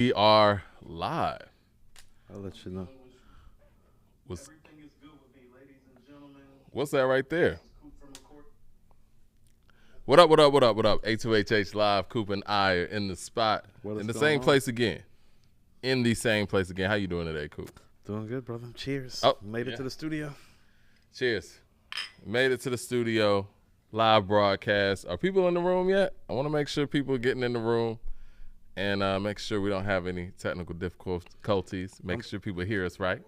We are live. I'll let you know. What's, Everything is good with me, ladies and gentlemen. what's that right there? This is Coop from the court. What up, what up, what up, what up? A2HH Live, Coop and I are in the spot. What is In the going same on? place again. In the same place again. How you doing today, Coop? Doing good, brother. Cheers. Oh, Made it yeah. to the studio. Cheers. Made it to the studio. Live broadcast. Are people in the room yet? I want to make sure people are getting in the room and make sure we don't have any technical difficulties. Make sure people hear us right.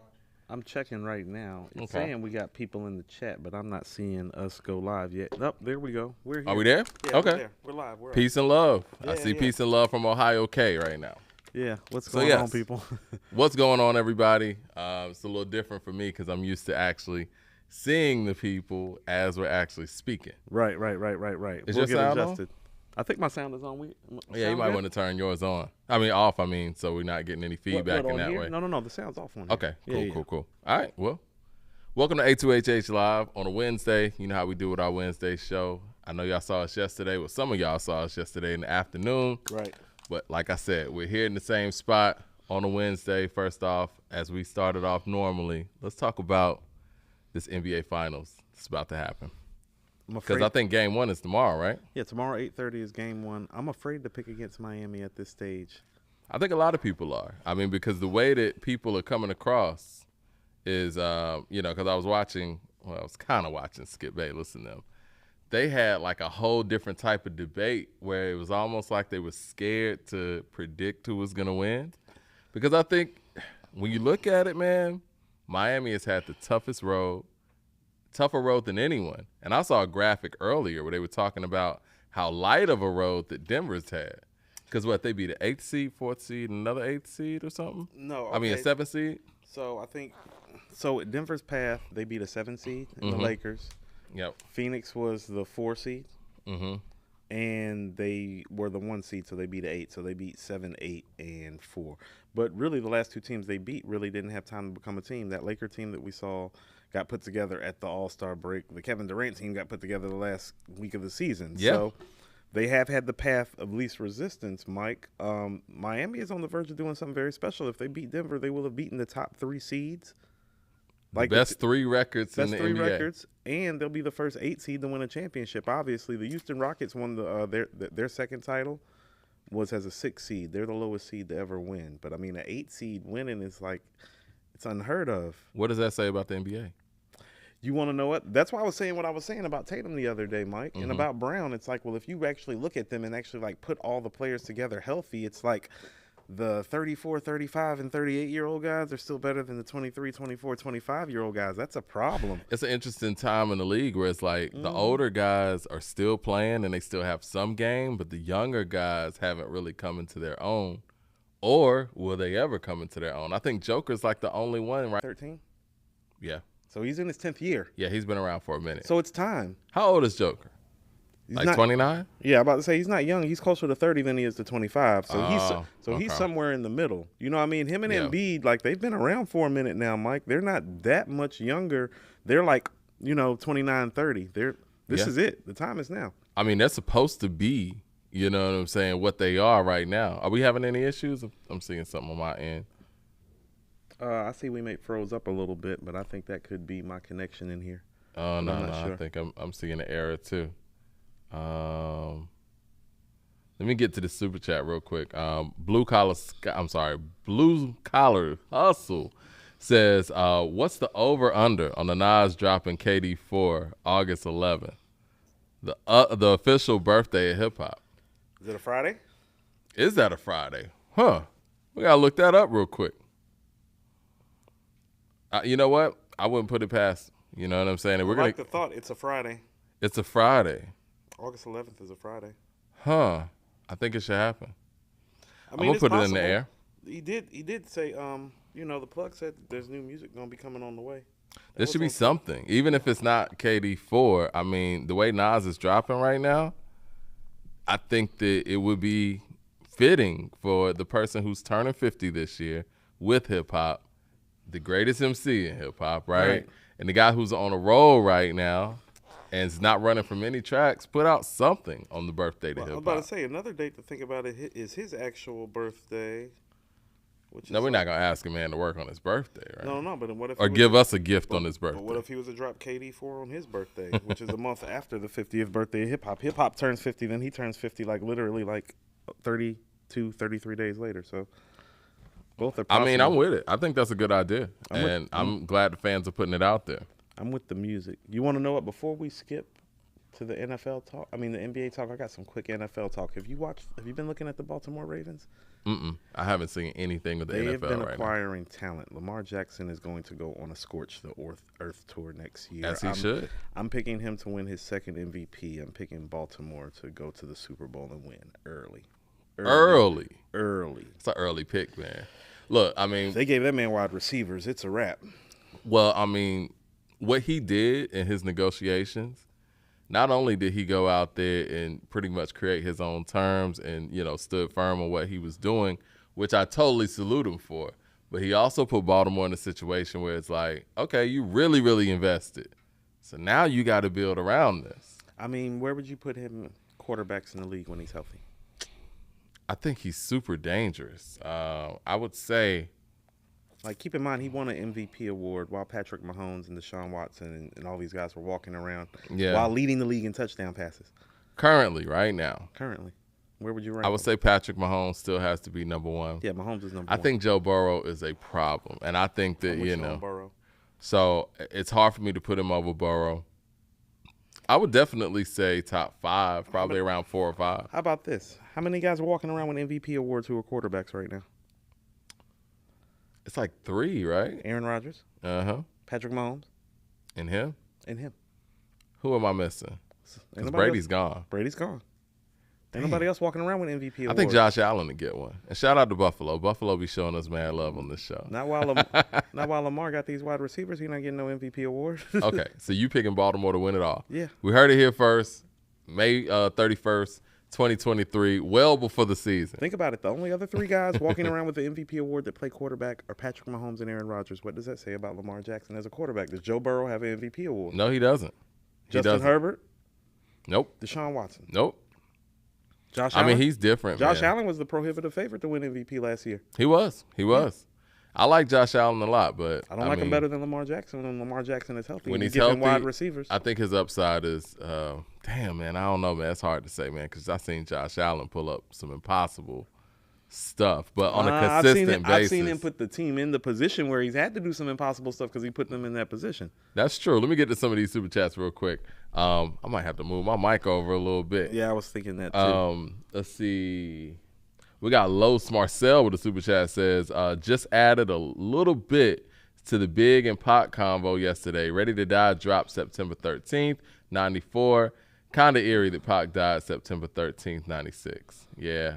I'm checking right now. It's Okay. saying we got people in the chat, but I'm not seeing us go live yet. Oh, there we go. We're here. Are we there? Yeah, okay. We're there. We're live. We're Peace and love. I Yeah, see yeah. peace and love from Ohio K right now. Yeah. What's So, going yes. on, people? What's going on, everybody? It's a little different for me because I'm used to actually seeing the people as we're actually speaking. Right. Is We'll your sound on? adjusted. I think my sound is on. Yeah, you might want to turn yours on. Off, so we're not getting any feedback in that way. No. The sound's off on here. Okay, Yeah, cool. All right, well, welcome to A2HH Live on a Wednesday. You know how we do with our Wednesday show. I know y'all saw us yesterday. Well, some of y'all saw us yesterday in the afternoon. Right. But like I said, we're here in the same spot on a Wednesday. First off, as we started off normally, let's talk about this NBA Finals. It's about to happen. I'm Because afraid. I think game one is tomorrow, right? Yeah, tomorrow 8:30 is game one. I'm afraid to pick against Miami at this stage. I think a lot of people are. Because the way that people are coming across is, because I was kind of watching Skip Bayless and them. They had like a whole different type of debate where it was almost like they were scared to predict who was going to win. Because I think when you look at it, man, Miami has had the tougher road than anyone. And I saw a graphic earlier where they were talking about how light of a road that Denver's had. Because they be the 8th seed, 4th seed, another 8th seed or something? No. A 7th seed? So I think Denver's path, they beat a 7 seed in the Lakers. Yep. Phoenix was the 4 seed, Mm-hmm. and they were the 1 seed, so they beat 8. So they beat 7, 8, and 4. But really, the last two teams they beat really didn't have time to become a team. That Laker team that we saw got put together at the All-Star break. The Kevin Durant team got put together the last week of the season. Yeah. So they have had the path of least resistance, Mike. Miami is on the verge of doing something very special. If they beat Denver, they will have beaten the top 3 seeds. Best 3 records in Best the 3 NBA. records, and they'll be the first 8 seed to win a championship. Obviously, the Houston Rockets won their second title was as a 6 seed. They're the lowest seed to ever win. But an 8 seed winning is it's unheard of. What does that say about the NBA? You want to know what? That's why I was saying what I was saying about Tatum the other day, Mike, and about Brown. It's like, well, if you actually look at them and actually put all the players together healthy, it's like the 34, 35, and 38-year-old guys are still better than the 23, 24, 25-year-old guys. That's a problem. It's an interesting time in the league where it's like the older guys are still playing and they still have some game, but the younger guys haven't really come into their own. Or will they ever come into their own? I think Joker's like the only one, right? 13. Yeah. So he's in his 10th year. Yeah, he's been around for a minute. So it's time. How old is Joker? He's Like not, 29? Yeah, I'm about to say he's not young. He's closer to 30 than he is to 25. So he's okay. somewhere in the middle. You know what I mean? Him and Yeah. Embiid, they've been around for a minute now, Mike. They're not that much younger. They're 29, 30. This Yeah. is it. The time is now. They're supposed to be, you know what I'm saying, what they are right now. Are we having any issues? I'm seeing something on my end. I see we may froze up a little bit, but I think that could be my connection in here. Oh, no, I'm not sure. I think I'm seeing an error too. Let me get to the super chat real quick. Blue Collar Hustle says, what's the over-under on the Nas dropping KD4 August 11th? The official birthday of hip-hop. Is it a Friday? Is that a Friday? Huh. We got to look that up real quick. You know what? I wouldn't put it past. You know what I'm saying? And we're the thought. It's a Friday. It's a Friday. August 11th is a Friday. Huh. I think it should happen. I'm going to it's put it in possible. the air. He did say, the plug said there's new music going to be coming on the way. There should be something. Even if it's not KD4, the way Nas is dropping right now, I think that it would be fitting for the person who's turning 50 this year with hip-hop, the greatest MC in hip-hop, right? And the guy who's on a roll right now and is not running from any tracks, put out something on the birthday to hip-hop. I'm about to say, another date to think about is his actual birthday. No, we're not gonna ask a man to work on his birthday, right? No. But what if or give us a gift on his birthday? But what if he was to drop KD4 on his birthday, which is a month after the 50th birthday of hip hop? Hip hop turns 50, then he turns 50, like literally like 32, 33 days later. So both are possible. I mean, I'm with it. I think that's a good idea, and I'm glad the fans are putting it out there. I'm with the music. You want to know what? Before we skip to the NFL talk, I mean the NBA talk, I got some quick NFL talk. Have you been looking at the Baltimore Ravens? I haven't seen anything with the NFL right now. They have been acquiring talent. Lamar Jackson is going to go on a Scorch the Earth tour next year. As he should. I'm picking him to win his second MVP. I'm picking Baltimore to go to the Super Bowl and win early. It's an early pick, man. Look, I mean, if they gave that man wide receivers, it's a wrap. Well, I mean, what he did in his negotiations, not only did he go out there and pretty much create his own terms and, stood firm on what he was doing, which I totally salute him for, but he also put Baltimore in a situation where it's like, okay, you really, really invested. So now you got to build around this. I mean, where would you put him quarterbacks in the league when he's healthy? I think he's super dangerous. I would say, like, keep in mind, he won an MVP award while Patrick Mahomes and Deshaun Watson and all these guys were walking around while leading the league in touchdown passes. Currently, right now. Where would you rank I would say Patrick Mahomes still has to be number one. Yeah, Mahomes is number one. I think Joe Burrow is a problem. And I think that, Burrow. So it's hard for me to put him over Burrow. I would definitely say top 5, probably around 4 or 5. How about this? How many guys are walking around with MVP awards who are quarterbacks right now? It's like 3, right? Aaron Rodgers. Patrick Mahomes. And him. Who am I missing? Because Brady's gone. Ain't nobody else walking around with MVP awards. I think Josh Allen to get one. And shout out to Buffalo. Buffalo be showing us mad love on this show. Not while Lamar got these wide receivers. He not getting no MVP award. Okay, so you picking Baltimore to win it all. Yeah. We heard it here first. May 31st, 2023, well before the season. Think about it. The only other 3 guys walking around with the MVP award that play quarterback are Patrick Mahomes and Aaron Rodgers. What does that say about Lamar Jackson as a quarterback? Does Joe Burrow have an MVP award? No, he doesn't. Justin Herbert? Nope. Deshaun Watson? Nope. Josh Allen? I mean, he's different, Josh Allen was the prohibitive favorite to win MVP last year. He was. I like Josh Allen a lot, but I don't like him better than Lamar Jackson when Lamar Jackson is healthy. When he's healthy, wide receivers. I think his upside is, damn, man, I don't know, man. It's hard to say, man, because I've seen Josh Allen pull up some impossible stuff, but on a consistent basis. I've seen him put the team in the position where he's had to do some impossible stuff because he put them in that position. That's true. Let me get to some of these super chats real quick. I might have to move my mic over a little bit. Yeah, I was thinking that too. Let's see. We got Los Marcel with a super chat says, just added a little bit to the Big and Pac convo yesterday. Ready to Die dropped September 13th, 94. Kind of eerie that Pac died September 13th, 96. Yeah.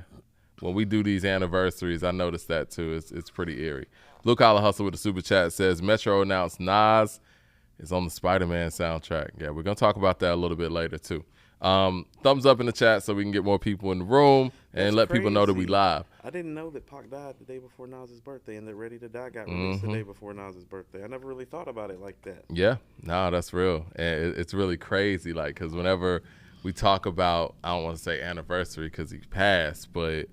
When we do these anniversaries, I noticed that too. It's pretty eerie. Luke Holla Hustle with a super chat says, Metro announced Nas is on the Spider-Man soundtrack. Yeah, we're going to talk about that a little bit later too. Thumbs up in the chat so we can get more people in the room and let people know that we live. I didn't know that Pac died the day before Nas's birthday and that Ready to Die got released the day before Nas's birthday. I never really thought about it like that. Yeah, no, that's real. And it's really crazy, like, because whenever we talk about, I don't want to say anniversary because he passed, but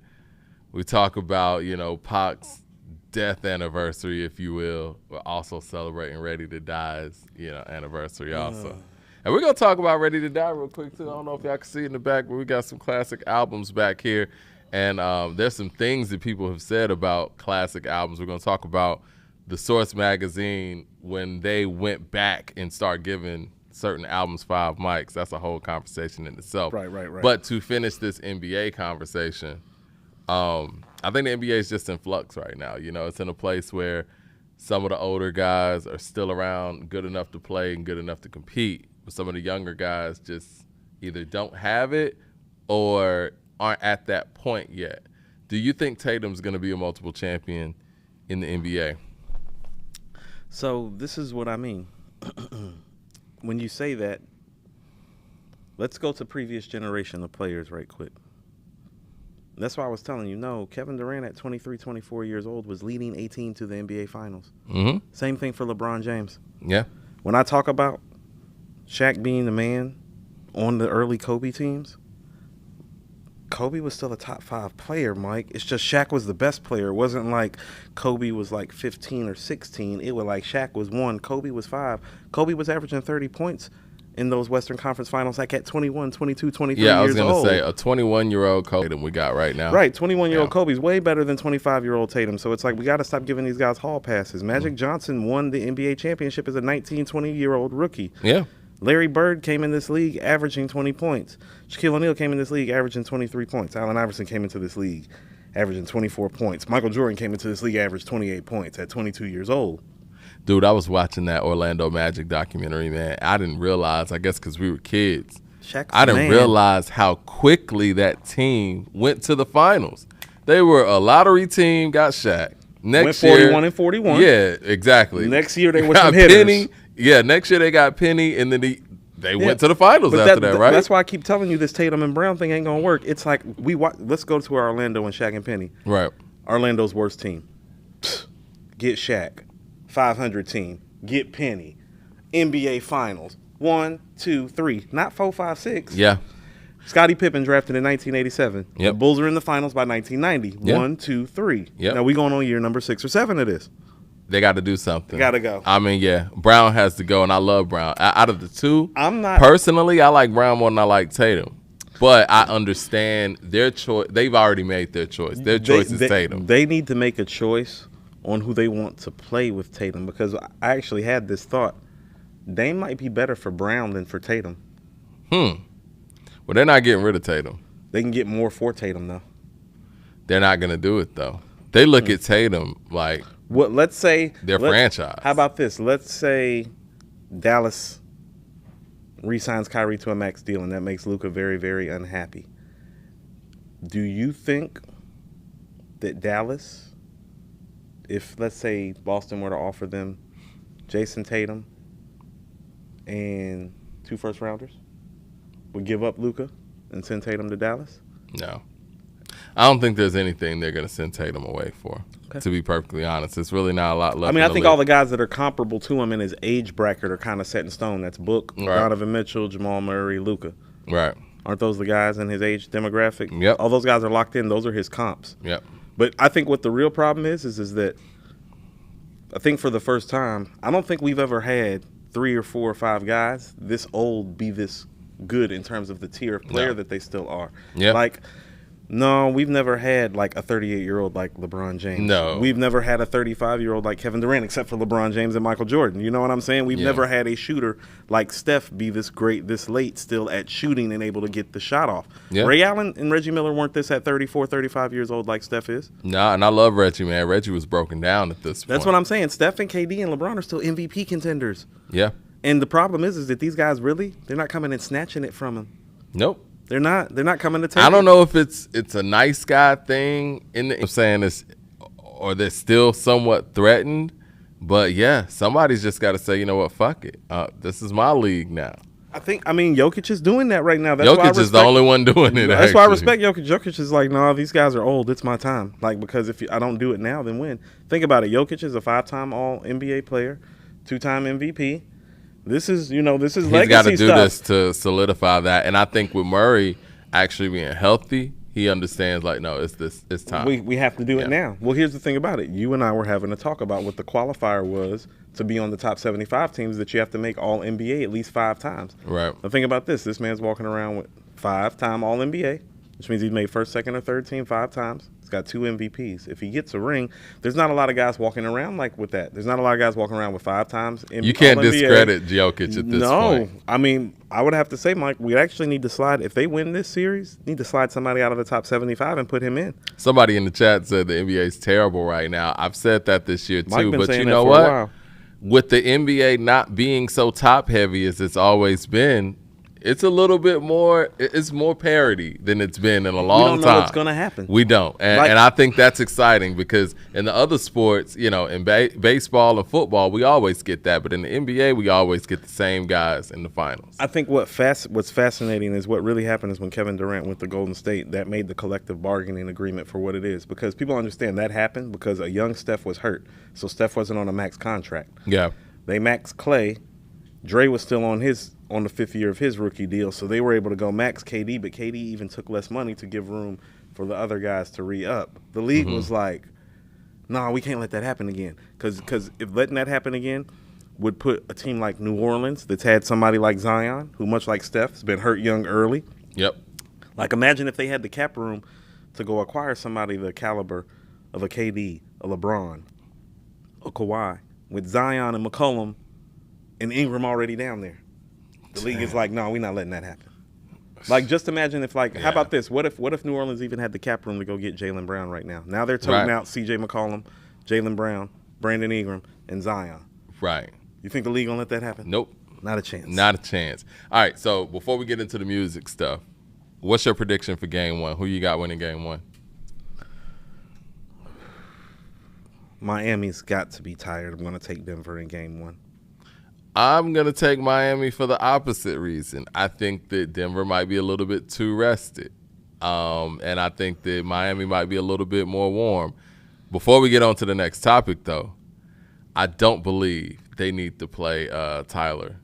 we talk about, Pac's death anniversary, if you will. We're also celebrating Ready to Die's, anniversary also. And we're going to talk about Ready to Die real quick, too. I don't know if y'all can see in the back, but we got some classic albums back here. And there's some things that people have said about classic albums. We're going to talk about the Source magazine when they went back and start giving certain albums 5 mics. That's a whole conversation in itself. Right. But to finish this NBA conversation, I think the NBA is just in flux right now. It's in a place where some of the older guys are still around, good enough to play and good enough to compete. But some of the younger guys just either don't have it or aren't at that point yet. Do you think Tatum's going to be a multiple champion in the NBA? So this is what I mean. When you say that, let's go to previous generation of players right quick. That's why I was telling you, no, Kevin Durant at 23, 24 years old was leading a team to the NBA Finals. Same thing for LeBron James. Yeah. When I talk about Shaq being the man on the early Kobe teams, Kobe was still a top 5 player, Mike. It's just Shaq was the best player. It wasn't like Kobe was like 15 or 16. It was like Shaq was 1, Kobe was 5. Kobe was averaging 30 points in those Western Conference Finals, like at 21, 22, 23 years old. Yeah, I was going to say, a 21-year-old Kobe that we got right now. Right, 21-year-old Kobe's way better than 25-year-old Tatum. So it's like we got to stop giving these guys hall passes. Magic Johnson won the NBA championship as a 19, 20-year-old rookie. Yeah. Larry Bird came in this league averaging 20 points. Shaquille O'Neal came in this league averaging 23 points. Allen Iverson came into this league averaging 24 points. Michael Jordan came into this league averaged 28 points at 22 years old. Dude, I was watching that Orlando Magic documentary, man. I didn't realize, I guess because we were kids, I didn't realize how quickly that team went to the finals. They were a lottery team, got Shaq. Next went 41 year, and 41. Yeah, exactly. Next year they were some hitters. Penny. Yeah, next year they got Penny, and then they went to the finals after that, right? That's why I keep telling you this Tatum and Brown thing ain't going to work. It's like, let's go to Orlando and Shaq and Penny. Right. Orlando's worst team. Get Shaq. 500 team. Get Penny. NBA Finals. 1, 2, 3. Not 4, 5, 6. Yeah. Scottie Pippen drafted in 1987. Yep. The Bulls are in the finals by 1990. Yep. 1, 2, 3. Yep. Now we going on year number 6 or 7 of this. They got to do something. Got to go. I mean, yeah, Brown has to go, and I love Brown. Out of the two, personally, I like Brown more than I like Tatum. But I understand their choice. They've already made their choice. Their choice is Tatum. They need to make a choice on who they want to play with Tatum, because I actually had this thought. They might be better for Brown than for Tatum. Well, they're not getting rid of Tatum. They can get more for Tatum, though. They're not going to do it, though. They look at Tatum like let's say their franchise. How about this? Let's say Dallas re-signs Kyrie to a max deal, and that makes Luka very, very unhappy. Do you think that Dallas, if let's say Boston were to offer them Jason Tatum and 2 first-rounders, would give up Luka and send Tatum to Dallas? No. I don't think there's anything they're going to send Tatum away for, to be perfectly honest. It's really not a lot left. I mean, I think all the guys that are comparable to him in his age bracket are kind of set in stone. That's Book, Donovan Mitchell, Jamal Murray, Luka. Right. Aren't those the guys in his age demographic? Yep. All those guys are locked in. Those are his comps. Yep. But I think what the real problem is that I think for the first time, I don't think we've ever had 3 or 4 or 5 guys this old be this good in terms of the tier of player that they still are. Yeah. Like, no, we've never had like a 38-year-old like LeBron James. No. We've never had a 35-year-old like Kevin Durant, except for LeBron James and Michael Jordan. You know what I'm saying? We've never had a shooter like Steph be this great this late still at shooting and able to get the shot off. Yeah. Ray Allen and Reggie Miller weren't this at 34, 35 years old like Steph is. Nah, and I love Reggie, man. Reggie was broken down at this point. That's what I'm saying. Steph and KD and LeBron are still MVP contenders. Yeah. And the problem is that these guys they're not coming and snatching it from him. Nope. They're not coming to take I don't know if it's a nice guy thing I'm saying it's, or they're still somewhat threatened, but yeah, somebody's just got to say, you know what, fuck it. This is my league now. I mean, Jokic is doing that right now. That's Jokic is the only one doing it. That's why I respect Jokic. Jokic is like, no, these guys are old. It's my time. Like, because if I don't do it now, then when? Think about it. Jokic is a 5-time All-NBA player, 2-time MVP. This is legacy stuff. He's got to do this to solidify that. And I think with Murray actually being healthy, he understands, like, no, it's time. We have to do it now. Well, here's the thing about it. You and I were having a talk about what the qualifier was to be on the top 75 teams, that you have to make All-NBA at least 5 times. Right. Now think about this. This man's walking around with 5-time All-NBA, which means he's made first, second, or third team 5 times. He's got 2 MVPs. If he gets a ring, there's not a lot of guys walking around like with that. There's not a lot of guys walking around with 5 times. You can't discredit Jokic at this point. No. I mean, I would have to say, Mike, we actually need to slide. If they win this series, need to slide somebody out of the top 75 and put him in. Somebody in the chat said the NBA is terrible right now. I've said that this year too, been but saying you that know for a what? while. With the NBA not being so top heavy as it's always been, it's a little bit more. It's more parity than it's been in a long time. We don't know what's going to happen. We don't, and I think that's exciting because in the other sports, you know, in baseball and football, we always get that, but in the NBA, we always get the same guys in the finals. I think what's fascinating is what really happened is when Kevin Durant went to Golden State, that made the collective bargaining agreement for what it is, because people understand that happened because a young Steph was hurt, so Steph wasn't on a max contract. Yeah, they maxed Clay. Dre was still on on the 5th year of his rookie deal, so they were able to go max KD, but KD even took less money to give room for the other guys to re-up. The league was like, nah, we can't let that happen again. Because if letting that happen again would put a team like New Orleans that's had somebody like Zion, who much like Steph, has been hurt young early. Yep. Like, imagine if they had the cap room to go acquire somebody the caliber of a KD, a LeBron, a Kawhi, with Zion and McCollum and Ingram already down there. The league is like, no, we're not letting that happen. Like, just imagine if, like, how about this? What if New Orleans even had the cap room to go get Jaylen Brown right now? Now they're toting out C.J. McCollum, Jaylen Brown, Brandon Ingram, and Zion. Right. You think the league gonna let that happen? Nope. Not a chance. Not a chance. All right, so before we get into the music stuff, what's your prediction for Game 1? Who you got winning Game 1? Miami's got to be tired. I'm going to take Denver in Game 1. I'm going to take Miami for the opposite reason. I think that Denver might be a little bit too rested. And I think that Miami might be a little bit more warm. Before we get on to the next topic, though, I don't believe they need to play Tyler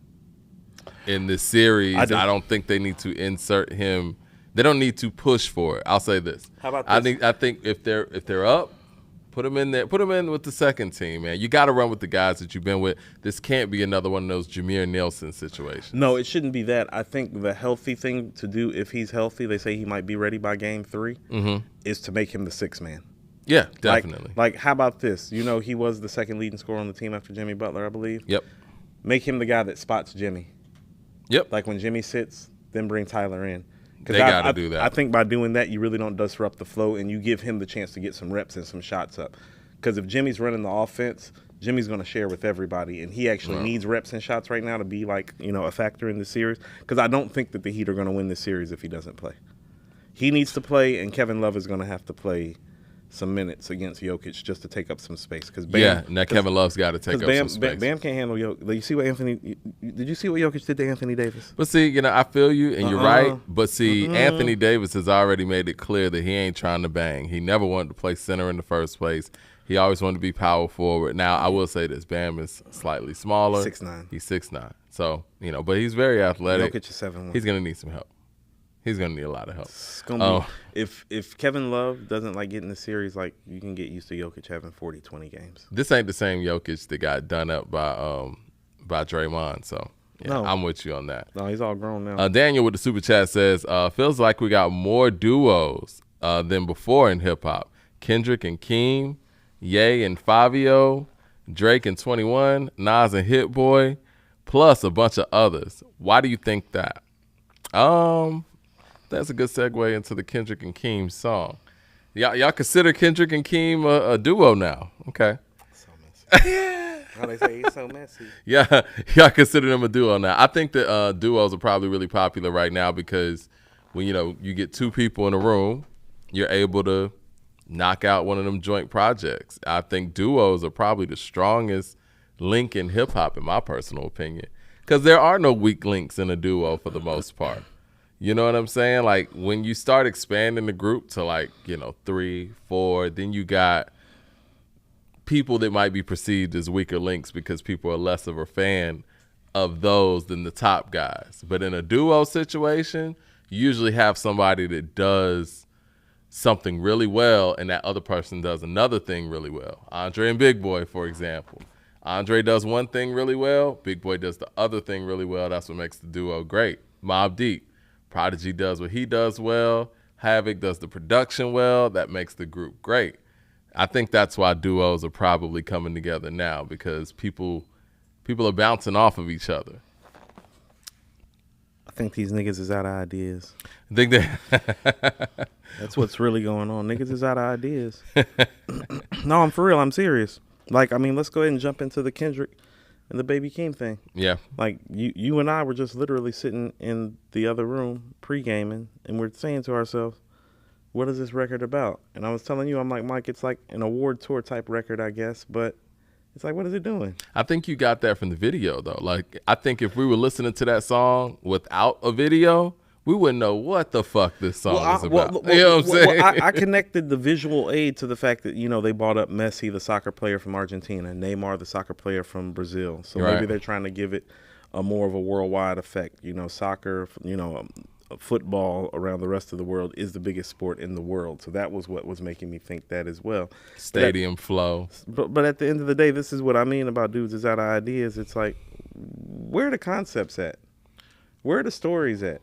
in this series. I don't think they need to insert him. They don't need to push for it. I'll say this. How about this? I think if they're up, put them in there. Put them in with the second team, man. You got to run with the guys that you've been with. This can't be another one of those Jameer Nelson situations. No, it shouldn't be that. I think the healthy thing to do, if he's healthy, they say he might be ready by Game 3, is to make him the sixth man. Yeah, definitely. Like, how about this? You know, he was the second leading scorer on the team after Jimmy Butler, I believe. Yep. Make him the guy that spots Jimmy. Yep. Like, when Jimmy sits, then bring Tyler in. They got to do that. I think by doing that, you really don't disrupt the flow, and you give him the chance to get some reps and some shots up. Because if Jimmy's running the offense, Jimmy's going to share with everybody, and he actually needs reps and shots right now to be, like, you know, a factor in the series. Because I don't think that the Heat are going to win this series if he doesn't play. He needs to play, and Kevin Love is going to have to play some minutes against Jokic just to take up some space. Kevin Love's got to take up some space. Bam can't handle Jokic. Like, you see what did you see what Jokic did to Anthony Davis? But see, you know, I feel you, and you're right. But see, Anthony Davis has already made it clear that he ain't trying to bang. He never wanted to play center in the first place. He always wanted to be power forward. Now, I will say this. Bam is slightly smaller. 6'9". He's 6'9". So, you know, but he's very athletic. Jokic is 7'1". He's going to need some help. He's going to need a lot of help. It's gonna be, if Kevin Love doesn't, like, get in the series, like, you can get used to Jokic having 40, 20 games. This ain't the same Jokic that got done up by Draymond. So, yeah, No. I'm with you on that. No, he's all grown now. Daniel with the super chat says, feels like we got more duos than before in hip-hop. Kendrick and Keem, Ye and Fabio, Drake and 21, Nas and Hit Boy, plus a bunch of others. Why do you think that? That's a good segue into the Kendrick and Keem song. Y'all consider Kendrick and Keem a duo now? Okay. So messy. How they say he's so messy. Yeah, y'all consider them a duo now. I think that duos are probably really popular right now because when you get two people in a room, you're able to knock out one of them joint projects. I think duos are probably the strongest link in hip hop, in my personal opinion, because there are no weak links in a duo for the most part. You know what I'm saying? Like, when you start expanding the group to 3, 4, then you got people that might be perceived as weaker links because people are less of a fan of those than the top guys. But in a duo situation, you usually have somebody that does something really well and that other person does another thing really well. Andre and Big Boy, for example. Andre does one thing really well. Big Boy does the other thing really well. That's what makes the duo great. Mobb Deep. Prodigy does what he does well. Havoc does the production well. That makes the group great. I think that's why duos are probably coming together now, because people are bouncing off of each other. I think these niggas is out of ideas. I think that That's what's really going on. Niggas is out of ideas. No, I'm for real. I'm serious. Like, I mean, let's go ahead and jump into the Kendrick and the Baby Keem thing. Yeah. Like, you and I were just literally sitting in the other room pre-gaming, and we're saying to ourselves, what is this record about? And I was telling you, I'm like, Mike, it's like an award tour type record, I guess, but it's like, what is it doing? I think you got that from the video, though. Like, I think if we were listening to that song without a video, we wouldn't know what the fuck this song is about. You know what I'm saying? I connected the visual aid to the fact that, they brought up Messi, the soccer player from Argentina, and Neymar, the soccer player from Brazil. So maybe they're trying to give it more of a worldwide effect. You know, soccer, football around the rest of the world is the biggest sport in the world. So that was what was making me think that as well. Stadium flow. But at the end of the day, this is what I mean about dudes is out of ideas. It's like, where are the concepts at? Where are the stories at?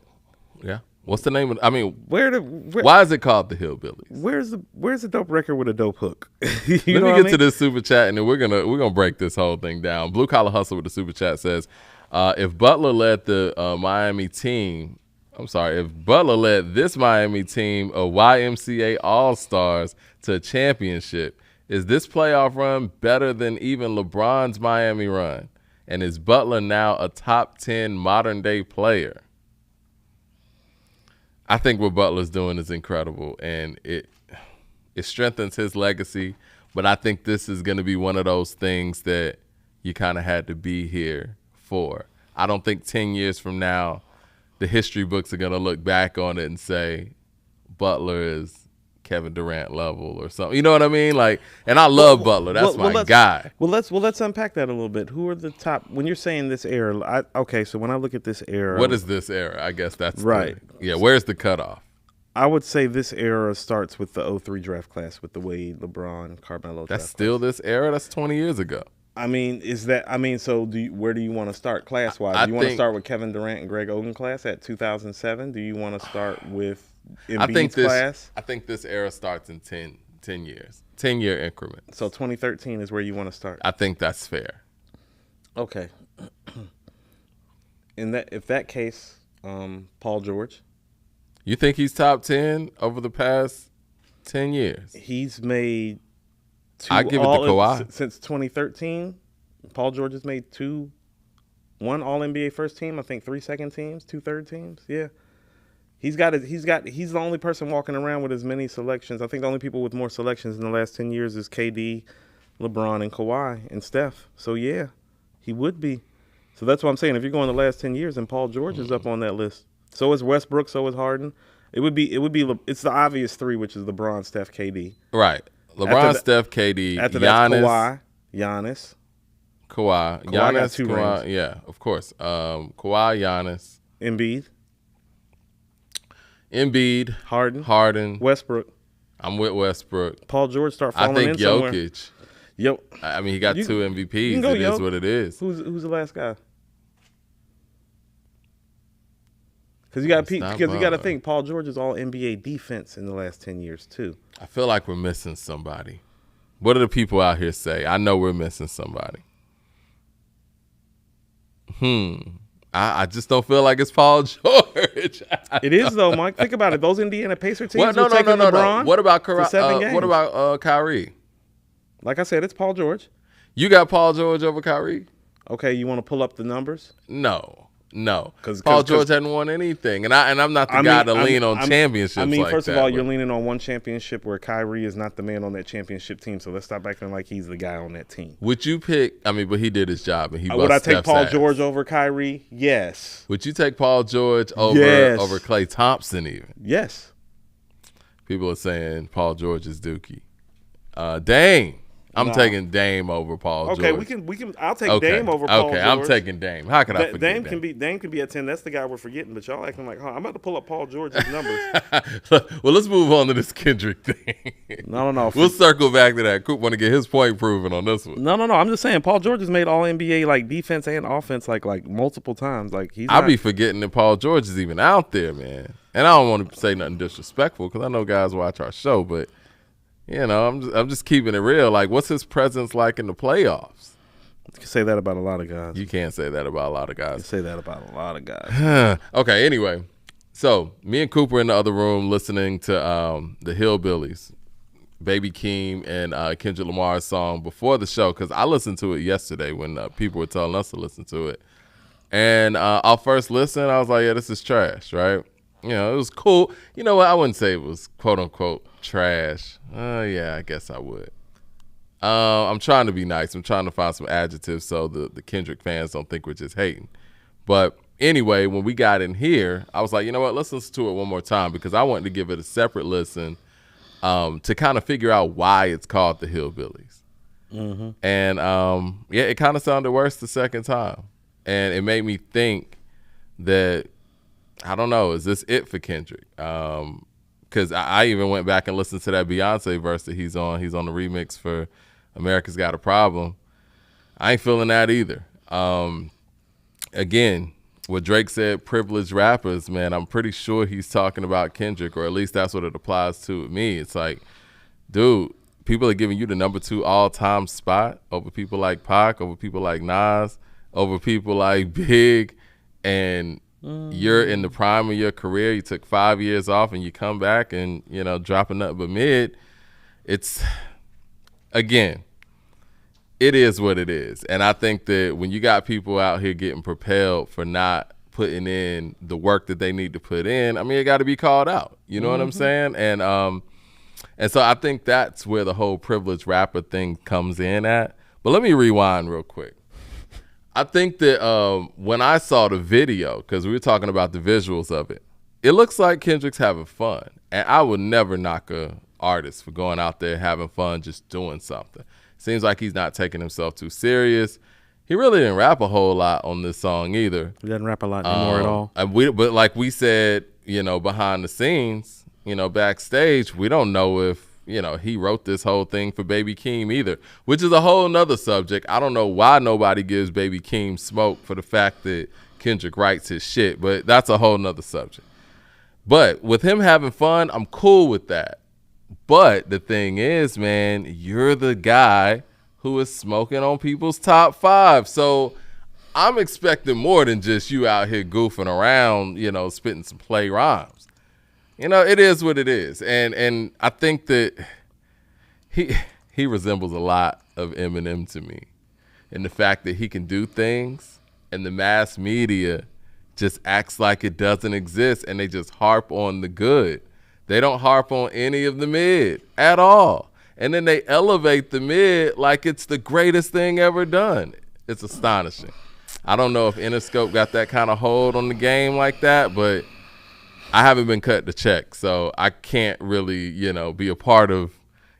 Yeah. What's the name of? I mean, why is it called the Hillbillies? Where's the dope record with a dope hook? Let me get to this super chat, and then we're gonna break this whole thing down. Blue Collar Hustle with the super chat says, if Butler led the Miami team, if Butler led this Miami team of YMCA All Stars to a championship, is this playoff run better than even LeBron's Miami run? And is Butler now a top 10 modern day player? I think what Butler's doing is incredible, and it strengthens his legacy. But I think this is going to be one of those things that you kind of had to be here for. I don't think 10 years from now, the history books are going to look back on it and say Butler is Kevin Durant level or something. You know what I mean? Like, and I love Butler. That's my guy. Let's unpack that a little bit. Who are the top when you're saying this era? So when I look at this era, what is this era? I guess that's right. Where's the cutoff? I would say this era starts with the 03 draft class with the Wade, LeBron, Carmelo. That's still this era. That's 20 years ago. I mean, so where do you want to start class wise? Do you want to start with Kevin Durant and Greg Oden class at 2007? Do you want to start with Embiid's class? I think this era starts in 10 years, 10-year increments. So 2013 is where you want to start. I think that's fair. Okay. If that case, Paul George. You think he's top 10 over the past 10 years? He's made I give it to Kawhi. Since 2013, Paul George has made one All-NBA first team, I think 3 second teams, 2 third teams. Yeah. He's the only person walking around with as many selections. I think the only people with more selections in the last 10 years is KD, LeBron, and Kawhi, and Steph. So yeah, he would be. So that's what I'm saying. If you're going the last 10 years, then Paul George is up on that list. So is Westbrook, so is Harden. It's the obvious three, which is LeBron, Steph, KD. Right. LeBron, Steph, KD, after Giannis, Kawhi, Giannis. Giannis, got 2 rings. Yeah, of course. Kawhi, Giannis, Embiid, Harden, Westbrook. I'm with Westbrook. Paul George start falling in somewhere. I think Jokic. I mean, he got 2 MVPs. It is what it is. Who's the last guy? Because you got to think Paul George is all NBA defense in the last 10 years too. I feel like we're missing somebody. What do the people out here say? I know we're missing somebody. I just don't feel like it's Paul George. It is though, Mike. Think about it. Those Indiana Pacer teams were taking LeBron. What about Kyrie? Like I said, it's Paul George. You got Paul George over Kyrie? Okay, you want to pull up the numbers? No. Because Paul George hadn't won anything, and I'm not the guy to lean on championships. I mean, first of all, you're leaning on one championship where Kyrie is not the man on that championship team. So let's stop acting like he's the guy on that team. Would you pick? I mean, but he did his job, and he would I take Paul George over Kyrie? Yes. Would you take Paul George over Klay Thompson even? Yes. People are saying Paul George is Dookie. Dame. I'm taking Dame over Paul George. Okay, we can. I'll take Dame over Paul George. Okay, I'm taking Dame. How can I forget Dame? Dame can be at 10. That's the guy we're forgetting. But y'all acting like, I'm about to pull up Paul George's numbers. Well, let's move on to this Kendrick thing. No. We'll circle back to that. Coop want to get his point proven on this one. No. I'm just saying Paul George has made All NBA like defense and offense like multiple times. Like I'll be forgetting that Paul George is even out there, man. And I don't want to say nothing disrespectful because I know guys watch our show, but. You know, I'm just keeping it real. Like, what's his presence like in the playoffs? You can say that about a lot of guys. You can't say that about a lot of guys. You say that about a lot of guys. Okay, anyway. So, me and Coop were in the other room listening to the Hillbillies, Baby Keem and Kendrick Lamar's song before the show because I listened to it yesterday when people were telling us to listen to it. And our first listen, I was like, yeah, this is trash, right? You know, it was cool. You know what? I wouldn't say it was quote-unquote trash. Yeah, I guess I would. I'm trying to be nice. I'm trying to find some adjectives so the Kendrick fans don't think we're just hating. But anyway, when we got in here, I was like, you know what? Let's listen to it one more time because I wanted to give it a separate listen to kind of figure out why it's called the Hillbillies. Mm-hmm. And, yeah, it kind of sounded worse the second time. And it made me think that, I don't know, is this it for Kendrick? Because I even went back and listened to that Beyonce verse that he's on. He's on the remix for America's Got a Problem. I ain't feeling that either. Again, what Drake said, privileged rappers, man, I'm pretty sure he's talking about Kendrick, or at least that's what it applies to with me. It's like, dude, people are giving you the number 2 all-time spot over people like Pac, over people like Nas, over people like Big, and you're in the prime of your career. You took 5 years off and you come back and, you know, dropping nothing but mid. It's, again, it is what it is. And I think that when you got people out here getting propelled for not putting in the work that they need to put in, I mean, it got to be called out. You know what I'm saying? And so I think that's where the whole privileged rapper thing comes in at. But let me rewind real quick. I think that when I saw the video, because we were talking about the visuals of it, it looks like Kendrick's having fun. And I would never knock a artist for going out there having fun, just doing something. Seems like he's not taking himself too serious. He really didn't rap a whole lot on this song either. He doesn't rap a lot anymore at all. But like we said, you know, behind the scenes, you know, backstage, we don't know if, you know, he wrote this whole thing for Baby Keem either, which is a whole nother subject. I don't know why nobody gives Baby Keem smoke for the fact that Kendrick writes his shit, but that's a whole nother subject. But with him having fun, I'm cool with that. But the thing is, man, you're the guy who is smoking on people's top 5. So I'm expecting more than just you out here goofing around, you know, spitting some play rhymes. You know, it is what it is. And I think that he resembles a lot of Eminem to me. And the fact that he can do things and the mass media just acts like it doesn't exist and they just harp on the good. They don't harp on any of the mid at all. And then they elevate the mid like it's the greatest thing ever done. It's astonishing. I don't know if Interscope got that kind of hold on the game like that, but I haven't been cut the check, so I can't really, you know, be a part of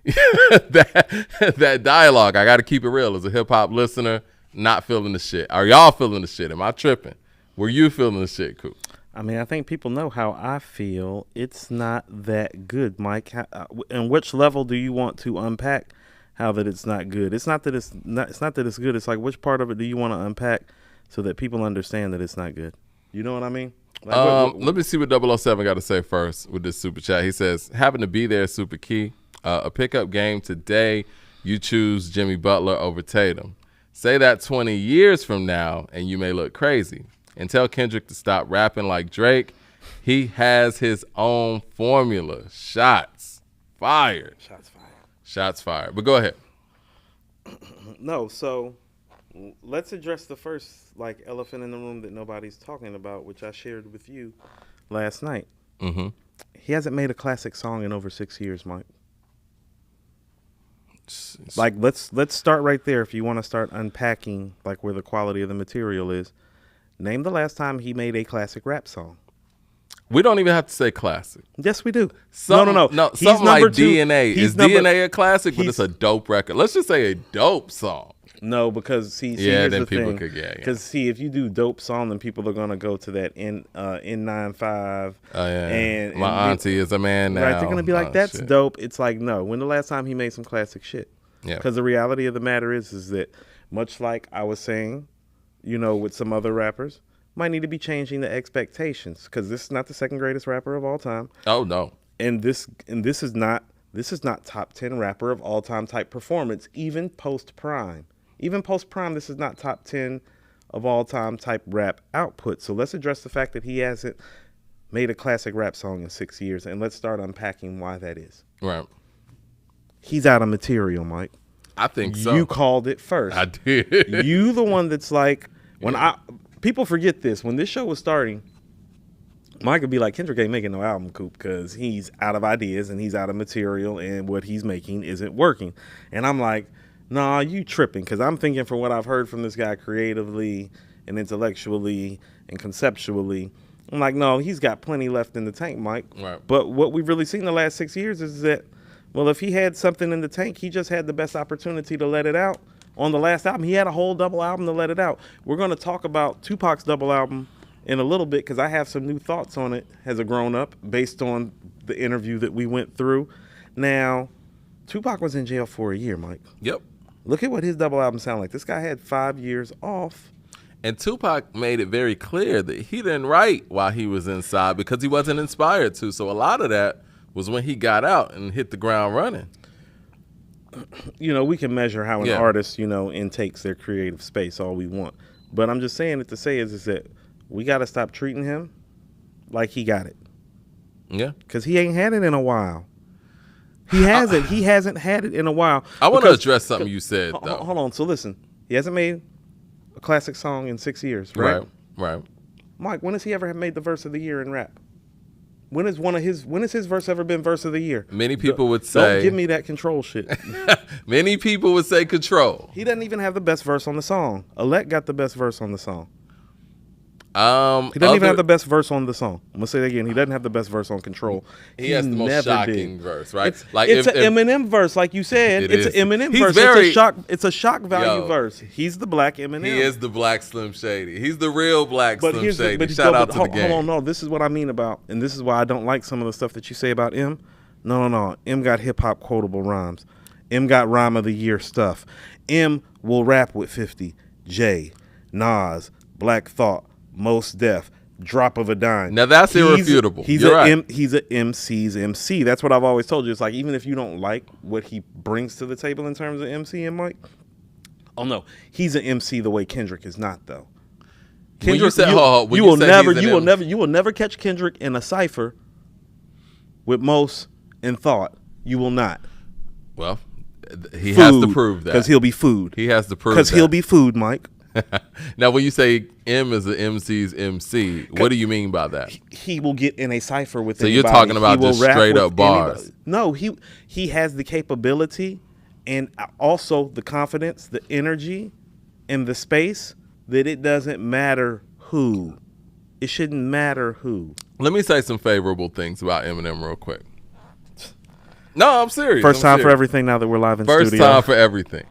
that dialogue. I got to keep it real. As a hip-hop listener, not feeling the shit. Are y'all feeling the shit? Am I tripping? Were you feeling the shit, Coop? I mean, I think people know how I feel. It's not that good, Mike. And which level do you want to unpack how that it's not good? It's not that it's good. It's like, which part of it do you want to unpack so that people understand that it's not good? You know what I mean? Like, let me see what 007 got to say first with this super chat. He says, having to be there is super key. A pickup game today, you choose Jimmy Butler over Tatum. Say that 20 years from now, and you may look crazy. And tell Kendrick to stop rapping like Drake. He has his own formula. Shots fired. Shots fired. Shots fired. But go ahead. No, so let's address the first like elephant in the room that nobody's talking about, which I shared with you last night. Mm-hmm. He hasn't made a classic song in over 6 years, Mike. Like, let's start right there. If you want to start unpacking like where the quality of the material is, name the last time he made a classic rap song. We don't even have to say classic. Yes, we do. No. He's Something like number 2. DNA. Is DNA a classic? But it's a dope record. Let's just say a dope song. No, because here's then the people thing. could Because see, if you do dope song, then people are gonna go to that N95. Oh yeah. And my auntie is a man now. Right, they're gonna be like, that's shit. dope. It's like, no. When the last time he made some classic shit? Yeah. Because the reality of the matter is that much like I was saying, you know, with some other rappers, might need to be changing the expectations because this is not the second greatest rapper of all time. Oh no. And this is not top 10 rapper of all time type performance, even post prime. Even post prime, this is not top 10 of all time type rap output. So let's address the fact that he hasn't made a classic rap song in 6 years, and let's start unpacking why that is. Right. He's out of material, Mike. I think so. You called it first. I did. You the one that's like, people forget this. When this show was starting, Mike would be like, Kendrick ain't making no album, Coop, because he's out of ideas and he's out of material and what he's making isn't working. And I'm like, nah, you tripping, because I'm thinking from what I've heard from this guy creatively and intellectually and conceptually, I'm like, no, he's got plenty left in the tank, Mike. Right. But what we've really seen the last 6 years is that, well, if he had something in the tank, he just had the best opportunity to let it out on the last album. He had a whole double album to let it out. We're going to talk about Tupac's double album in a little bit because I have some new thoughts on it as a grown-up based on the interview that we went through. Now, Tupac was in jail for a year, Mike. Yep. Look at what his double album sound like. This guy had 5 years off. And Tupac made it very clear that he didn't write while he was inside because he wasn't inspired to. So a lot of that was when he got out and hit the ground running. You know, we can measure how an artist, you know, intakes their creative space all we want. But I'm just saying it to say is that we got to stop treating him like he got it. Yeah. Because he ain't had it in a while. He hasn't. He hasn't had it in a while. I want to address something you said, though. Hold on. So listen, he hasn't made a classic song in 6 years, right? Right. Mike, when has he ever made the verse of the year in rap? When has his verse ever been verse of the year? Many people would say, don't give me that control shit. Many people would say Control. He doesn't even have the best verse on the song. Alec got the best verse on the song. He doesn't even have the best verse on the song. I'm gonna say that again. He doesn't have the best verse on Control. He has the most shocking verse, right? It's an Eminem verse, like you said. It's an Eminem verse. It's a shock value verse. He's the black Eminem. He is the black Slim Shady. He's the real black Slim Shady. Shout out to the game. Hold on, no. This is what I mean about, and this is why I don't like some of the stuff that you say about M. No. M got hip hop quotable rhymes. M got rhyme of the year stuff. M will rap with 50, Jay, Nas, Black Thought, Most Def, Drop of a Dime. Now that's irrefutable. He's a MC's MC. That's what I've always told you. It's like, even if you don't like what he brings to the table in terms of MC and Mike, oh no, he's an MC the way Kendrick is not, though. Kendrick, you will never catch Kendrick in a cipher with Most and Thought. You will not. Well, he has to prove that, because he'll be food. He has to prove because he'll be food, Mike. Now, when you say M is the MC's MC, what do you mean by that? He will get in a cipher with so anybody. You're talking about just straight up bars. Anybody. No, he has the capability and also the confidence, the energy, and the space that it doesn't matter who. It shouldn't matter who. Let me say some favorable things about Eminem real quick. No, I'm serious. First time for everything now that we're live in studio. First time for everything.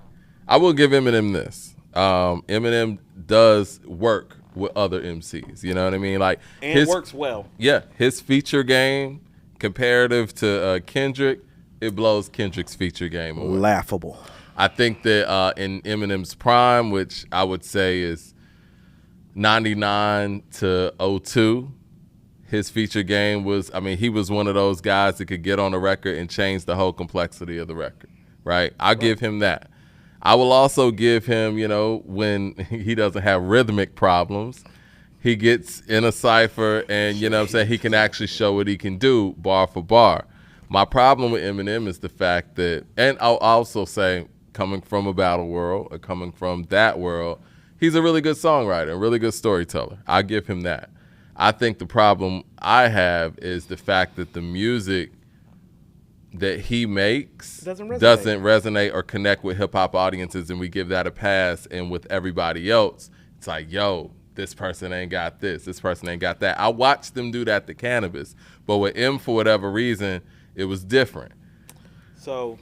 I will give Eminem this. Eminem does work with other MCs, you know what I mean? Like, and works well. Yeah, his feature game comparative to Kendrick, it blows Kendrick's feature game away. Laughable. I think that in Eminem's prime, which I would say is 99 to 02, his feature game was, I mean, he was one of those guys that could get on a record and change the whole complexity of the record, right? I'll give him that. I will also give him, you know, when he doesn't have rhythmic problems, he gets in a cipher and, you know what I'm saying, he can actually show what he can do bar for bar. My problem with Eminem is the fact that, and I'll also say, coming from a battle world or coming from that world, he's a really good songwriter, a really good storyteller. I give him that. I think the problem I have is the fact that the music that he makes doesn't resonate or connect with hip-hop audiences, and we give that a pass. And with everybody else, it's like, yo, this person ain't got this person ain't got that. I watched them do that to Cannabis, but with M, for whatever reason, it was different. So,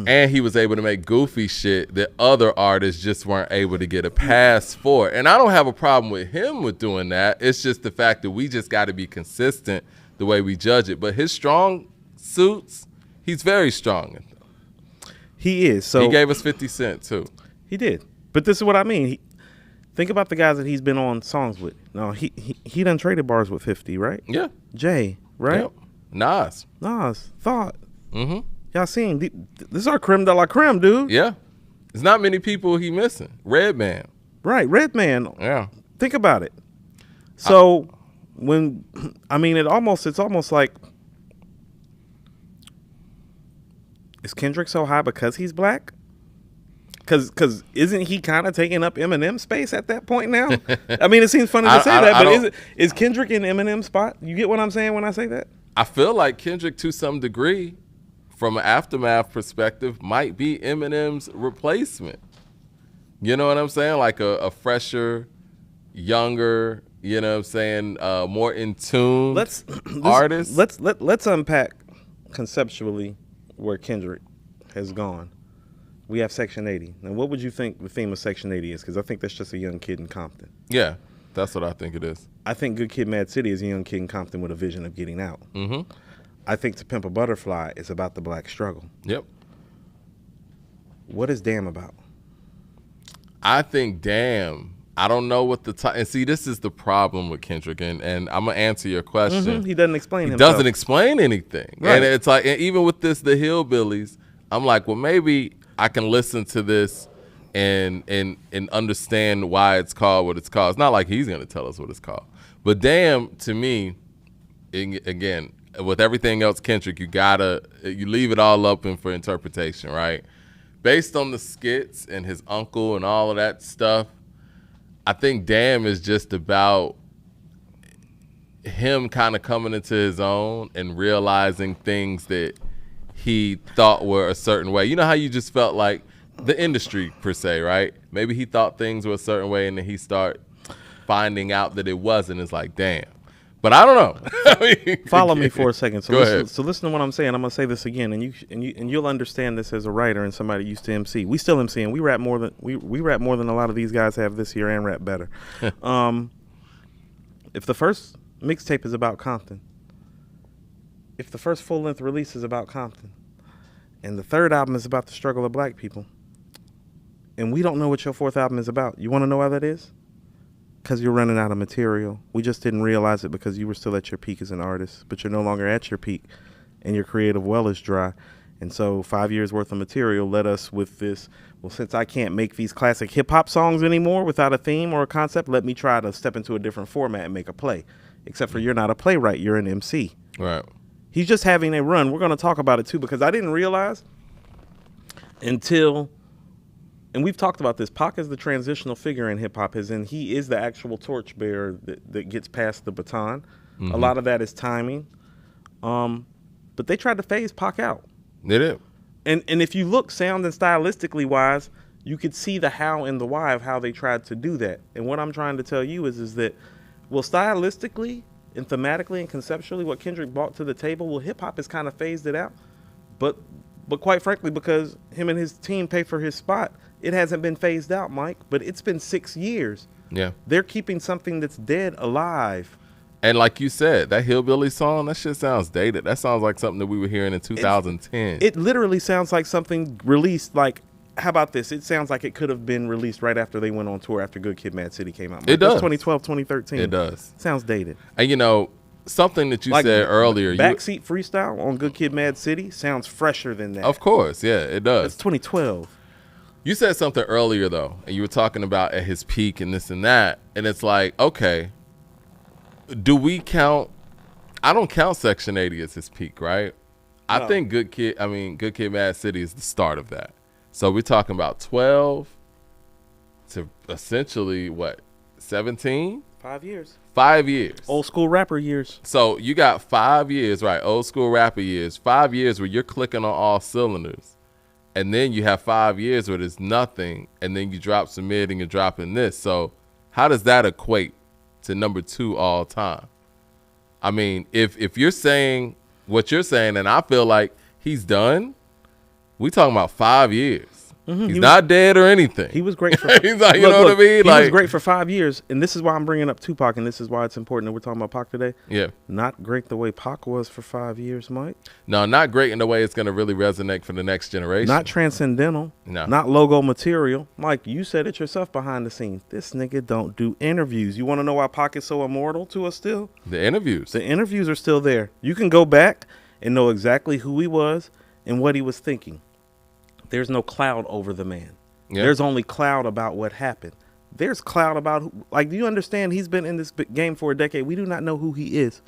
and he was able to make goofy shit that other artists just weren't able to get a pass for. And I don't have a problem with him with doing that. It's just the fact that we just got to be consistent the way we judge it. But his strong suits, he's very strong in them. He is. So he gave us 50 Cent too. He did. But this is what I mean. Think about the guys that he's been on songs with. No, he done traded bars with 50, right? Yeah. Jay, right? Yep. Nas, Thought. Mm-hmm. Y'all seen? This is our creme de la creme, dude. Yeah. There's not many people he missing. Redman. Right, Redman. Yeah. Think about it. So it's almost like, is Kendrick so high because he's black? Because isn't he kind of taking up Eminem space at that point now? I mean, it seems funny to say that, but is Kendrick in Eminem's spot? You get what I'm saying when I say that? I feel like Kendrick, to some degree, from an Aftermath perspective, might be Eminem's replacement. You know what I'm saying? Like a fresher, younger, you know what I'm saying, more in tune artist. Let's unpack conceptually where Kendrick has gone. We have Section 80. Now, what would you think the theme of Section 80 is? Because I think that's just a young kid in Compton. Yeah, that's what I think it is. I think Good Kid, Mad City is a young kid in Compton with a vision of getting out. Mm-hmm. I think To Pimp a Butterfly is about the black struggle. Yep. What is Damn about? I think Damn. I don't know what the time. And see, this is the problem with Kendrick, and I'm gonna answer your question. Mm-hmm. He doesn't explain He himself. doesn't explain anything, Right. and it's like, and even with this, the Hillbillies, I'm like, well, maybe I can listen to this and understand why it's called what it's called. It's not like he's gonna tell us what it's called, but Damn, to me, again, with everything else, Kendrick, you leave it all open for interpretation, right? Based on the skits and his uncle and all of that stuff, I think Damn is just about him kind of coming into his own and realizing things that he thought were a certain way. You know how you just felt like the industry per se, right? Maybe he thought things were a certain way and then he start finding out that it wasn't. It's like, damn. But I don't know. I mean, Follow me for a second. So Go listen, ahead. So listen to what I'm saying. I'm gonna say this again, and you'll understand this as a writer and somebody used to MC. We still MC, and we rap more than we rap more than a lot of these guys have this year, and rap better. If the first mixtape is about Compton, if the first full length release is about Compton, and the third album is about the struggle of black people, and we don't know what your fourth album is about, you want to know why that is? Because you're running out of material. We just didn't realize it because you were still at your peak as an artist, but you're no longer at your peak, and your creative well is dry. And so 5 years worth of material led us with this, well, since I can't make these classic hip-hop songs anymore without a theme or a concept, let me try to step into a different format and make a play. Except for you're not a playwright, you're an MC. Right. He's just having a run. We're going to talk about it, too, because I didn't realize until... And we've talked about this. Pac is the transitional figure in hip hop, as in he is the actual torchbearer that gets past the baton. Mm-hmm. A lot of that is timing. But they tried to phase Pac out. They did. And if you look sound and stylistically wise, you could see the how and the why of how they tried to do that. And what I'm trying to tell you is that, well, stylistically and thematically and conceptually, what Kendrick brought to the table, well, hip hop has kind of phased it out. But quite frankly, because him and his team pay for his spot, it hasn't been phased out, Mike, but it's been 6 years. Yeah. They're keeping something that's dead alive. And like you said, that Hillbilly song, that shit sounds dated. That sounds like something that we were hearing in 2010. It literally sounds like something released, like, how about this? It sounds like it could have been released right after they went on tour after Good Kid, Mad City came out. Mike. It does. That's 2012, 2013. It does. Sounds dated. And, you know, something that you Like said earlier. Backseat Freestyle on Good Kid, Mad City sounds fresher than that. Of course, yeah, it does. That's 2012. You said something earlier, though, and you were talking about at his peak and this and that, and it's like, okay, do we count – I don't count Section 80 as his peak, right? No. I think Good Kid, Mad City is the start of that. So we're talking about 12 to essentially, what, 17? 5 years. 5 years. Old school rapper years. So you got 5 years, right, old school rapper years, 5 years where you're clicking on all cylinders. And then you have 5 years where there's nothing, and then you drop some mid and you're dropping this. So how does that equate to number 2 all time? I mean, if you're saying what you're saying, and I feel like he's done, we talking about 5 years. Mm-hmm. He's not dead or anything. He was great for he's like, you know what I mean? He like, was great for 5 years, and this is why I'm bringing up Tupac, and this is why it's important that we're talking about Pac today. Yeah. Not great the way Pac was for 5 years, Mike. No, not great in the way it's going to really resonate for the next generation. Not transcendental. No. Not logo material. Mike, you said it yourself behind the scenes. This nigga don't do interviews. You want to know why Pac is so immortal to us still? The interviews. The interviews are still there. You can go back and know exactly who he was and what he was thinking. There's no cloud over the man. Yeah. There's only cloud about what happened. There's cloud about who, like, do you understand? He's been in this game for a decade. We do not know who he is.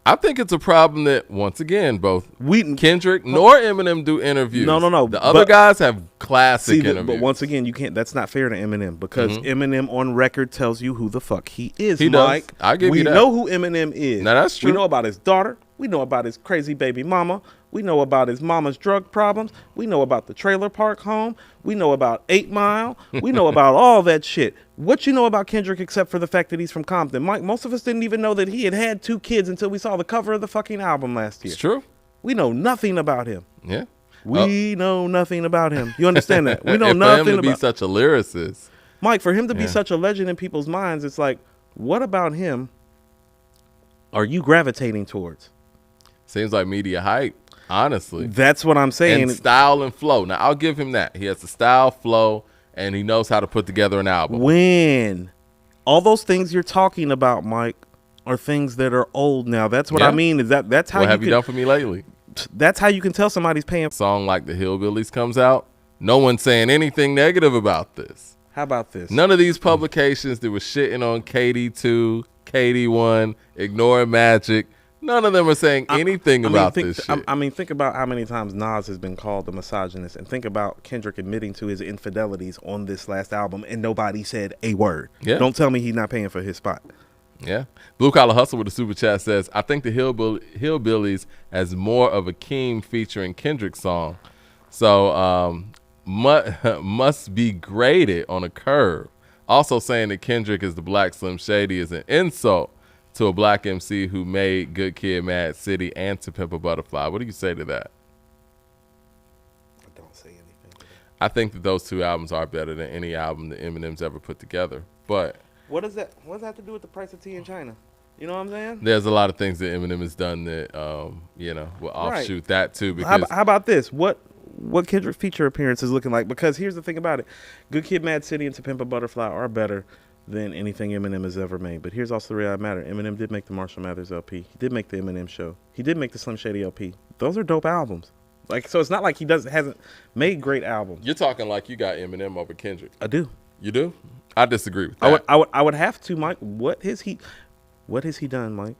I think it's a problem that, once again, both Kendrick nor Eminem do interviews. No. The other guys have classic interviews. But once again, you can't. That's not fair to Eminem because Eminem on record tells you who the fuck he is. He Mike. does. I give you that. We know who Eminem is. Now that's true. We know about his daughter. We know about his crazy baby mama. We know about his mama's drug problems. We know about the trailer park home. We know about 8 Mile. We know about all that shit. What you know about Kendrick except for the fact that he's from Compton? Mike, most of us didn't even know that he had 2 kids until we saw the cover of the fucking album last year. It's true. We know nothing about him. Yeah. We know nothing about him. You understand that? We know And nothing for him to be about such a lyricist. Mike. For him to be such a legend in people's minds, it's like, what about him are you gravitating towards? Seems like media hype, honestly. That's what I'm saying. And style and flow. Now, I'll give him that. He has the style, flow, and he knows how to put together an album. When all those things you're talking about, Mike, are things that are old now. That's what I mean. Is that's how what have you done for me lately? That's how you can tell somebody's paying. A song like the Hillbillies comes out, no one's saying anything negative about this. How about this? None of these publications that were shitting on KD2, KD1, ignoring Magic, none of them are saying anything about this shit. I mean, think about how many times Nas has been called a misogynist, and think about Kendrick admitting to his infidelities on this last album, and nobody said a word. Yeah. Don't tell me he's not paying for his spot. Yeah. Blue Collar Hustle with the super chat says, I think the Hillbillies as more of a Keem featuring Kendrick song. So must be graded on a curve. Also saying that Kendrick is the Black Slim Shady is an insult to a black MC who made Good Kid, Mad City, and To Pimp a Butterfly. What do you say to that? I don't say anything. I think that those two albums are better than any album that Eminem's ever put together. But what does that have to do with the price of tea in China? You know what I'm saying? there's a lot of things that Eminem has done that, will offshoot that too. Because How about this? What Kendrick feature appearance is looking like? Because here's the thing about it. Good Kid, Mad City, and To Pimp a Butterfly are better than anything Eminem has ever made. But here's also the reality matter. Eminem did make the Marshall Mathers LP. He did make the Eminem Show. He did make the Slim Shady LP. Those are dope albums. Like, so it's not like he hasn't made great albums. you're talking like you got Eminem over Kendrick. I do. You do? I disagree with that. I would have to, Mike. What has he done, Mike?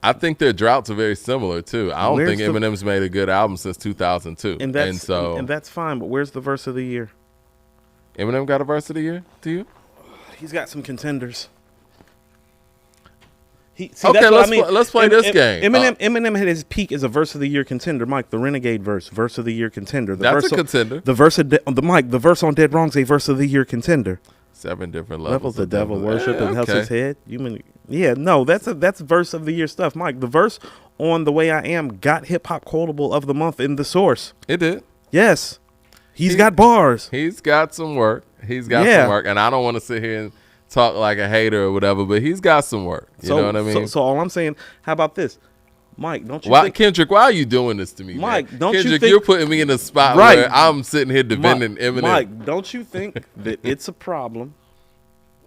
I think their droughts are very similar too. I don't Where's think Eminem's made a good album since 2002. And that's fine. But where's the verse of the year? Eminem got a verse of the year to you? He's got some contenders. Okay, let's play this game. Eminem had his peak as a verse of the year contender. Mike, the Renegade verse of the year contender. That's a contender. The verse on Dead Wrong's a verse of the year contender. 7 different levels of devil worship and Hell's head. That's verse of the year stuff, Mike. The verse on The Way I Am got hip hop quotable of the month in the Source. It did. Yes, he's got bars. He's got some work. Some work, and I don't want to sit here and talk like a hater or whatever, but he's got some work. You know what I mean? So all I'm saying, how about this? Mike, don't you think... Kendrick, why are you doing this to me, Mike, man? don't Kendrick, you think... you're putting me in a spot Right. where I'm sitting here defending Eminem. Mike, don't you think that it's a problem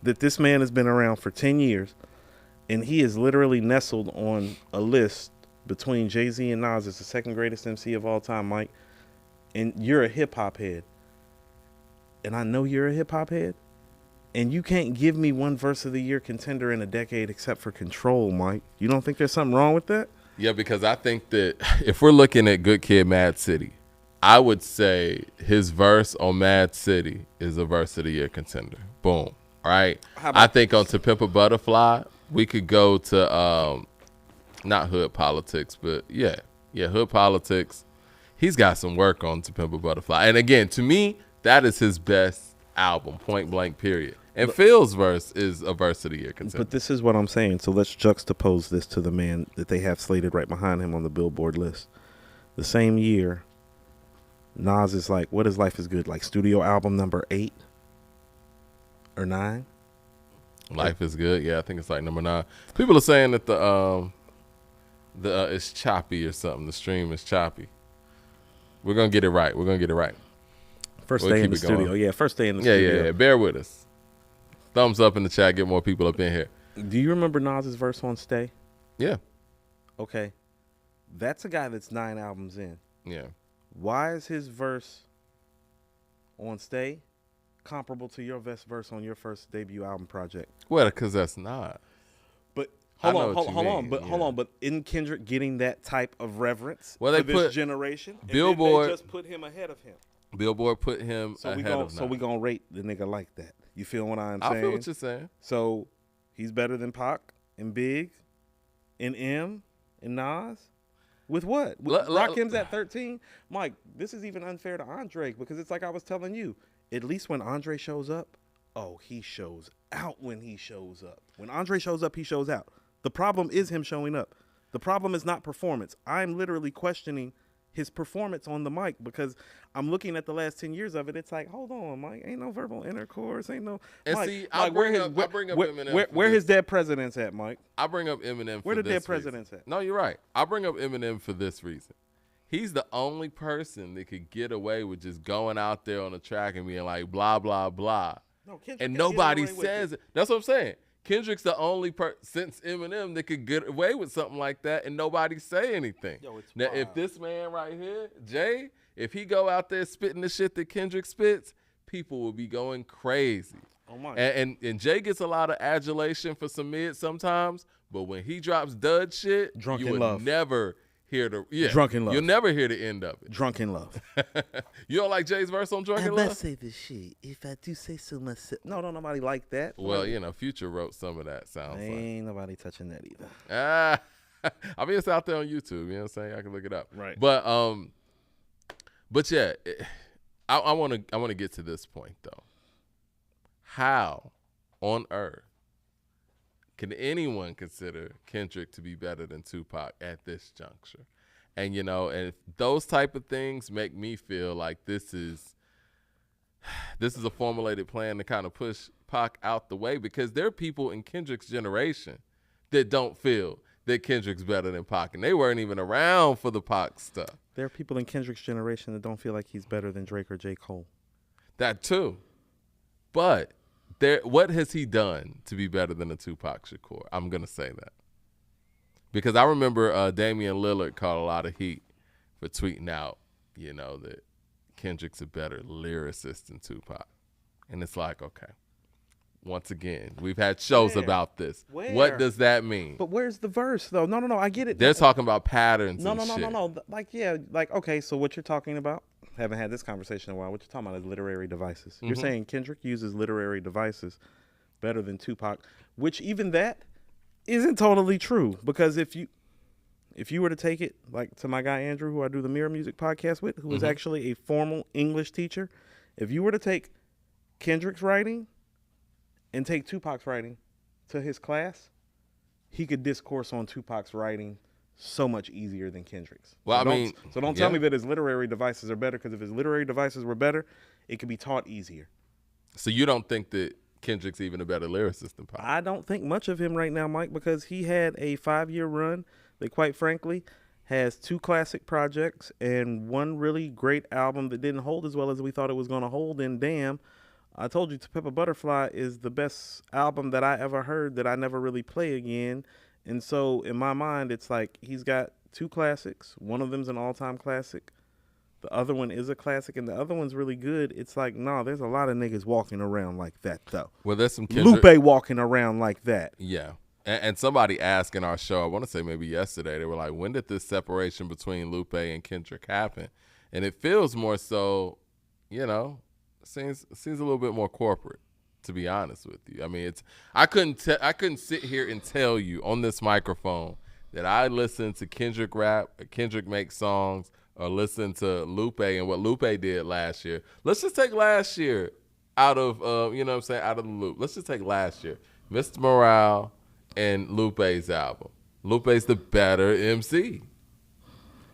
that this man has been around for 10 years and he is literally nestled on a list between Jay-Z and Nas as the second greatest MC of all time, Mike, and you're a hip-hop head, and I know you're a hip-hop head, and you can't give me one verse of the year contender in a decade except for Control, Mike. You don't think there's something wrong with that? Yeah, because I think that if we're looking at Good Kid, Mad City, I would say his verse on Mad City is a verse of the year contender. Boom. All right. I think on To Pimp a Butterfly, we could go to not Hood Politics, but yeah, Hood Politics. He's got some work on To Pimp a Butterfly. And again, to me, that is his best album, point blank, period. And Phil's verse is a verse of the year contender. But this is what I'm saying. So let's juxtapose this to the man that they have slated right behind him on the Billboard list. The same year, Nas is like, What Is Life Is Good? Like studio album number 8 or 9? Life is Good. Yeah, I think it's like number 9. People are saying that the it's choppy or something. The stream is choppy. We're gonna get it right. First day in the studio. Yeah, first day in the studio. Yeah. Bear with us. Thumbs up in the chat. Get more people up in here. Do you remember Nas's verse on Stay? Yeah. Okay. That's a guy that's 9 albums in. Yeah. Why is his verse on Stay comparable to your best verse on your first debut album project? Well, because that's not. But hold on. But isn't Kendrick getting that type of reverence for this generation? Billboard and they just put him ahead of him. Billboard put him ahead of Nas. So we gonna rate the nigga like that. You feel what I'm saying? I feel what you're saying. So he's better than Pac and Big and M and Nas? With what? Rakim's at 13? Mike, this is even unfair to Andre because it's like I was telling you. At least when Andre shows up, he shows out when he shows up. When Andre shows up, he shows out. The problem is him showing up. The problem is not performance. I'm literally questioning his performance on the mic, because I'm looking at the last 10 years of it. It's like, hold on, Mike, ain't no verbal intercourse, ain't no. And Mike, see, Mike, I bring up Eminem. Where his dead presidents at, Mike? I bring up Eminem for Where the this dead presidents reason. at? No, you're right. I bring up Eminem for this reason. He's the only person that could get away with just going out there on the track and being like, blah, blah, blah. No, Kendrick And can't nobody get away with says it. That's what I'm saying. Kendrick's the only person since Eminem that could get away with something like that and nobody say anything. Yo, it's Now, wild. if this man right here, Jay, if he go out there spitting the shit that Kendrick spits, people will be going crazy. Oh my. And Jay gets a lot of adulation for some mid sometimes, but when he drops dud shit, Drunk you in will Love. never hear the Drunk in Love. You'll never hear the end of it. Drunk in love. You don't like Jay's verse on Drunk I in must Love? say this shit. If I do say so myself. No, nobody like that. Well, you know, Future wrote some of that. Sounds like. Ain't nobody touching that either. I mean, it's out there on YouTube. You know what I'm saying? I can look it up. Right. But yeah, I want to get to this point though. How on earth can anyone consider Kendrick to be better than Tupac at this juncture? And you know, and those type of things make me feel like this is a formulated plan to kind of push Pac out the way, because there are people in Kendrick's generation that don't feel that Kendrick's better than Pac, and they weren't even around for the Pac stuff. There are people in Kendrick's generation that don't feel like he's better than Drake or J. Cole. That too. But what has he done to be better than a Tupac Shakur? I'm going to say that. Because I remember Damian Lillard caught a lot of heat for tweeting out, you know, that Kendrick's a better lyricist than Tupac. And it's like, okay, once again, we've had shows Where? about this. Where? What does that mean? But where's the verse, though? No, I get it. They're talking about patterns No, and no, no, shit. no, no. Like, yeah, like, okay, so what you're talking about, haven't had this conversation in a while, what you're talking about is literary devices. You're saying Kendrick uses literary devices better than Tupac, which even that isn't totally true, because if you were to take it, like, to my guy Andrew, who I do the Mirror Music podcast with, who is actually a formal English teacher, if you were to take Kendrick's writing and take Tupac's writing to his class, he could discourse on Tupac's writing so much easier than Kendrick's. Well, So I mean, don't tell me that his literary devices are better, because if his literary devices were better, it could be taught easier. So you don't think that Kendrick's even a better lyricist than Pac? I don't think much of him right now, Mike, because he had a 5-year run that, quite frankly, has 2 classic projects and 1 really great album that didn't hold as well as we thought it was going to hold. And damn, I told you, To Pimp a Butterfly is the best album that I ever heard that I never really play again. And so in my mind, it's like he's got 2 classics. One of them's an all-time classic. The other one is a classic, and the other one's really good. It's like, no, there's a lot of niggas walking around like that, though. Well, there's some Kendrick. Lupe walking around like that. Yeah. And somebody asked in our show, I want to say maybe yesterday, they were like, when did this separation between Lupe and Kendrick happen? And it feels more so, you know, seems a little bit more corporate, to be honest with you. I mean, I couldn't sit here and tell you on this microphone that I listen to Kendrick rap, or Kendrick make songs, or listen to Lupe and what Lupe did last year. Let's just take last year out of, you know what I'm saying, out of the loop. Let's just take last year. Mr. Morale and Lupe's album. Lupe's the better MC.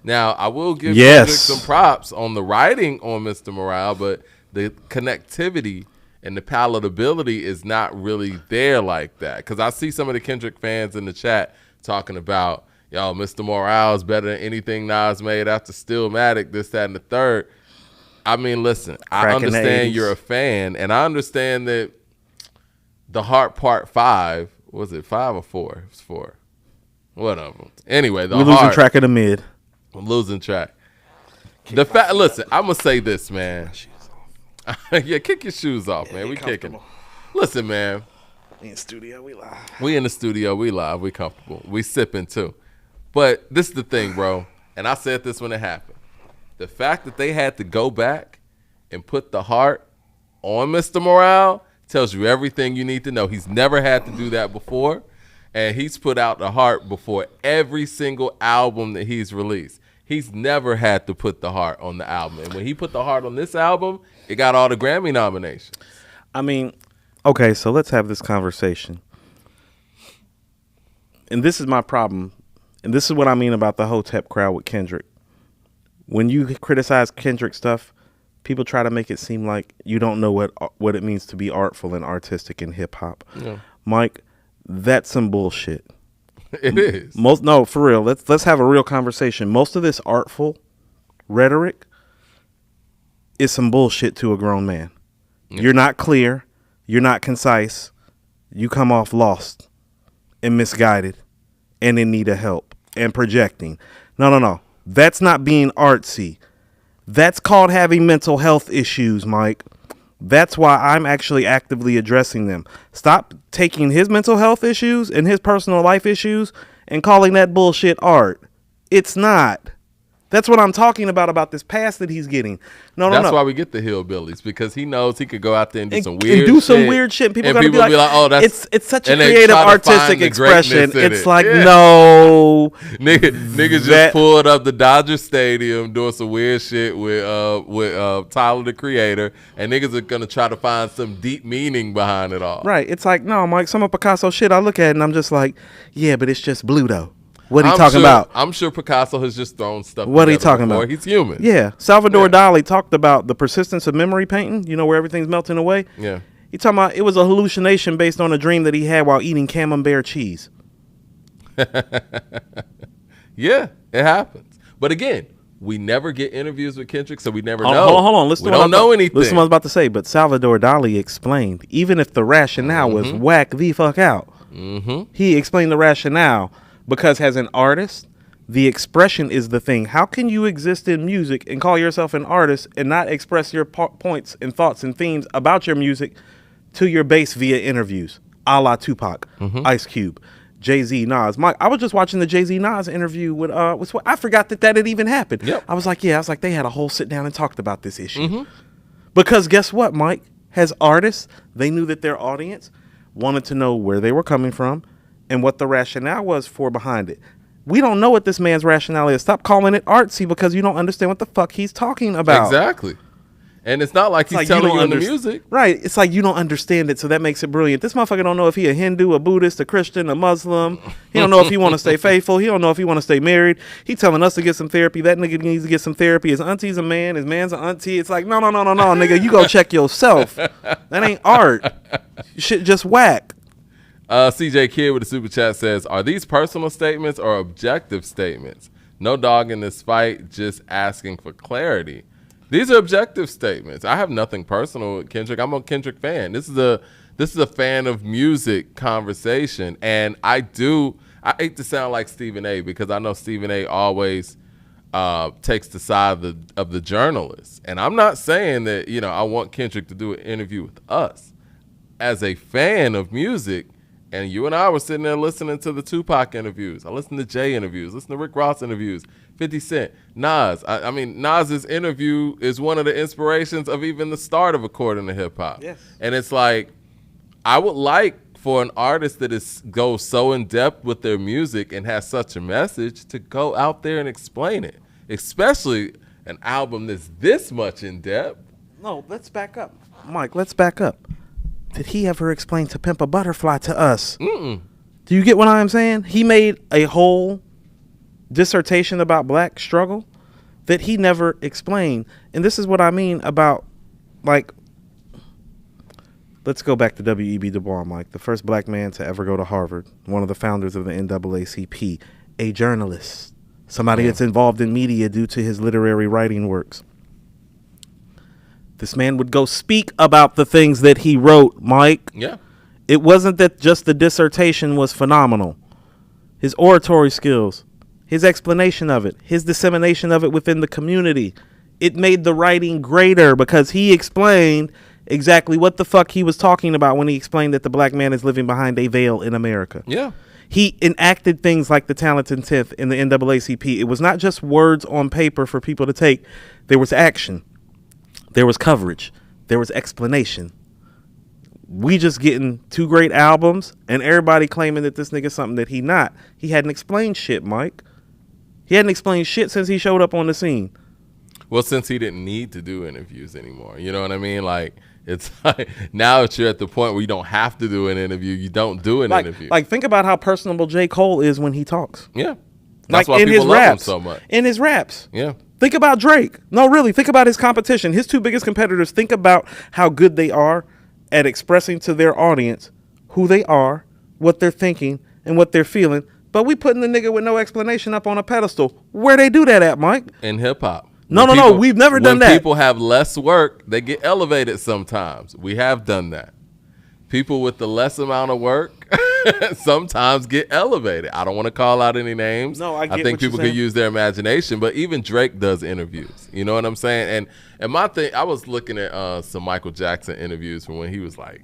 Now, I will give Kendrick some props on the writing on Mr. Morale, but the connectivity and the palatability is not really there like that. Because I see some of the Kendrick fans in the chat talking about, yo, Mr. Morale is better than anything Nas made after Stillmatic, this, that, and the third. I mean, listen, I understand you're a fan, and I understand that The Heart Part 5, was it 5 or 4? It was 4. Whatever. Anyway, We're losing track of the mid. I'm losing track. Listen, I'm going to say this, man. Yeah, kick your shoes off, man. We kicking. Listen, man. We in studio, we live. We in the studio, we live, we comfortable. We sipping too. But this is the thing, bro. And I said this when it happened. The fact that they had to go back and put The Heart on Mr. Morale tells you everything you need to know. He's never had to do that before. And he's put out The Heart before every single album that he's released. He's never had to put The Heart on the album. And when he put The Heart on this album, it got all the Grammy nominations. I mean, okay, so let's have this conversation. And this is my problem. And this is what I mean about the Hotep crowd with Kendrick. when you criticize Kendrick stuff, people try to make it seem like you don't know what it means to be artful and artistic in hip hop. Yeah. Mike, that's some bullshit. It is. No, for real. Let's have a real conversation. Most of this artful rhetoric is some bullshit to a grown man. Yeah. You're not clear. You're not concise. You come off lost and misguided and in need of help and projecting. No. That's not being artsy. That's called having mental health issues, Mike. That's why I'm actually actively addressing them. Stop taking his mental health issues and his personal life issues and calling that bullshit art. It's not. That's what I'm talking about this pass that he's getting. No. That's why we get the Hillbillies, because he knows he could go out there and do some weird shit. Some weird shit. People be like, oh, that's... It's such a creative, artistic expression. It's like, yeah. No. Niggas just pulled up the Dodger Stadium doing some weird shit with Tyler, the Creator, and niggas are going to try to find some deep meaning behind it all. Right. It's like, no, Mike, some of Picasso shit I look at and I'm just like, yeah, but it's just blue, though. What are you talking about? I'm sure Picasso has just thrown stuff. What are you talking about? He's human. Yeah. Salvador Dali talked about the persistence of memory painting, you know, where everything's melting away. Yeah. He talking about it was a hallucination based on a dream that he had while eating camembert cheese. Yeah, it happens. But again, we never get interviews with Kendrick, so we never know. Hold on. Listen, we don't know anything. Listen to what I was about to say. But Salvador Dali explained, even if the rationale was whack the fuck out, he explained the rationale. Because as an artist, the expression is the thing. How can you exist in music and call yourself an artist and not express your points and thoughts and themes about your music to your base via interviews, a la Tupac, Ice Cube, Jay-Z, Nas? I was just watching the Jay-Z Nas interview with I forgot that had even happened. Yep. I was like, they had a whole sit down and talked about this issue. Because guess what, Mike? As artists, they knew that their audience wanted to know where they were coming from and what the rationale was for behind it. We don't know what this man's rationale is. Stop calling it artsy because you don't understand what the fuck he's talking about. Exactly. And it's not like he's telling you in the music. Right. It's like you don't understand it, so that makes it brilliant. This motherfucker don't know if he a Hindu, a Buddhist, a Christian, a Muslim. He don't know if he want to stay faithful. He don't know if he want to stay married. He telling us to get some therapy. That nigga needs to get some therapy. His auntie's a man. His man's an auntie. It's like, no, nigga. You go check yourself. That ain't art. Shit just whack. CJ Kid with the super chat says, are these personal statements or objective statements? No dog in this fight, just asking for clarity. These are objective statements. I have nothing personal with Kendrick. I'm a Kendrick fan. This is a fan of music conversation. And I hate to sound like Stephen A, because I know Stephen A always takes the side of the journalist. And I'm not saying that, I want Kendrick to do an interview with us. As a fan of music, and you and I were sitting there listening to the Tupac interviews. I listened to Jay interviews, listen to Rick Ross interviews, 50 Cent, Nas. I mean, Nas's interview is one of the inspirations of even the start of According to Hip Hop. Yes. And it's like, I would like for an artist that goes so in depth with their music and has such a message to go out there and explain it, especially an album that's this much in depth. No, let's back up. Mike, let's back up. Did he ever explain To Pimp a Butterfly to us? Mm-mm. Do you get what I'm saying? He made a whole dissertation about black struggle that he never explained. And this is what I mean about, like, let's go back to W.E.B. Du Bois, Mike, the first black man to ever go to Harvard, one of the founders of the NAACP, a journalist, somebody that's involved in media due to his literary writing works. This man would go speak about the things that he wrote, Mike. Yeah. It wasn't that just the dissertation was phenomenal. His oratory skills, his explanation of it, his dissemination of it within the community, it made the writing greater because he explained exactly what the fuck he was talking about when he explained that the black man is living behind a veil in America. Yeah. He enacted things like the Talented Tenth in the NAACP. It was not just words on paper for people to take. There was action. There was coverage. There was explanation. We just getting two great albums and everybody claiming that this nigga's something that he not. He hadn't explained shit, Mike. He hadn't explained shit since he showed up on the scene. Well, since he didn't need to do interviews anymore. You know what I mean? Like, it's like now that you're at the point where you don't have to do an interview, you don't do an interview. Like, think about how personable J. Cole is when he talks. Yeah. That's why people love him so much. In his raps. Yeah. Think about Drake. No, really, think about his competition. His two biggest competitors. Think about how good they are at expressing to their audience who they are, what they're thinking, and what they're feeling. But we putting the nigga with no explanation up on a pedestal. Where they do that at, Mike? In hip hop. No. We've never done that. When people have less work, they get elevated sometimes. We have done that. People with the less amount of work sometimes get elevated. I don't want to call out any names. No, I get I think what you're people can saying. use their imagination, but even Drake does interviews. You know what I'm saying? And my thing, I was looking at some Michael Jackson interviews from when he was like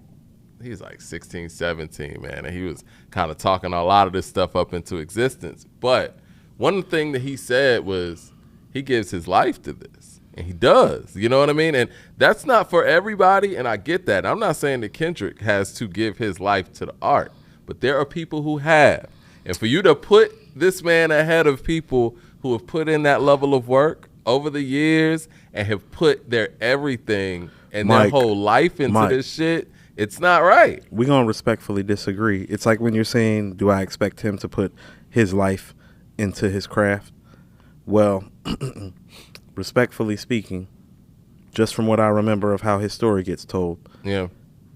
16, 17, man, and he was kind of talking a lot of this stuff up into existence. But one thing that he said was he gives his life to this, and he does. You know what I mean? And that's not for everybody, and I get that. I'm not saying that Kendrick has to give his life to the art, but there are people who have. And for you to put this man ahead of people who have put in that level of work over the years and have put their everything and their whole life into this shit, it's not right. We're going to respectfully disagree. It's like when you're saying, do I expect him to put his life into his craft? Well, respectfully speaking, just from what I remember of how his story gets told,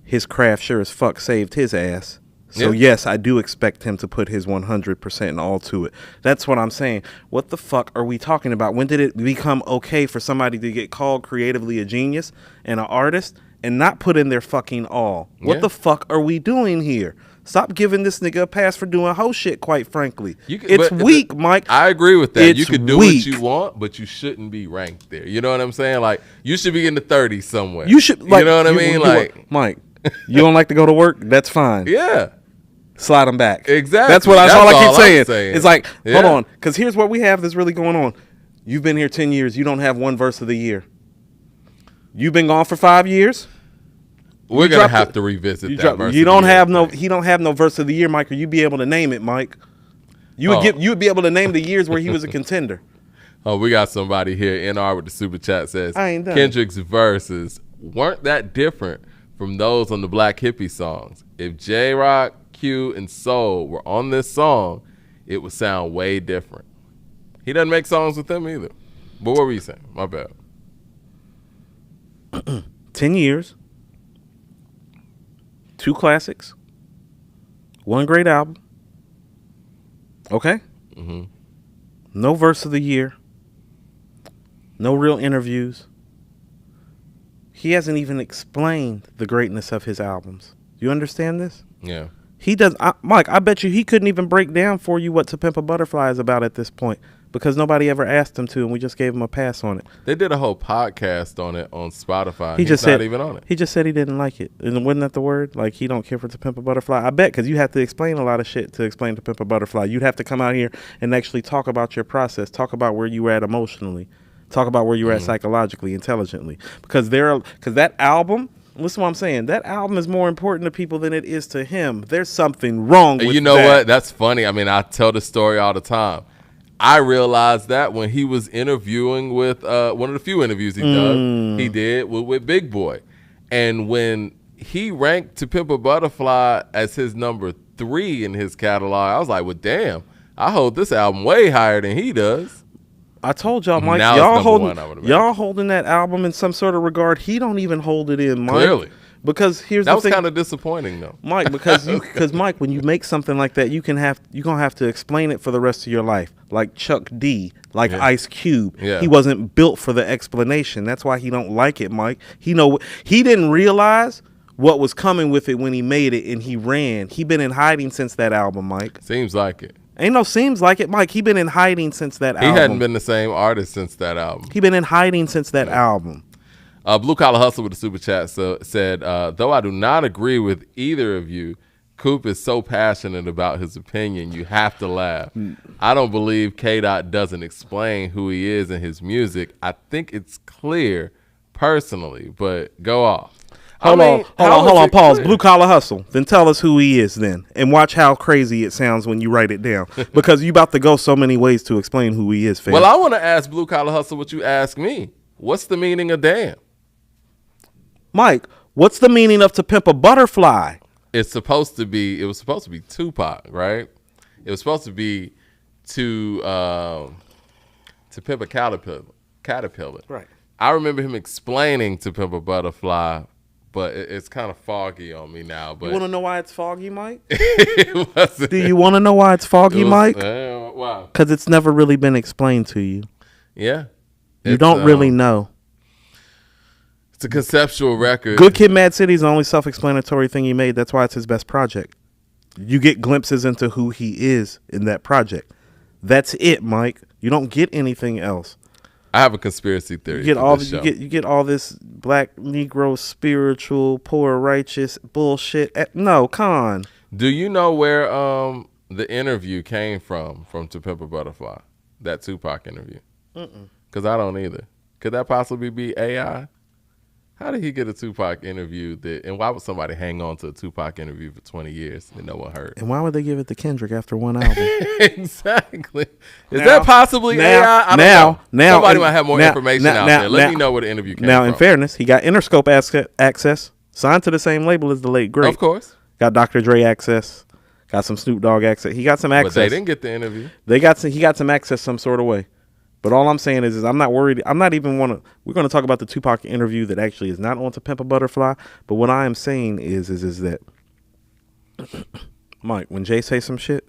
his craft sure as fuck saved his ass. So, yes, I do expect him to put his 100% and all to it. That's what I'm saying. What the fuck are we talking about? When did it become okay for somebody to get called creatively a genius and an artist and not put in their fucking all? What the fuck are we doing here? Stop giving this nigga a pass for doing whole shit, quite frankly. It's weak, Mike. I agree with that. You can do weak. what you want, but you shouldn't be ranked there. You know what I'm saying? Like, you should be in the 30s somewhere. You should, like, you know what I mean? Mike, you don't like to go to work? That's fine. Yeah. Slide them back. Exactly. That's all I keep saying. saying. It's like, hold on, because here's what we have that's really going on. You've been here 10 years. You don't have one verse of the year. You've been gone for 5 years. We're gonna have to revisit that verse. You don't have no. He don't have no verse of the year, Mike. Or you'd be able to name it, Mike. You would be able to name the years where he was a contender. Oh, we got somebody here. NR with the super chat says I ain't done. Kendrick's verses weren't that different from those on the Black Hippie songs. If J-Rock, Q, and Soul were on this song, it would sound way different. He doesn't make songs with them either. But what were you saying? My bad. 10 years. 2 classics. 1 great album. Okay? Mm-hmm. No verse of the year. No real interviews. He hasn't even explained the greatness of his albums. You understand this? Yeah. He does. Mike, I bet you he couldn't even break down for you what To Pimp a Butterfly is about at this point because nobody ever asked him to, and we just gave him a pass on it. They did a whole podcast on it on Spotify. He just not even on it. He just said he didn't like it. And wasn't that the word? Like, he don't care for To Pimp a Butterfly? I bet, because you have to explain a lot of shit to explain To Pimp a Butterfly. You'd have to come out here and actually talk about your process, talk about where you were at emotionally, talk about where you were at psychologically, intelligently. Because that album... Listen to what I'm saying. That album is more important to people than it is to him. There's something wrong with that. You know what? That's funny. I mean, I tell this story all the time. I realized that when he was interviewing with one of the few interviews he did with Big Boy. And when he ranked To Pimp a Butterfly as his number 3 in his catalog, I was like, well, damn, I hold this album way higher than he does. I told y'all, Mike, Now y'all it's holding that album in some sort of regard. He don't even hold it in, Mike. Clearly. Because here's that the was thing. kind of disappointing, though. Mike, because Mike, when you make something like that, you're gonna have to explain it for the rest of your life. Like Chuck D, like Ice Cube. Yeah. He wasn't built for the explanation. That's why he don't like it, Mike. He didn't realize what was coming with it when he made it, and he ran. He been in hiding since that album, Mike. Seems like it. Ain't no seems like it, Mike. He been in hiding since that album. He hadn't been the same artist since that album. He been in hiding since that album. Blue Collar Hustle with the super chat said, though I do not agree with either of you, Coop is so passionate about his opinion, you have to laugh. I don't believe K-Dot doesn't explain who he is in his music. I think it's clear personally, but go off. Hold on, pause. Clear? Blue Collar Hustle. Then tell us who he is then. And watch how crazy it sounds when you write it down. Because you about to go so many ways to explain who he is, fam. Well, I want to ask Blue Collar Hustle what you ask me. What's the meaning of damn? Mike, what's the meaning of To Pimp a Butterfly? It was supposed to be Tupac, right? It was supposed to be to Pimp a Caterpillar. Caterpillar. Right. I remember him explaining to Pimp a Butterfly, but it's kind of foggy on me now. But You want to know why it's foggy, Mike? it wasn't. Do you want to know why it's foggy, Mike? Wow. Because it's never really been explained to you. Yeah. You don't really know. It's a conceptual record. Good Kid, Mad City is the only self-explanatory thing he made. That's why it's his best project. You get glimpses into who he is in that project. That's it, Mike. You don't get anything else. I have a conspiracy theory. You get all this black Negro spiritual, poor righteous bullshit. No, con. Do you know where the interview came from To Pimp a Butterfly? That Tupac interview? Because I don't either. Could that possibly be AI? How did he get a Tupac interview? And why would somebody hang on to a Tupac interview for 20 years and no one heard? And why would they give it to Kendrick after one album? Exactly. Is that possibly AI? I don't know. Somebody might have more information out there. Let me know where the interview came from. Now, in fairness, he got Interscope access, signed to the same label as the late great. Of course. Got Dr. Dre access, got some Snoop Dogg access. He got some access. But they didn't get the interview. He got some access some sort of way. But all I'm saying is I'm not worried. I'm not even we're going to talk about the Tupac interview that actually is not on To Pimp a Butterfly. But what I am saying is that, Mike, when Jay say some shit,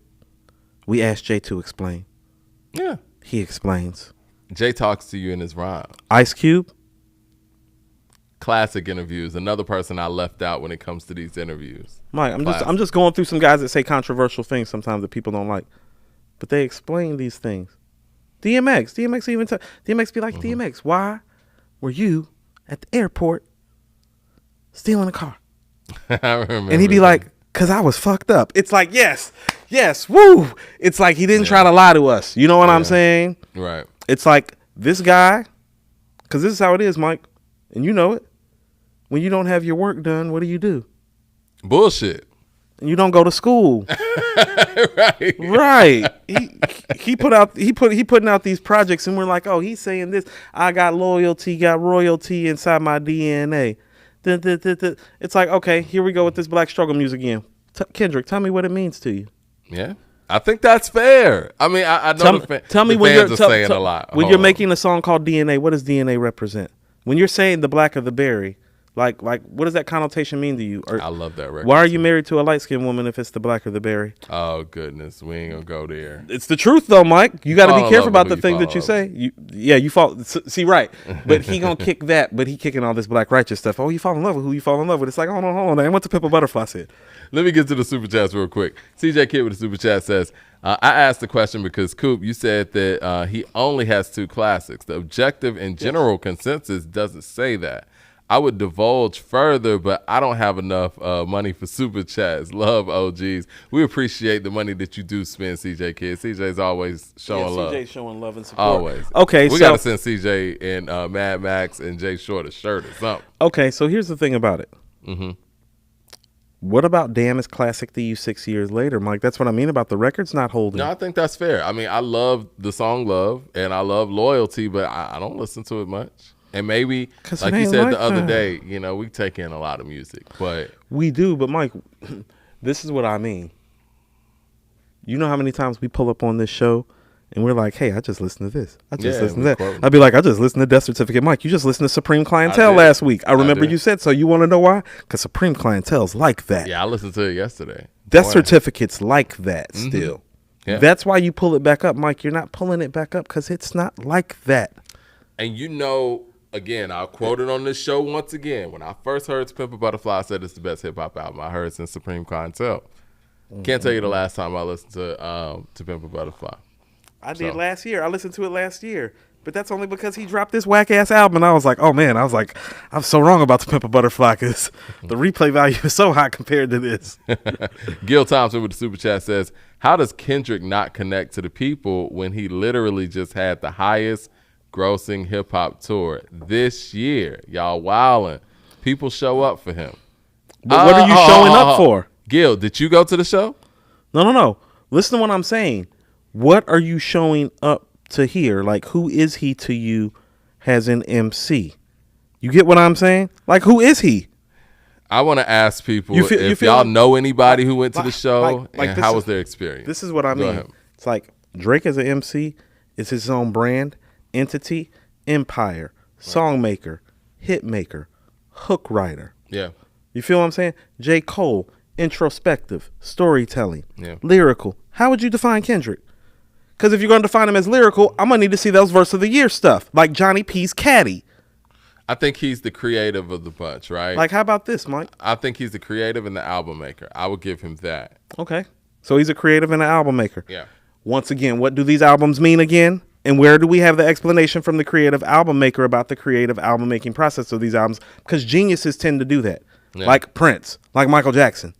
we ask Jay to explain. Yeah. He explains. Jay talks to you in his rhyme. Ice Cube. Classic interviews. Another person I left out when it comes to these interviews. Mike, I'm just going through some guys that say controversial things sometimes that people don't like. But they explain these things. DMX be like, DMX, why were you at the airport stealing a car? I remember. And he'd be like, because I was fucked up. It's like, yes, woo. It's like he didn't try to lie to us. You know what I'm saying? Right. It's like this guy, because this is how it is, Mike, and you know it. When you don't have your work done, what do? Bullshit. And you don't go to school. Right. He putting out these projects and we're like, oh, he's saying this. I got loyalty, got royalty inside my DNA. It's like, okay, here we go with this black struggle music again. Kendrick, tell me what it means to you. Yeah. I think that's fair. I mean, I know tell me the when fans are saying a lot. When you're making a song called DNA, what does DNA represent? When you're saying the black of the berry, like what does that connotation mean to you? I love that record. Why are you married to a light-skinned woman if it's the black of the berry? Oh, goodness. We ain't going to go there. It's the truth, though, Mike. You got to be careful about the thing that you say. You fall. See, right. But he going to kick that, but he kicking all this black righteous stuff. Oh, you fall in love with who you fall in love with. It's like, hold on. I went to Pimp a Butterfly said. Let me get to the Super Chats real quick. CJ Kidd with the Super Chat says, I asked the question because, Coop, you said that he only has 2 classics. The objective and general consensus doesn't say that. I would divulge further, but I don't have enough money for Super Chats. Love, OGs. We appreciate the money that you do spend, CJ Kidd. CJ's always showing love. CJ's showing love and support. Always. Okay, we got to send CJ and Mad Max and Jay Short a shirt or something. Okay, so here's the thing about it. Mm-hmm. What about Damn is classic to you 6 years later, Mike? That's what I mean about the record's not holding. No, I think that's fair. I mean, I love the song Love, and I love Loyalty, but I don't listen to it much. And maybe, like you said the other day, we take in a lot of music. But we do, but Mike, this is what I mean. You know how many times we pull up on this show and we're like, hey, I just listened to this. I just listened to that. I'd be like, I just listened to Death Certificate. Mike, you just listened to Supreme Clientele last week. I remember you said so. You want to know why? Because Supreme Clientele's like that. Yeah, I listened to it yesterday. Death Certificate's like that still. Yeah. That's why you pull it back up, Mike. You're not pulling it back up because it's not like that. And again, I'll quote it on this show once again. When I first heard To Pimp a Butterfly, I said it's the best hip-hop album I heard since Supreme Clientele. Can't tell you the last time I listened to Pimp a Butterfly. I did last year. I listened to it last year. But that's only because he dropped this whack-ass album. And I was like, oh, man. I'm so wrong about To Pimp a Butterfly because the replay value is so high compared to this. Gil Thompson with the Super Chat says, how does Kendrick not connect to the people when he literally just had the highest grossing hip hop tour this year? Y'all wildin'. People show up for him. But what are you showing up for? Gil, did you go to the show? No. Listen to what I'm saying. What are you showing up to hear? Like, who is he to you as an MC? You get what I'm saying? Like, who is he? I want to ask people if y'all know anybody who went to the show and how was their experience. This is what I mean. It's like Drake as an MC is his own brand, entity, empire, songmaker, hitmaker, hook writer. Yeah. You feel what I'm saying? J. Cole, introspective, storytelling, Yeah. lyrical. How would you define Kendrick? Because if you're going to define him as lyrical, I'm going to need to see those verse of the year stuff, like Johnny P's Caddy. I think he's the creative of the bunch, right? Like, how about this, Mike? I think he's the creative and the album maker. I would give him that. Okay. So he's a creative and an album maker. Yeah. Once again, what do these albums mean again? And where do we have the explanation from the creative album maker about the creative album making process of these albums? Because geniuses tend to do that. Yeah. Like Prince, like Michael Jackson.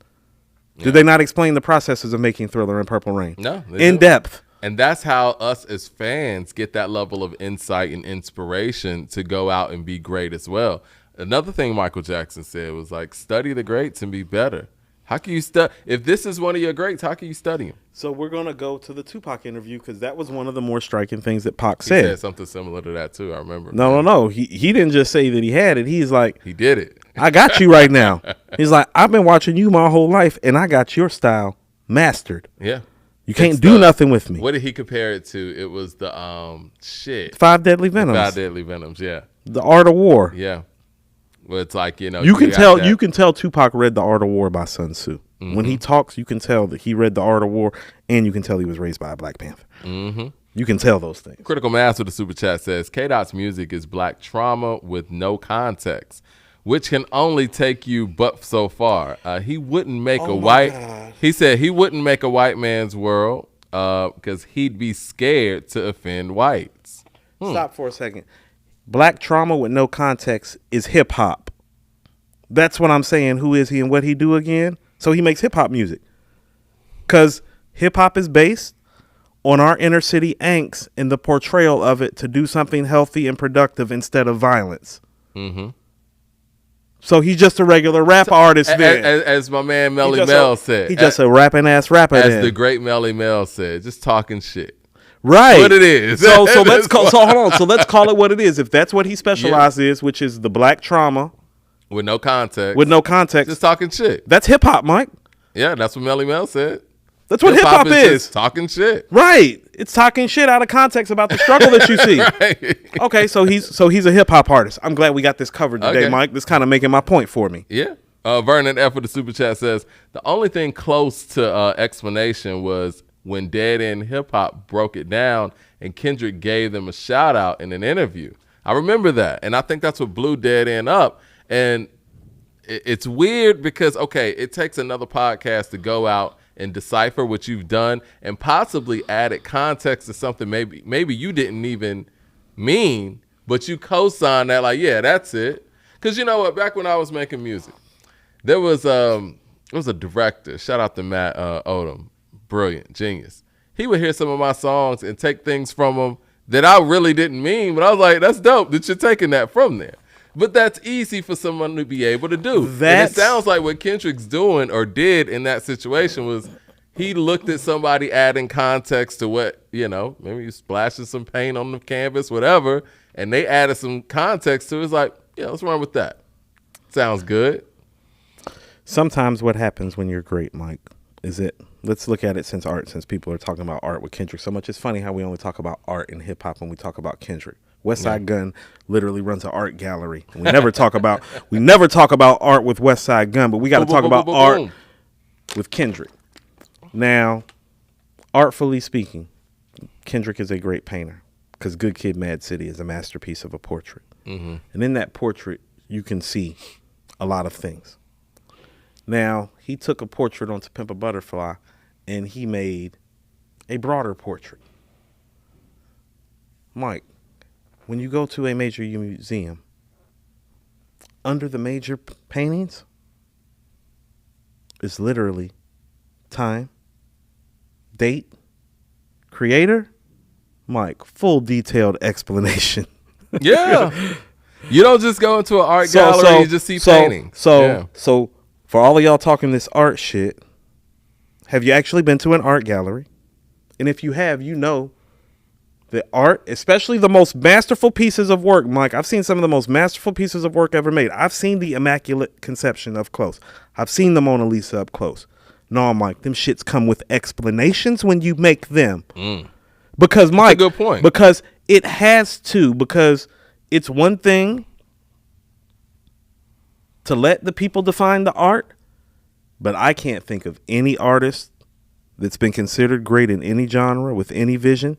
Yeah. Did they not explain the processes of making Thriller and Purple Rain? No. In depth. And that's how us as fans get that level of insight and inspiration to go out and be great as well. Another thing Michael Jackson said was like, study the greats and be better. How can you study? If this is one of your greats, how can you study him? So we're going to go to the Tupac interview because that was one of the more striking things that Pac He said. said something similar to that too, I remember. No. He didn't just say that he had it. He's like, He did it. I got you right now. He's like, I've been watching you my whole life, and I got your style mastered. Yeah. You can't It's do nothing with me. What did he compare it to? It was the Five Deadly Venoms. 5 Deadly Venoms, yeah. The Art of War. Yeah. Well, it's like, you know. You can got that. tell Tupac read The Art of War by Sun Tzu. When he talks, you can tell that he read The Art of War, and you can tell he was raised by a Black Panther. Mm-hmm. You can tell those things. Critical Mass with the super chat says, K-Dot's music is black trauma with no context, which can only take you but so far. He wouldn't make a white. God. He said he wouldn't make a white man's world because he'd be scared to offend whites. Stop for a second. Black trauma with no context is hip hop. That's what I'm saying. Who is he and what he do again? So he makes hip hop music. Because hip hop is based on our inner city angst and the portrayal of it to do something healthy and productive instead of violence. Mm-hmm. So he's just a regular rap artist then. As my man Melly Mel said. He just a rapping ass rapper As then. the great Melly Mel said, just talking shit. Right. What it is. So let's call hold on. So let's call it what it is. If that's what he specializes, which is the black trauma with no context. with no context. Just talking shit. That's hip hop, Mike. Yeah, that's what Melly Mel said. That's what hip hop is. Just talking shit. Right. It's talking shit out of context about the struggle that you see. Right. Okay, so he's a hip hop artist. I'm glad we got this covered today, Okay. Mike. This kind of making my point for me. Yeah. Vernon F with the super chat says the only thing close to explanation was when Dead End Hip Hop broke it down and Kendrick gave them a shout out in an interview. I remember that, and I think that's what blew Dead End up. And it's weird because it takes another podcast to go out and decipher what you've done and possibly added context to something maybe you didn't even mean, but you co-signed that like, yeah, that's it. Because you know what? Back when I was making music, there was a director. Shout out to Matt Odom. Brilliant, genius. He would hear some of my songs and take things from them that I really didn't mean, but I was like, that's dope that you're taking that from there. But that's easy for someone to be able to do. And it sounds like what Kendrick's doing or did in that situation was he looked at somebody adding context to what, maybe you splashing some paint on the canvas, whatever, and they added some context to it. It's like, yeah, let's run with that. Sounds good. Sometimes what happens when you're great, Mike, is let's look at it since people are talking about art with Kendrick so much. It's funny how we only talk about art and hip hop when we talk about Kendrick. West Side Gun literally runs an art gallery. We never talk about art with West Side Gun, but we got to talk about art with Kendrick. Now, artfully speaking, Kendrick is a great painter because Good Kid, Mad City is a masterpiece of a portrait. Mm-hmm. And in that portrait, you can see a lot of things. Now, he took a portrait on To Pimp a Butterfly, and he made a broader portrait. Mike, when you go to a major museum, under the major paintings is literally time, date, creator, Mike, full detailed explanation. Yeah. You don't just go into an art gallery, you just see paintings. So for all of y'all talking this art shit, have you actually been to an art gallery? And if you have, you know that art, especially the most masterful pieces of work, Mike, I've seen some of the most masterful pieces of work ever made. I've seen the Immaculate Conception up close. I've seen the Mona Lisa up close. No, Mike, them shits come with explanations when you make them. Because, Mike, that's a good point. Because it has to, because it's one thing to let the people define the art, but I can't think of any artist that's been considered great in any genre with any vision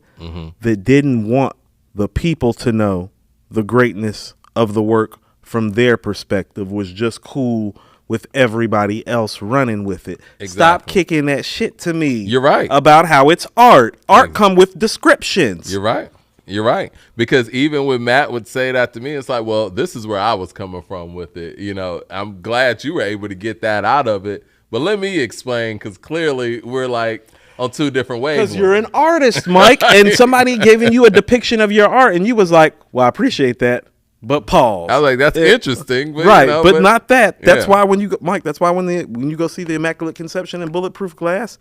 that didn't want the people to know the greatness of the work from their perspective, was just cool with everybody else running with it. Exactly. Stop kicking that shit to me. You're right. About how it's art. Art come with descriptions. You're right. You're right. Because even when Matt would say that to me, it's like, well, this is where I was coming from with it. You know, I'm glad you were able to get that out of it. But let me explain, because clearly we're like on two different ways. Because you're an artist, Mike, and somebody giving you a depiction of your art, and you was like, well, I appreciate that, but pause. I was like, that's interesting. But, right, you know, but not that. That's yeah. why when you go, Mike, that's why when you go see the Immaculate Conception in Bulletproof Glass,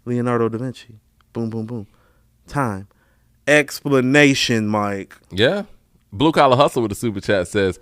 Leonardo da Vinci, boom, boom, boom, time, explanation, Mike. Yeah. Blue Collar Hustle with the super chat says,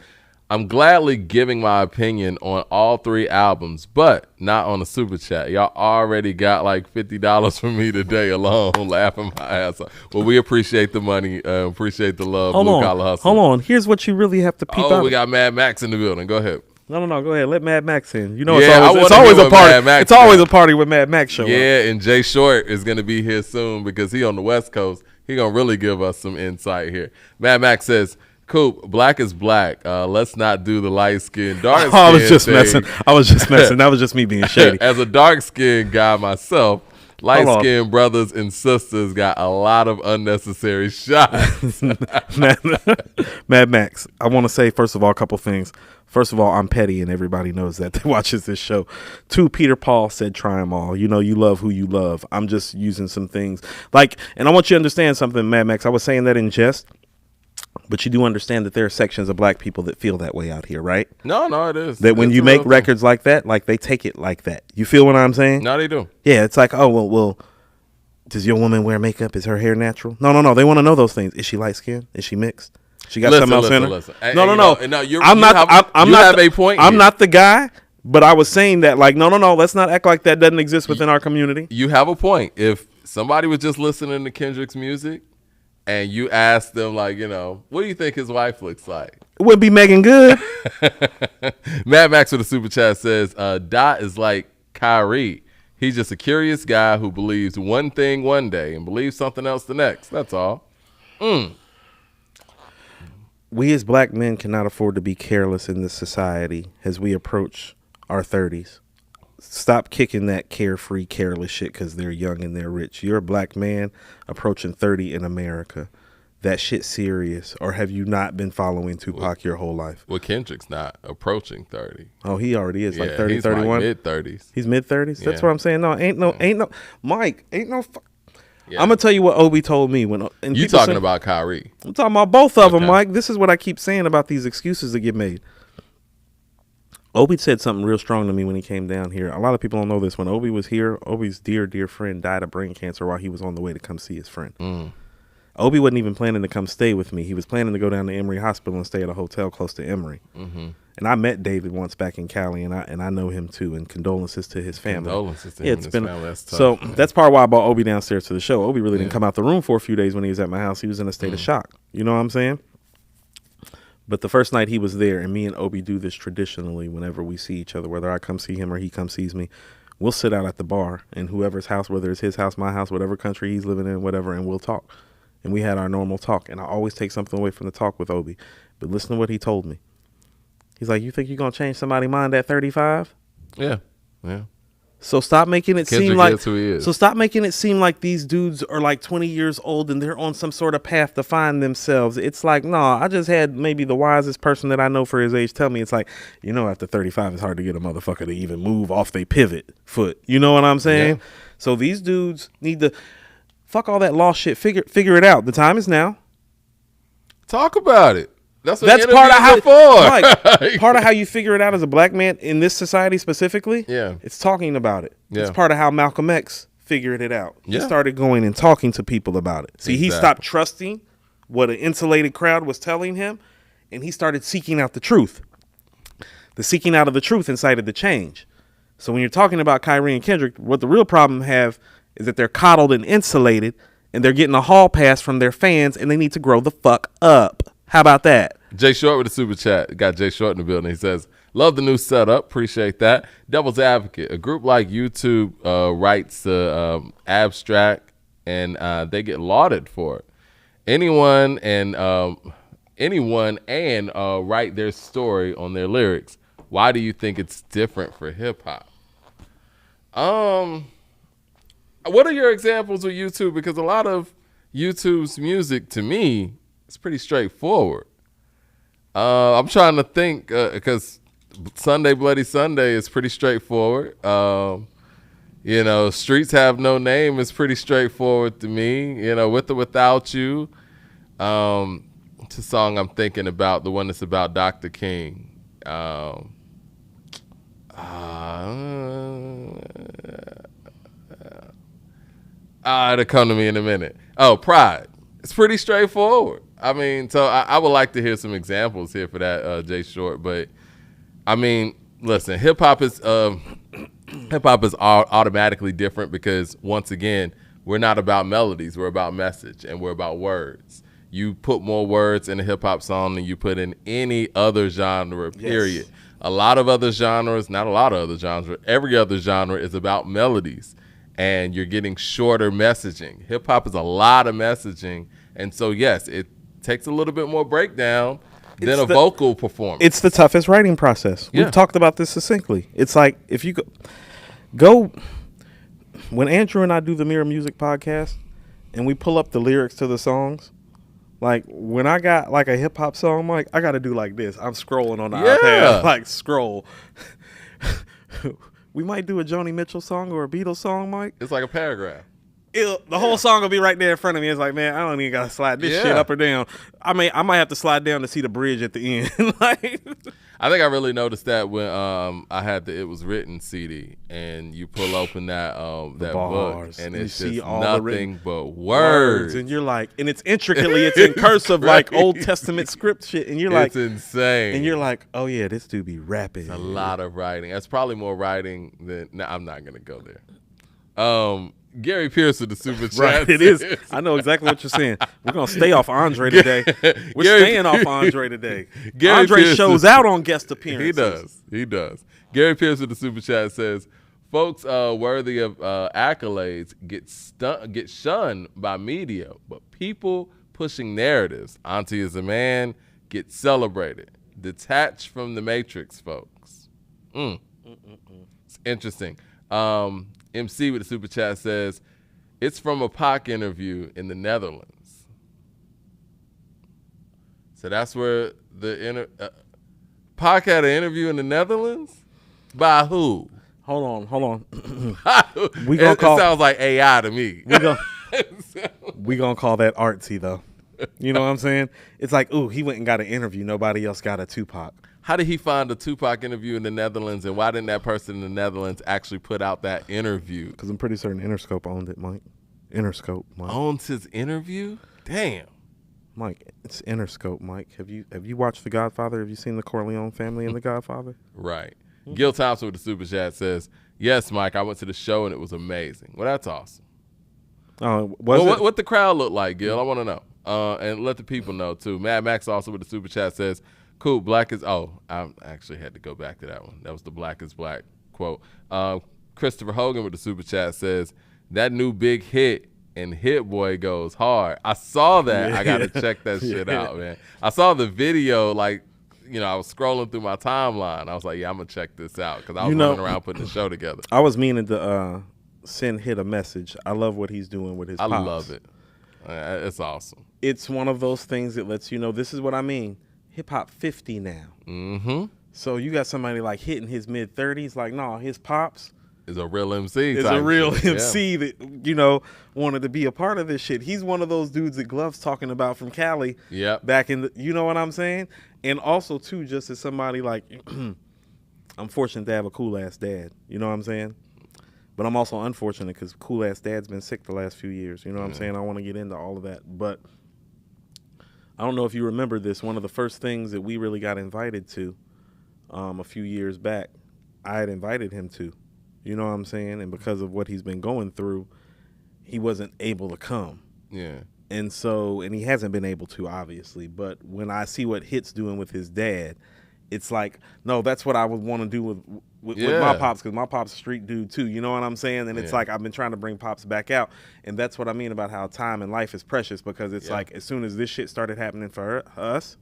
I'm gladly giving my opinion on all 3 albums, but not on the super chat. Y'all already got like $50 from me today alone, laughing my ass off. Well, we appreciate the money, appreciate the love, Blue Collar Hustle. Hold on. Here's what you really have to peep out. Oh, we got Mad Max in the building. Go ahead. No, go ahead. Let Mad Max in. You know, Yeah, it's always a party. It's always a party with Mad Max show up. Yeah, and Jay Short is going to be here soon because he on the West Coast. He going to really give us some insight here. Mad Max says, Coop, black is black. Let's not do the light skin, dark skin. I was just messing. That was just me being shady. As a dark skinned guy myself, light skinned brothers and sisters got a lot of unnecessary shots. Mad Max, I want to say, first of all, a couple things. First of all, I'm petty, and everybody knows that watches this show. 2, Peter Paul said, try them all. You know, you love who you love. I'm just using some things. And I want you to understand something, Mad Max. I was saying that in jest. But you do understand that there are sections of black people that feel that way out here, right? No, it is. That when you make records like that, like they take it like that. You feel what I'm saying? No, they do. Yeah, it's like, oh, well, does your woman wear makeup? Is her hair natural? No. They want to know those things. Is she light skinned? Is she mixed? She got something else in her? No. I'm not the guy, but I was saying that, like, no. Let's not act like that doesn't exist within our community. You have a point. If somebody was just listening to Kendrick's music, and you ask them, like, you know, what do you think his wife looks like? It would be Megan Good. Mad Max with the super chat says, Dot is like Kyrie. He's just a curious guy who believes one thing one day and believes something else the next. That's all. We as black men cannot afford to be careless in this society as we approach our 30s. Stop kicking that carefree, careless shit because they're young and they're rich. You're a black man approaching 30 in America. That shit serious? Or have you not been following Tupac your whole life? Well, Kendrick's not approaching 30. Oh, he already is, like 30, he's 31? Like mid-30s. He's mid-30s? That's Yeah. what I'm saying. No, ain't no, Mike, ain't no, Yeah. I'm going to tell you what Obi told me. And You talking about Kyrie. I'm talking about both of them, Okay. Mike. This is what I keep saying about these excuses that get made. Obi said something real strong to me when he came down here. A lot of people don't know this. When Obi was here, Obi's dear friend died of brain cancer while he was on the way to come see his friend. Obi wasn't even planning to come stay with me. He was planning to go down to Emory Hospital and stay at a hotel close to Emory. And I met David once back in Cali, and I know him too. And condolences to his family. Condolences to him and his family. That's tough. So that's part of why I brought Obi downstairs to the show. Obi really didn't come out the room for a few days when he was at my house. He was in a state of shock. You know what I'm saying? But the first night he was there, and me and Obi do this traditionally whenever we see each other, whether I come see him or he comes sees me, we'll sit out at the bar in whoever's house, whether it's his house, my house, whatever country he's living in, whatever, and we'll talk. And we had our normal talk, and I always take something away from the talk with Obi. But listen to what he told me. He's like, you think you're going to change somebody's mind at 35? Yeah. So stop making it Kendrick seem like is who he is. So stop making it seem like these dudes are like 20 years old and they're on some sort of path to find themselves. It's like, no, I just had maybe the wisest person that I know for his age tell me, it's like, you know, after 35 it's hard to get a motherfucker to even move off their pivot foot. You know what I'm saying? Yeah. So these dudes need to fuck all that lost shit. Figure it out. The time is now. Talk about it. That's part of how Mike, part of how you figure it out as a black man in this society specifically. Yeah, it's talking about it. Yeah. It's part of how Malcolm X figured it out. Yeah. He started going and talking to people about it. See, he stopped trusting what an insulated crowd was telling him, and he started seeking out the truth. The seeking out of the truth incited the change. So when you're talking about Kyrie and Kendrick, what the real problem have is that they're coddled and insulated, and they're getting a hall pass from their fans, and they need to grow the fuck up. How about that? Jay Short with a super chat. Got Jay Short in the building. He says, love the new setup. Appreciate that. Devil's Advocate. A group like YouTube writes abstract, and they get lauded for it. Anyone and write their story on their lyrics. Why do you think it's different for hip hop? What are your examples with YouTube? Because a lot of YouTube's music, to me, it's pretty straightforward. I'm trying to think because Sunday Bloody Sunday is pretty straightforward. Streets Have No Name is pretty straightforward to me. With or Without You. It's a song I'm thinking about, the one that's about Dr. King. It'll come to me in a minute. Oh, Pride. It's pretty straightforward. I mean, so I would like to hear some examples here for that, Jay Short. But I mean, listen, hip hop is automatically different because once again, we're not about melodies. We're about message and we're about words. You put more words in a hip hop song than you put in any other genre, period. Yes. A lot of other genres, not a lot of other genres, every other genre is about melodies. And you're getting shorter messaging. Hip hop is a lot of messaging. And so, yes, it takes a little bit more breakdown than a vocal performance. It's the toughest writing process. Yeah. We've talked about this succinctly. It's like if you go when Andrew and I do the Mirror Music podcast and we pull up the lyrics to the songs, like when I got like a hip hop song, Mike, I got to do like this. I'm scrolling on the iPad, like scroll. We might do a Joni Mitchell song or a Beatles song, Mike. It's like a paragraph. The whole song will be right there in front of me. It's like, man, I don't even got to slide this shit up or down. I might have to slide down to see the bridge at the end. Like, I think I really noticed that when I had the It Was Written CD, and you pull open that book, and it's just nothing but words. And you're like, and it's intricately, it's in cursive, like Old Testament script shit. And you're like, it's insane. And you're like, oh yeah, this dude be rapping. It's a lot of writing. That's probably more writing than. No, I'm not gonna go there. Gary Pierce with the super chat. Right, it is. I know exactly what you're saying. We're gonna stay off Andre today. We're staying off Andre today. Andre Pierce shows out on guest appearances. He does. Gary Pierce with the super chat says, "Folks worthy of accolades get shunned by media, but people pushing narratives, Auntie is a man, get celebrated. Detached from the matrix, folks." It's interesting. MC with the super chat says, it's from a Pac interview in the Netherlands. So that's where Pac had an interview in the Netherlands? By who? Hold on. It sounds like AI to me. We gonna call that artsy though. You know what I'm saying? It's like, ooh, he went and got an interview. Nobody else got a Tupac. How did he find a Tupac interview in the Netherlands, and why didn't that person in the Netherlands actually put out that interview? Because I'm pretty certain Interscope owned it, Mike. Interscope, Mike. Owns his interview? Damn. Mike, it's Interscope, Mike. Have you watched The Godfather? Have you seen the Corleone family in The Godfather? Right. Gil Thompson with the super chat says, yes, Mike, I went to the show and it was amazing. Well, that's awesome. What the crowd look like, Gil? I want to know. And let the people know, too. Mad Max also with the super chat says, Coop, black is, I actually had to go back to that one. That was the black is black quote. Christopher Hogan with the super chat says, that new big hit and Hit Boy goes hard. I saw that. I got to check that shit out, man. I saw the video, like, I was scrolling through my timeline. I was like, yeah, I'm going to check this out because I was running around putting the show together. I was meaning to send Hit a message. I love what he's doing with his pops. I love it. It's awesome. It's one of those things that lets you know this is what I mean. Hip hop 50 now. Mm-hmm. So you got somebody like hitting his mid 30s, like, no, his pops is a real MC. Is a real MC that, wanted to be a part of this shit. He's one of those dudes that Glove's talking about from Cali. Yeah. Back in the, you know what I'm saying? And also too, just as somebody like, I'm fortunate to have a cool ass dad. You know what I'm saying? But I'm also unfortunate because cool ass dad's been sick the last few years. You know what I'm saying? I want to get into all of that, but I don't know if you remember this. One of the first things that we really got invited to a few years back, I had invited him to. You know what I'm saying? And because of what he's been going through, he wasn't able to come. Yeah. And so, and he hasn't been able to, obviously. But when I see what Hit's doing with his dad, it's like, no, that's what I would want to do with my pops, because my pop's a street dude too. You know what I'm saying? And it's like I've been trying to bring pops back out, and that's what I mean about how time and life is precious, because it's like as soon as this shit started happening for us,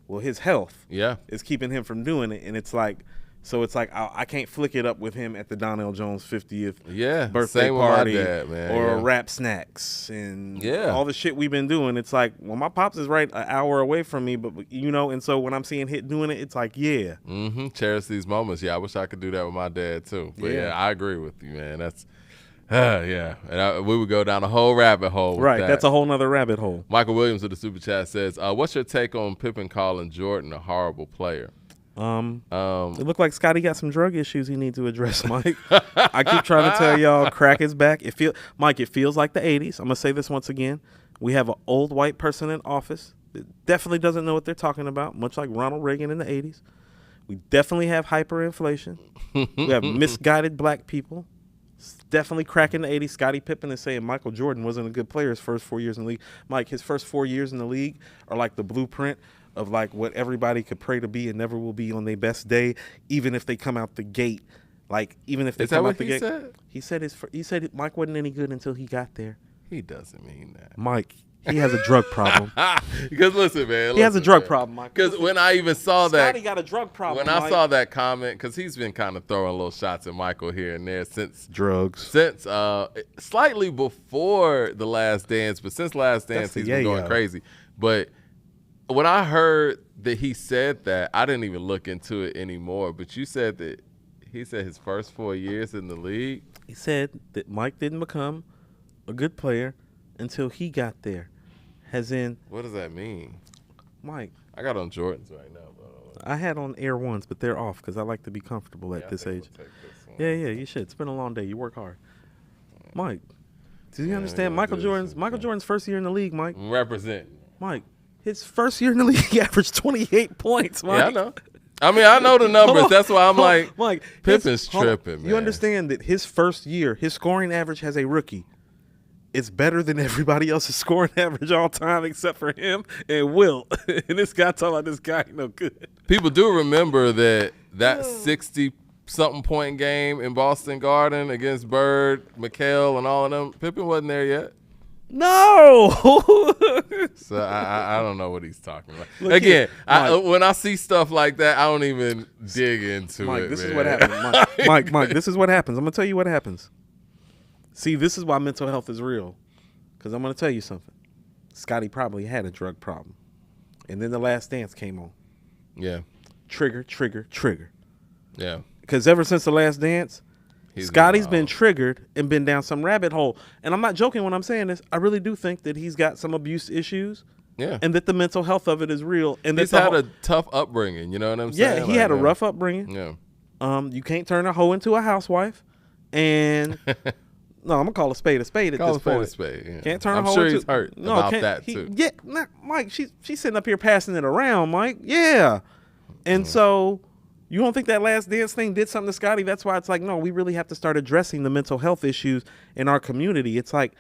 well, his health is keeping him from doing it, and it's like. So it's like I can't flick it up with him at the Donnell Jones 50th birthday party or Rap Snacks and all the shit we've been doing. It's like, well, my pops is right an hour away from me, but and so when I'm seeing Hit doing it, it's like, cherish these moments. I wish I could do that with my dad too. But I agree with you, man. That's and we would go down a whole rabbit hole. Right, that's a whole nother rabbit hole. Michael Williams of the Super Chat says, "What's your take on Pippen calling Jordan a horrible player?" It looked like Scotty got some drug issues he needs to address, Mike. I keep trying to tell y'all, crack is back. It feels like the 80s. I'm going to say this once again. We have an old white person in office that definitely doesn't know what they're talking about, much like Ronald Reagan in the 80s. We definitely have hyperinflation. We have misguided black people. It's definitely crack in the 80s. Scottie Pippen is saying Michael Jordan wasn't a good player his first 4 years in the league. Mike, his first 4 years in the league are like the blueprint of like what everybody could pray to be and never will be on their best day, even if they come out the gate. Like, even if they come out the gate. He said Mike wasn't any good until he got there. He doesn't mean that. Mike, he has a drug problem. Because listen, man. He has a drug problem, Mike. Because when I even saw that. Scotty got a drug problem, When I saw that comment, because he's been kind of throwing little shots at Michael here and there since. Drugs. Since slightly before The Last Dance, but since Last Dance, he's been going crazy. But when I heard that he said that, I didn't even look into it anymore. But you said that he said his first 4 years in the league. He said that Mike didn't become a good player until he got there. As in, what does that mean, Mike? I got on Jordans right now, bro. I had on Air Ones, but they're off because I like to be comfortable at this age. Yeah, you should. It's been a long day. You work hard, Mike. Do you understand? Michael Jordan's first year in the league, Mike. Represent, Mike. His first year in the league, he averaged 28 points, Mike. Yeah, I know. I mean, I know the numbers. That's why I'm like, Mike, Pippen's tripping, man. You understand that his first year, his scoring average as a rookie, it's better than everybody else's scoring average all time except for him and Will. And this guy talking about this guy ain't no good. People do remember that 60-something point game in Boston Garden against Bird, McHale, and all of them. Pippen wasn't there yet. No. So I don't know what he's talking about. Look, again, when I see stuff like that, I don't even dig into Mike, it. This man. is what happens. Mike, this is what happens. I'm gonna tell you what happens. See, this is why mental health is real. Because I'm gonna tell you something. Scotty probably had a drug problem, and then The Last Dance came on. Yeah. Trigger. Yeah. Because ever since The Last Dance, Scotty's been triggered and been down some rabbit hole. And I'm not joking when I'm saying this. I really do think that he's got some abuse issues. Yeah. And that the mental health of it is real. And he's had a tough upbringing, you know what I'm saying? Yeah, he had a rough upbringing. Yeah. You can't turn a hoe into a housewife. And no, I'm gonna call a spade at this point. A spade. Yeah. Can't turn a hoe I'm sure into, he's hurt about that too. Yeah, Mike, she's sitting up here passing it around, Mike. Yeah. And so you don't think that Last Dance thing did something to Scotty? That's why it's like, no, we really have to start addressing the mental health issues in our community. It's like,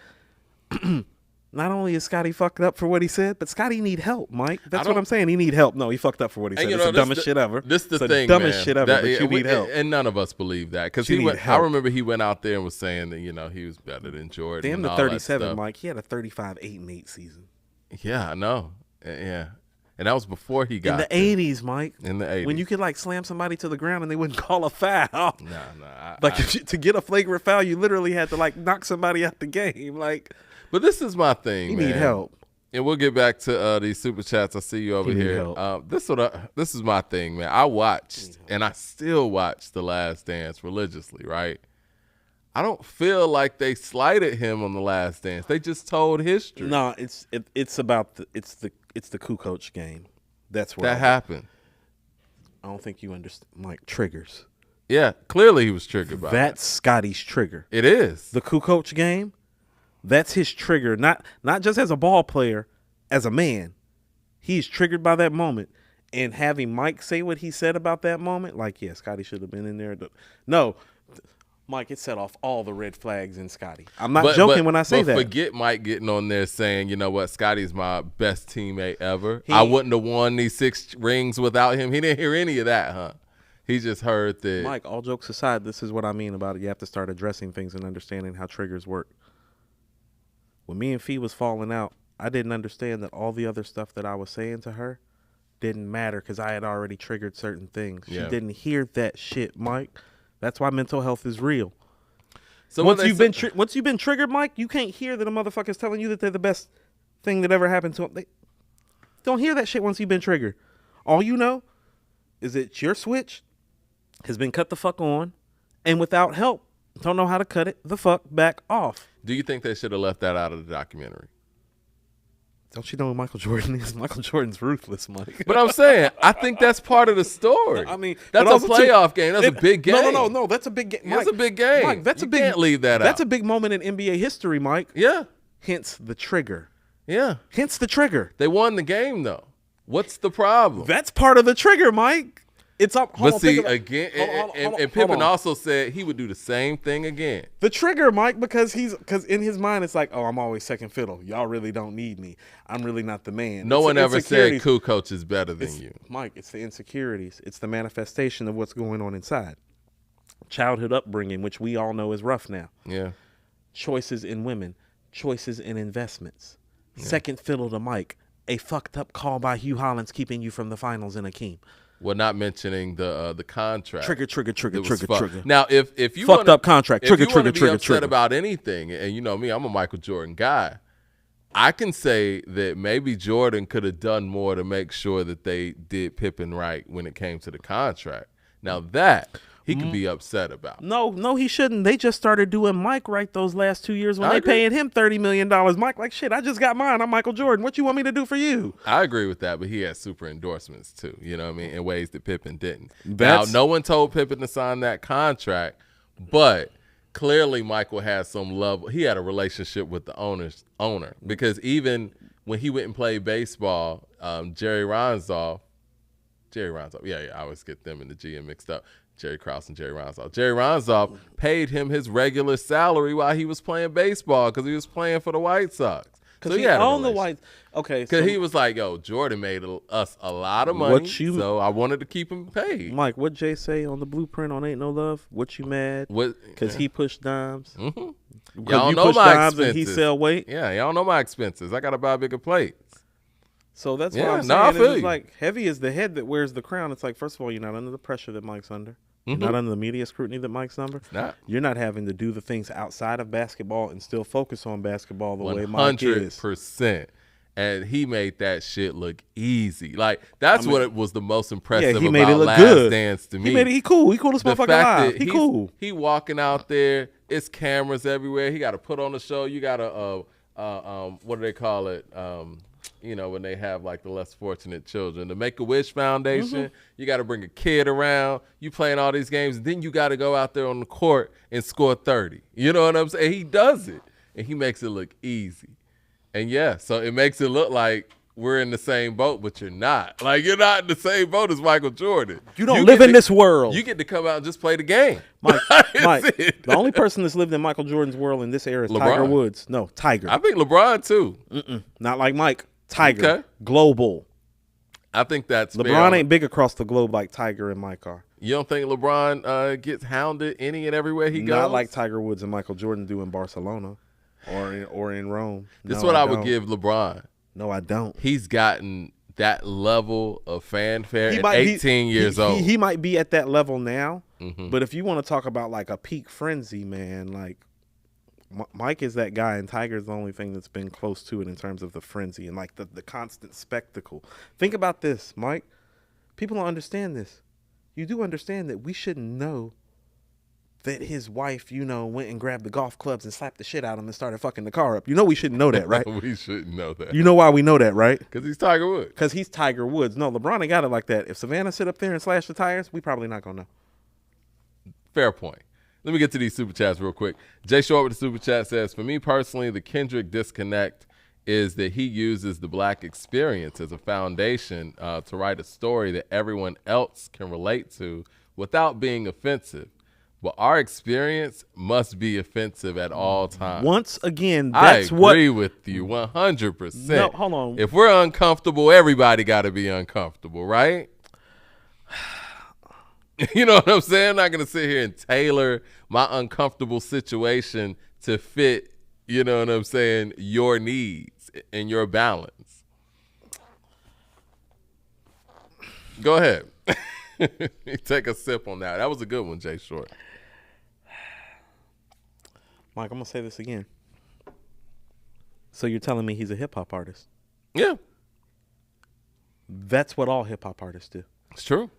not only is Scotty fucked up for what he said, but Scotty need help, Mike. That's what I'm saying. He need help. No, he fucked up for what he said. It's the dumbest shit ever. This the thing, dumbest shit ever, but you need help. And none of us believe that. Because I remember he went out there and was saying that, he was better than Jordan. Damn the 37, Mike. He had a 35, 8-8 season. Yeah, I know. Yeah. And that was before he got in the 80s, Mike. In the 80s. When you could like slam somebody to the ground and they wouldn't call a foul. No. To get a flagrant foul, you literally had to like knock somebody out the game. Like, but this is my thing, man. You need help. And we'll get back to these super chats. I see you over here. This is my thing, man. I watched and I still watch The Last Dance religiously, right? I don't feel like they slighted him on The Last Dance. They just told history. No, it's about the Kukoc game. That's where that happened. I don't think you understand. Mike, triggers. Yeah, clearly he was triggered by that. That's Scotty's trigger. It is. The Kukoc game, that's his trigger. Not just as a ball player, as a man. He's triggered by that moment. And having Mike say what he said about that moment, like, yeah, Scotty should have been in there. No, Mike, it set off all the red flags in Scotty. I'm not joking when I say that. Forget Mike getting on there saying, you know what, Scotty's my best teammate ever. I wouldn't have won these 6 rings without him. He didn't hear any of that, huh? He just heard that. Mike, all jokes aside, this is what I mean about it. You have to start addressing things and understanding how triggers work. When me and Fee was falling out, I didn't understand that all the other stuff that I was saying to her didn't matter because I had already triggered certain things. She didn't hear that shit, Mike. That's why mental health is real. So once you've been triggered, Mike, you can't hear that a motherfucker's telling you that they're the best thing that ever happened to them. They don't hear that shit once you've been triggered. All you know is that your switch has been cut the fuck on, and without help, don't know how to cut it the fuck back off. Do you think they should have left that out of the documentary? Don't you know who Michael Jordan is? Michael Jordan's ruthless, Mike. But I'm saying, I think that's part of the story. I mean, that's a playoff game. That's a big game. No. That's a big game. That's a big game. Mike, you can't leave that out. That's a big moment in NBA history, Mike. Yeah. Hence the trigger. Yeah. Hence the trigger. They won the game, though. What's the problem? That's part of the trigger, Mike. It's up. But see, again, and Pippen also said he would do the same thing again. The trigger, Mike, because in his mind, it's like, oh, I'm always second fiddle. Y'all really don't need me. I'm really not the man. No one ever said Coop coach is better than you. Mike, it's the insecurities. It's the manifestation of what's going on inside. Childhood upbringing, which we all know is rough now. Yeah. Choices in women. Choices in investments. Yeah. Second fiddle to Mike. A fucked up call by Hugh Hollins keeping you from the finals in Keem. Well, not mentioning the contract. Trigger. Now, if you fucked up contract. Trigger. Upset about anything, and you know me, I'm a Michael Jordan guy. I can say that maybe Jordan could have done more to make sure that they did Pippen right when it came to the contract. Now that he could be upset about. No, he shouldn't. They just started doing Mike right those last 2 years when they paying him $30 million. Mike, like, shit, I just got mine. I'm Michael Jordan. What you want me to do for you? I agree with that, but he had super endorsements too, you know what I mean, in ways that Pippen didn't. Now, no one told Pippen to sign that contract, but clearly Michael had some love. He had a relationship with the owner because even when he went and played baseball, Jerry Reinsdorf, I always get them and the GM mixed up. Jerry Krause and Jerry Reinsdorf. Jerry Reinsdorf paid him his regular salary while he was playing baseball because he was playing for the White Sox. Because he owned the White. Okay, because he was like, yo, Jordan made us a lot of money, so I wanted to keep him paid. Mike, what Jay say on the blueprint on Ain't No Love? What you mad? Because he pushed dimes. Mm-hmm. Y'all know my expenses. And he sell weight. Yeah, y'all know my expenses. I got to buy bigger plates. So that's what I'm saying. It's like heavy is the head that wears the crown. It's like, first of all, you're not under the pressure that Mike's under. You're not under the media scrutiny that Mike's under. You're not having to do the things outside of basketball and still focus on basketball the way Mike is. 100%. And he made that shit look easy. Like, that's what it was the most impressive made about it look Last good. Dance to me. He made it. He cool. He coolest motherfucker alive. He cool. He walking out there. It's cameras everywhere. He got to put on the show. You got to, what do they call it? You know, when they have like the less fortunate children, the Make-A-Wish Foundation, you got to bring a kid around. You playing all these games, and then you got to go out there on the court and score 30. You know what I'm saying? He does it, and he makes it look easy. And yeah, so it makes it look like we're in the same boat, but you're not. Like, you're not in the same boat as Michael Jordan. You don't live in this world. You get to come out and just play the game. Mike, the only person that's lived in Michael Jordan's world in this era is LeBron. Tiger Woods. No, Tiger. I think LeBron too. Not like Mike. Tiger. Okay. Global. I think that's LeBron ain't big across the globe like Tiger and Mike are. You don't think LeBron gets hounded any and everywhere he goes? Not like Tiger Woods and Michael Jordan do in Barcelona or in Rome. This is what I would give LeBron. No, I don't. He's gotten that level of fanfare at 18 years old. He might be at that level now, but if you want to talk about like a peak frenzy, man, like Mike is that guy, and Tiger's the only thing that's been close to it in terms of the frenzy and like the constant spectacle. Think about this, Mike. People don't understand this. You do understand that we shouldn't know that his wife, you know, went and grabbed the golf clubs and slapped the shit out of him and started fucking the car up. You know we shouldn't know that, right? We shouldn't know that. You know why we know that, right? Because he's Tiger Woods. Because he's Tiger Woods. No, LeBron ain't got it like that. If Savannah sit up there and slash the tires, we probably not going to know. Fair point. Let me get to these super chats real quick. Jay Short with the super chat says, for me personally, the Kendrick disconnect is that he uses the black experience as a foundation to write a story that everyone else can relate to without being offensive. but our experience must be offensive at all times. Once again, that's what. I agree with you 100%. No, hold on. If we're uncomfortable, everybody got to be uncomfortable, right? You know what I'm saying? I'm not going to sit here and tailor my uncomfortable situation to fit, you know what I'm saying, your needs and your balance. Go ahead. Take a sip on that. That was a good one, Jay Short. Mike, I'm going to say this again. So you're telling me he's a hip-hop artist? Yeah. That's what all hip-hop artists do. It's true.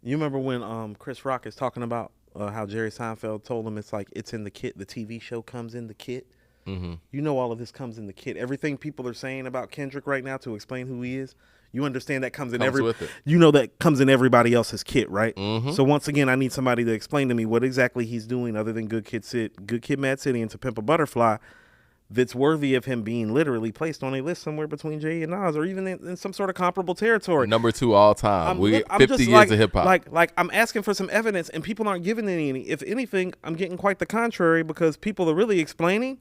You remember when Chris Rock is talking about how Jerry Seinfeld told him it's like it's in the kit. The TV show comes in the kit. Mm-hmm. You know all of this comes in the kit. Everything people are saying about Kendrick right now to explain who he is, you understand that comes in You know that comes in everybody else's kit, right? Mm-hmm. So once again, I need somebody to explain to me what exactly he's doing other than Good Kid, Mad City, and To Pimp a Butterfly that's worthy of him being literally placed on a list somewhere between Jay and Nas, or even in some sort of comparable territory. Number 2 all time. I'm 50 years of hip hop. Like I'm asking for some evidence, and people aren't giving any. If anything, I'm getting quite the contrary, because people are really explaining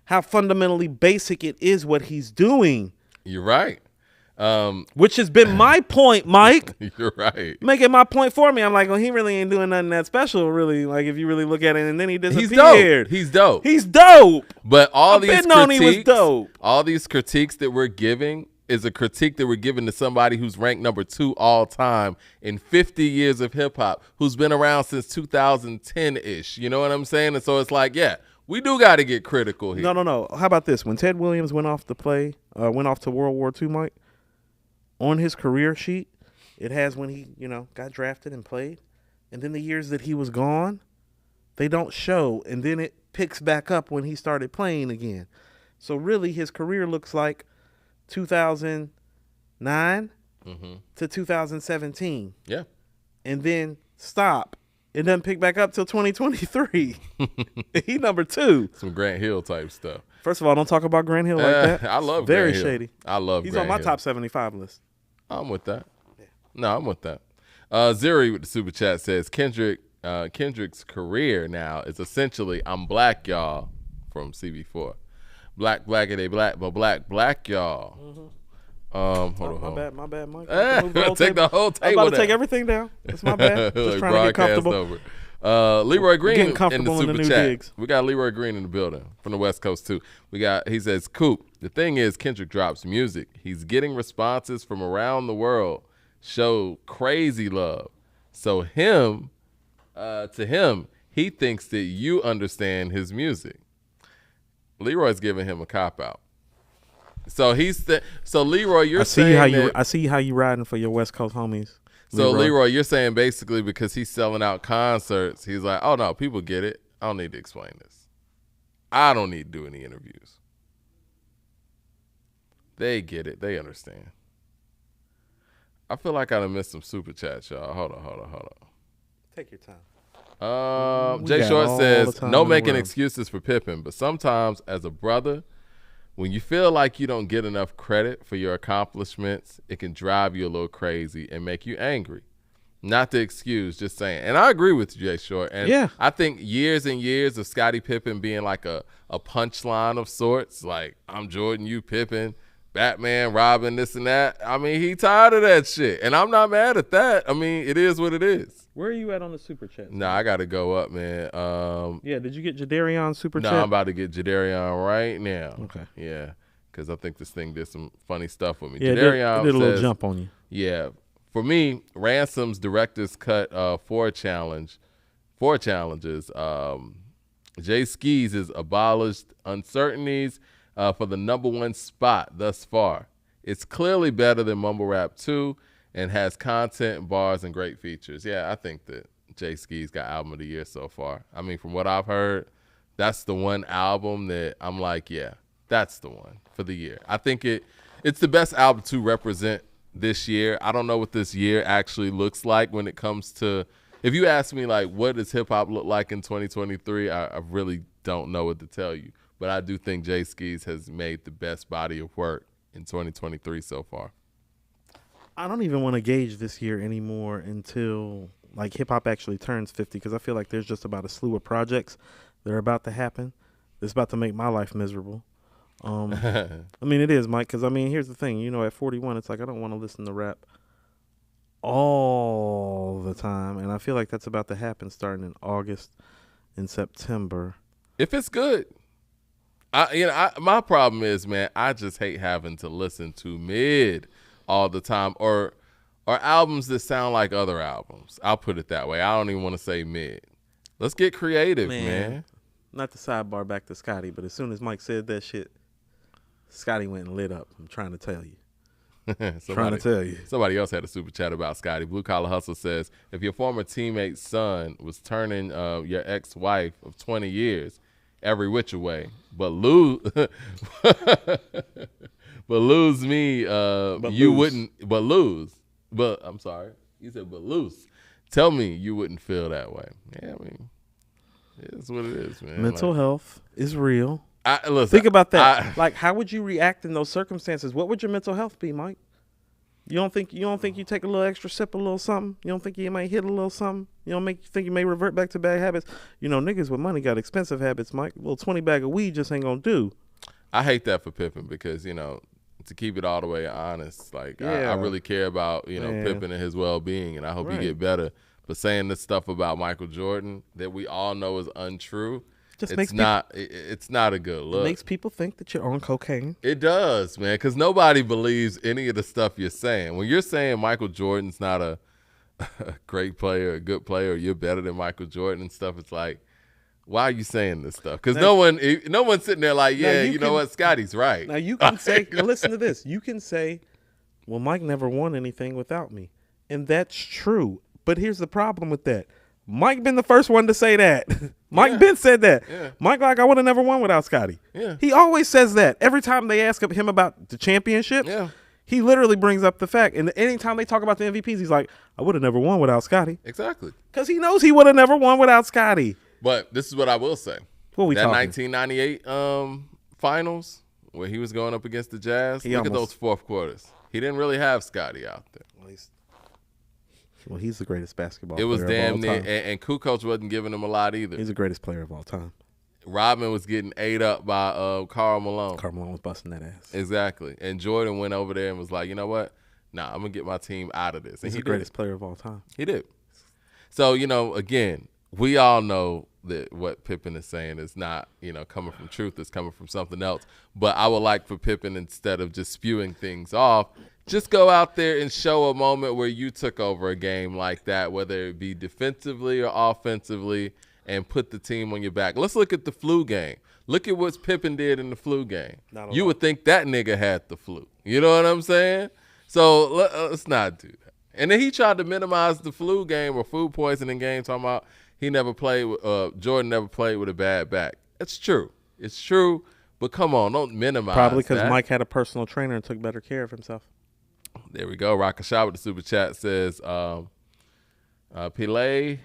how fundamentally basic it is what he's doing. You're right. Which has been my point, Mike. You're right. Making my point for me. I'm like, well, he really ain't doing nothing that special, really. Like, if you really look at it, and then he disappeared. He's dope. He's dope. But all these critiques, he was dope. All these critiques that we're giving is a critique that we're giving to somebody who's ranked number 2 all time in 50 years of hip hop, who's been around since 2010-ish. You know what I'm saying? And so it's like, yeah, we do got to get critical here. No. How about this? When Ted Williams went off to World War II, Mike, on his career sheet, it has when he, got drafted and played. And then the years that he was gone, they don't show. And then it picks back up when he started playing again. So really, his career looks like 2009 to 2017. Yeah. And then stop. It doesn't pick back up till 2023. He number 2. Some Grant Hill type stuff. First of all, don't talk about Grant Hill like that. I love Very Grant Hill. shady. I love He's Grant on my Hill. top 75 list. I'm with that. Yeah. No, I'm with that. Zuri with the super chat says Kendrick's career now is essentially "I'm black, y'all" from CB4. Black, blackity black, but black, y'all. Hold on. My bad, Mike. Take the whole table. I'm about to down. take everything down. It's my bad. Just like trying to get comfortable. Over. Leroy Green Getting comfortable in the in super the new chat. digs. We got Leroy Green in the building from the West Coast too. He says, Coop, the thing is Kendrick drops music. He's getting responses from around the world. Show crazy love. So to him, he thinks that you understand his music. Leroy's giving him a cop out. So Leroy, you're saying I see how you riding for your West Coast homies. So Leroy, you're saying basically because he's selling out concerts, he's like, oh no, people get it. I don't need to explain this. I don't need to do any interviews. They get it. They understand. I feel like I done missed some super chats, y'all. Hold on. Take your time. Jay Short says, no making excuses for Pippen, but sometimes as a brother, when you feel like you don't get enough credit for your accomplishments, it can drive you a little crazy and make you angry. Not the excuse, just saying. And I agree with you, Jay Short. And yeah. I think years and years of Scottie Pippen being like a punchline of sorts, like I'm Jordan, you Pippen, Batman, Robin, this and that. I mean, he tired of that shit. And I'm not mad at that. I mean, it is what it is. Where are you at on the super chat? Nah, I got to go up, man. Yeah, did you get Jadarian super chat? No, I'm about to get Jadarian right now. Okay. Yeah, because I think this thing did some funny stuff with me. Yeah, Jadarian it did a little jump on you. Yeah. For me, Ransom's director's cut four challenges. Jay Skis has abolished uncertainties for the #1 spot thus far. It's clearly better than Mumble Rap 2 and has content, bars, and great features. Yeah, I think that Jay Skis got album of the year so far. I mean, from what I've heard, that's the one album that I'm like, yeah, that's the one for the year. I think it's the best album to represent this year. I don't know what this year actually looks like when it comes to, if you ask me like what does hip hop look like in 2023, I really don't know what to tell you. But I do think Jay Skis has made the best body of work in 2023 so far. I don't even want to gauge this year anymore until like hip hop actually turns 50, because I feel like there's just about a slew of projects that are about to happen. It's about to make my life miserable. I mean, it is, Mike, because I mean, here's the thing. You know, at 41, it's like I don't want to listen to rap all the time, and I feel like that's about to happen starting in August and September. If it's good. My problem is, man, I just hate having to listen to mid all the time, or albums that sound like other albums. I'll put it that way. I don't even want to say mid. Let's get creative, man. Not the sidebar back to Scotty, but as soon as Mike said that shit, Scotty went and lit up. I'm trying to tell you. Somebody else had a super chat about Scotty. Blue Collar Hustle says, if your former teammate's son was turning your ex-wife of 20 years every which way, but lose me, I'm sorry, you said but loose. Tell me you wouldn't feel that way. Yeah, I mean, it's what it is, man. Mental health is real. Listen, think about that. Like, how would you react in those circumstances? What would your mental health be, Mike? You don't think you take a little extra sip, a little something? You don't think you might hit a little something? You don't think you may revert back to bad habits? You know, niggas with money got expensive habits, Mike. A little 20 bag of weed just ain't gonna do. I hate that for Pippen because, you know, to keep it all the way honest, like I really care about, you know, Pippen and his well-being, and I hope he get better. But saying this stuff about Michael Jordan that we all know is untrue, it's not a good look. It makes people think that you're on cocaine. It does, man, because nobody believes any of the stuff you're saying. When you're saying Michael Jordan's not a great player, a good player, or you're better than Michael Jordan and stuff, it's like, why are you saying this stuff? Because no one's sitting there like, you know what, Scotty's right. Now you can say, listen to this. You can say, well, Mike never won anything without me, and that's true. But here's the problem with that. Mike been the first one to say that. Mike been said that. Yeah. Mike like, I would have never won without Scotty. Yeah. He always says that. Every time they ask him about the championships, he literally brings up the fact. And anytime they talk about the MVPs, he's like, I would have never won without Scotty. Exactly. Because he knows he would have never won without Scotty. But this is what I will say. What we that talking? 1998 finals where he was going up against the Jazz, look at those fourth quarters. He didn't really have Scotty out there. Well, he's the greatest basketball player of all time. It was damn near, and Kukoc wasn't giving him a lot either. He's the greatest player of all time. Rodman was getting ate up by Karl Malone. Karl Malone was busting that ass. Exactly. And Jordan went over there and was like, you know what? Nah, I'm going to get my team out of this. And he's the greatest player of all time. He did. So, you know, again, we all know that what Pippen is saying is not, you know, coming from truth. It's coming from something else. But I would like for Pippen, instead of just spewing things off, just go out there and show a moment where you took over a game like that, whether it be defensively or offensively, and put the team on your back. Let's look at the flu game. Look at what Pippen did in the flu game. You would think that nigga had the flu. You know what I'm saying? So let's not do that. And then he tried to minimize the flu game or food poisoning game, talking about he never played with, Jordan never played with a bad back. It's true. It's true. But come on, don't minimize Probably because that. Mike had a personal trainer and took better care of himself. There we go. Rakashah with the super chat says, Pele,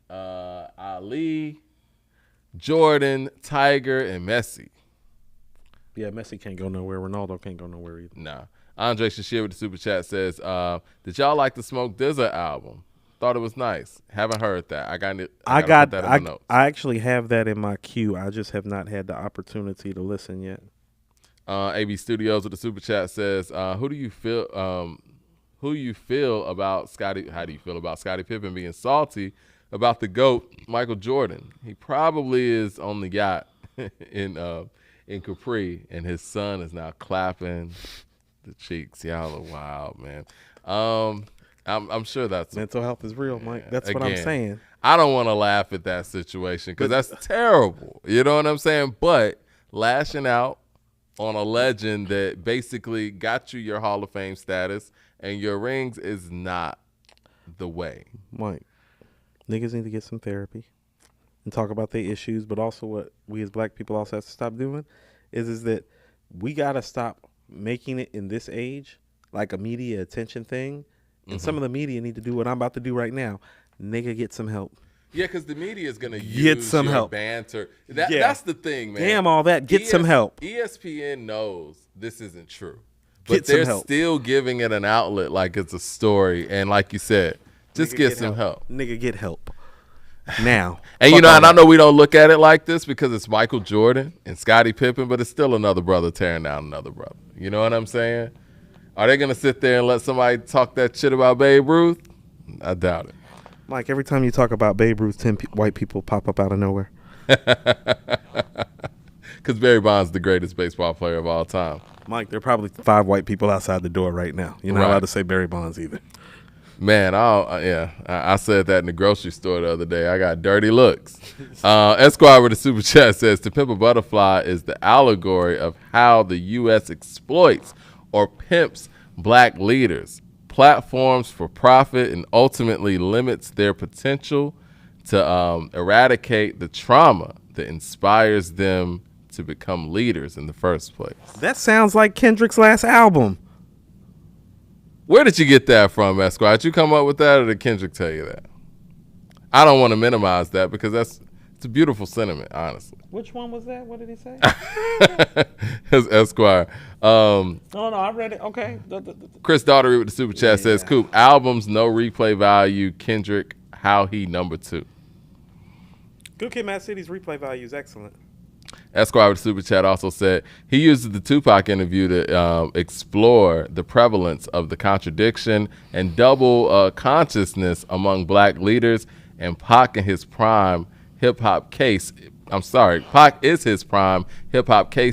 Ali, Jordan, Tiger, and Messi. Yeah, Messi can't go nowhere. Ronaldo can't go nowhere either. Nah. Andre Shashir with the super chat says, did y'all like the Smoke DZA album? Thought it was nice. Haven't heard that. I got that in my notes. I actually have that in my queue. I just have not had the opportunity to listen yet. AB Studios with the super chat says, who do you feel about Scotty? How do you feel about Scottie Pippen being salty about the GOAT, Michael Jordan? He probably is on the yacht in Capri, and his son is now clapping the cheeks. Y'all are wild, man. I'm sure that's mental health is real, Mike. That's what I'm saying. I don't want to laugh at that situation because that's terrible. You know what I'm saying? But lashing out on a legend that basically got you your Hall of Fame status and your rings is not the way. Mike, niggas need to get some therapy and talk about their issues, but also what we as black people also have to stop doing is that we got to stop making it in this age like a media attention thing. And some of the media need to do what I'm about to do right now. Nigga, get some help. Yeah, because the media is going to use some help. Banter. That's the thing, man. Damn all that. Get some help. ESPN knows this isn't true. But they're still giving it an outlet like it's a story. And like you said, Just get some help. Nigga, get help. Now. And you know, and I know we don't look at it like this because it's Michael Jordan and Scottie Pippen, but it's still another brother tearing down another brother. You know what I'm saying? Are they gonna sit there and let somebody talk that shit about Babe Ruth? I doubt it. Mike, every time you talk about Babe Ruth, 10 white people pop up out of nowhere. Because Barry Bonds is the greatest baseball player of all time. Mike, there are probably 5 white people outside the door right now. You're not allowed to say Barry Bonds either. Man, I said that in the grocery store the other day. I got dirty looks. Esquire with the super chat says, "To Pimp a Butterfly is the allegory of how the U.S. exploits or pimps black leaders, platforms for profit, and ultimately limits their potential to eradicate the trauma that inspires them to become leaders in the first place." That sounds like Kendrick's last album. Where did you get that from, Esquire? Did you come up with that, or did Kendrick tell you that? I don't want to minimize that because it's a beautiful sentiment, honestly. Which one was that? What did he say? It's Esquire. No, I read it. Okay. Chris Daughtery with the super chat says, "Coop, albums, no replay value. Kendrick, how he number 2. Good Kid, Mad City's replay value is excellent. Esquire with the super chat also said he uses the Tupac interview to explore the prevalence of the contradiction and double consciousness among black leaders, and Pac is his prime hip-hop case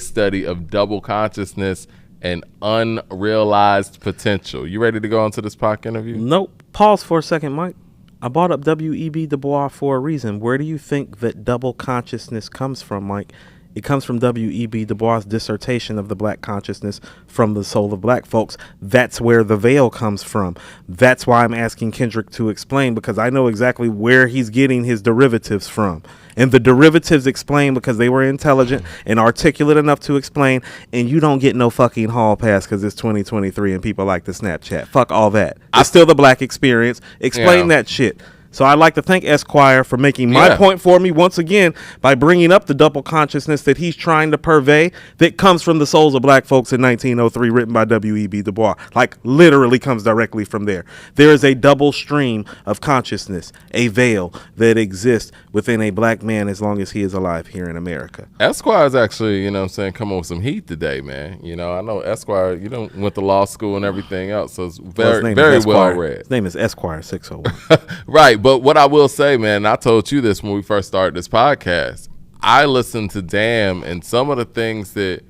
study of double consciousness and unrealized potential." You ready to go into this Pac interview? Nope. Pause for a second, Mike. I brought up W.E.B. Du Bois for a reason. Where do you think that double consciousness comes from, Mike? It comes from W.E.B. Du Bois' dissertation of the black consciousness from the soul of black folks. That's where the veil comes from. That's why I'm asking Kendrick to explain, because I know exactly where he's getting his derivatives from. And the derivatives explain because they were intelligent and articulate enough to explain, and you don't get no fucking hall pass because it's 2023 and people like to Snapchat. Fuck all that. It's still the black experience. Explain that shit. So I'd like to thank Esquire for making my point for me once again by bringing up the double consciousness that he's trying to purvey that comes from the souls of black folks in 1903, written by W.E.B. Du Bois. Like, literally comes directly from there. There is a double stream of consciousness, a veil that exists within a black man as long as he is alive here in America. Esquire is actually, you know what I'm saying, coming with some heat today, man. You know, I know Esquire, went to law school and everything else, so it's very well read. His name is Esquire 601. Right. But what I will say, man, I told you this when we first started this podcast. I listened to Damn, and some of the things that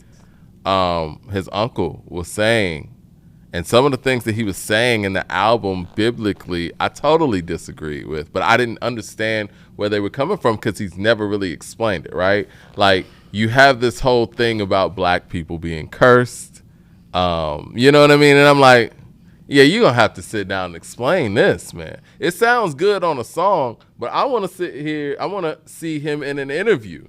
his uncle was saying and some of the things that he was saying in the album biblically, I totally disagreed with. But I didn't understand where they were coming from because he's never really explained it, right? Like, you have this whole thing about black people being cursed. You know what I mean? And I'm like, yeah, you're going to have to sit down and explain this, man. It sounds good on a song, but I want to sit here. I want to see him in an interview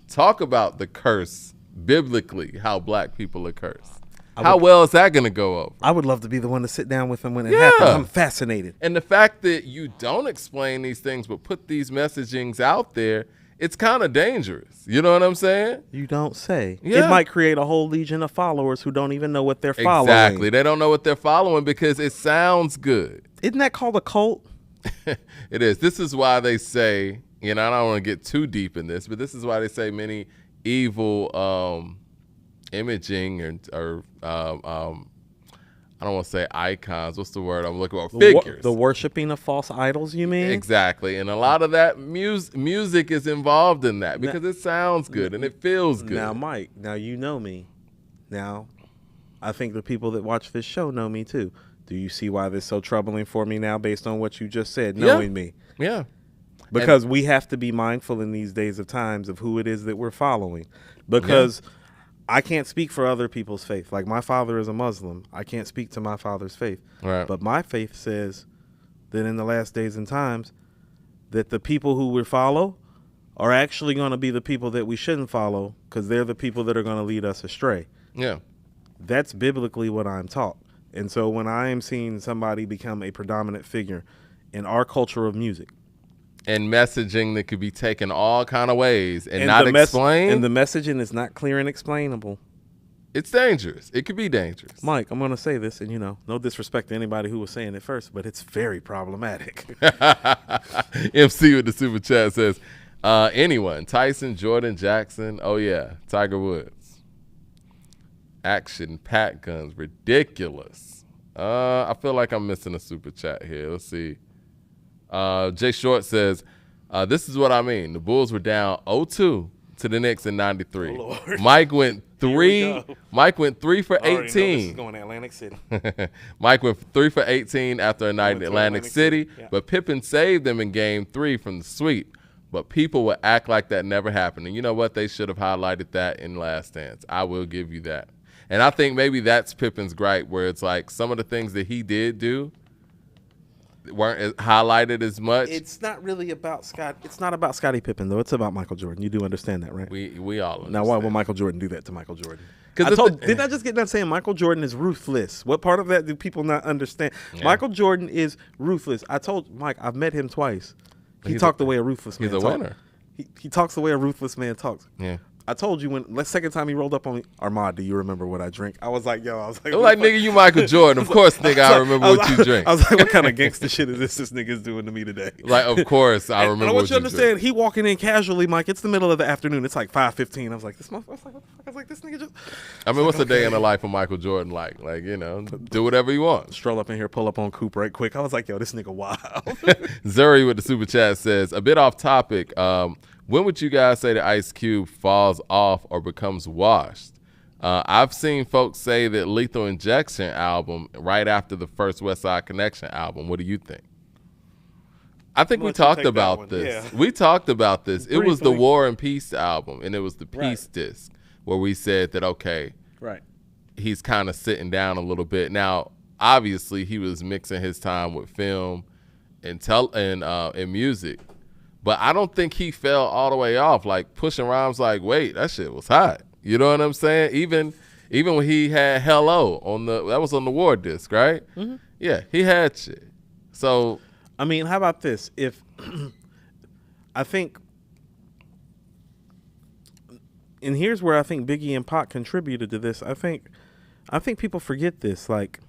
talk about the curse biblically, how black people are cursed. How well is that going to go over? I would love to be the one to sit down with him when it happens. I'm fascinated. And the fact that you don't explain these things but put these messagings out there, it's kind of dangerous. You know what I'm saying? You don't say. Yeah. It might create a whole legion of followers who don't even know what they're following. Exactly. They don't know what they're following because it sounds good. Isn't that called a cult? It is. This is why they say, I don't want to get too deep in this, but this is why they say many evil imaging or I don't want to say icons. What's the word I'm looking for? Figures. The worshiping of false idols, you mean? Exactly. And a lot of that music is involved in that because it sounds good and it feels good. Now, Mike, you know me. Now, I think the people that watch this show know me too. Do you see why this is so troubling for me now based on what you just said, knowing me? Yeah. Because we have to be mindful in these days of times of who it is that we're following. Because I can't speak for other people's faith. Like, my father is a Muslim. I can't speak to my father's faith. Right. But my faith says that in the last days and times that the people who we follow are actually going to be the people that we shouldn't follow because they're the people that are going to lead us astray. Yeah. That's biblically what I'm taught. And so when I am seeing somebody become a predominant figure in our culture of music, and messaging that could be taken all kind of ways and not explained. And the messaging is not clear and explainable. It's dangerous. It could be dangerous. Mike, I'm going to say this, and, no disrespect to anybody who was saying it first, but it's very problematic. MC with the super chat says, anyone, Tyson, Jordan, Jackson, oh yeah, Tiger Woods. Action, pack guns, ridiculous. I feel like I'm missing a super chat here. Let's see. Jay Short says, this is what I mean. The Bulls were down 0-2 to the Knicks in '93. Oh, Lord. Mike went 3 for 18. This is going to Atlantic City. Mike went 3 for 18 after a night in Atlantic City, yeah. but Pippen saved them in Game 3 from the sweep. But people would act like that never happened. And you know what? They should have highlighted that in Last Dance. I will give you that. And I think maybe that's Pippen's gripe, where it's like some of the things that he did do weren't highlighted as much. It's not really about Scott. It's not about Scottie Pippen, though. It's about Michael Jordan. You do understand that, right? We all understand. Now, why would Michael Jordan do that to Michael Jordan? Didn't Didn't I just get done saying Michael Jordan is ruthless? What part of that do people not understand? Yeah. Michael Jordan is ruthless. I told Mike, I've met him twice. He talked the way a ruthless man talks. He's a winner. He talks the way a ruthless man talks. Yeah. I told you the second time he rolled up on me, Armand, do you remember what I drink? I was like, it was like, nigga, you Michael Jordan. Of course, nigga, I remember what you drink. I was like, what kind of gangster shit is this nigga's doing to me today? Like, of course, I remember what you drink. I want you to understand, he walking in casually, Mike. It's the middle of the afternoon. It's like 5:15. I was like, this motherfucker. I was like, what the fuck? I was like, this nigga just. I mean, what's a day in the life of Michael Jordan like? Like, do whatever you want. Stroll up in here, pull up on Coop right quick. I was like, yo, this nigga wild. Zuri with the super chat says, a bit off topic. When would you guys say that Ice Cube falls off or becomes washed? I've seen folks say that Lethal Injection album right after the first West Side Connection album. What do you think? I think we talked about this. Yeah. We talked about this. It was the War and Peace album, and it was the Peace disc where we said that, okay, he's kind of sitting down a little bit. Now, obviously, he was mixing his time with film and music. But I don't think he fell all the way off. Like, pushing rhymes like, wait, that shit was hot. You know what I'm saying? Even when he had Hello that was on the War disc, right? Mm-hmm. Yeah, he had shit. So, I mean, how about this? If I think, and here's where I think Biggie and Pac contributed to this. I think people forget this. Like,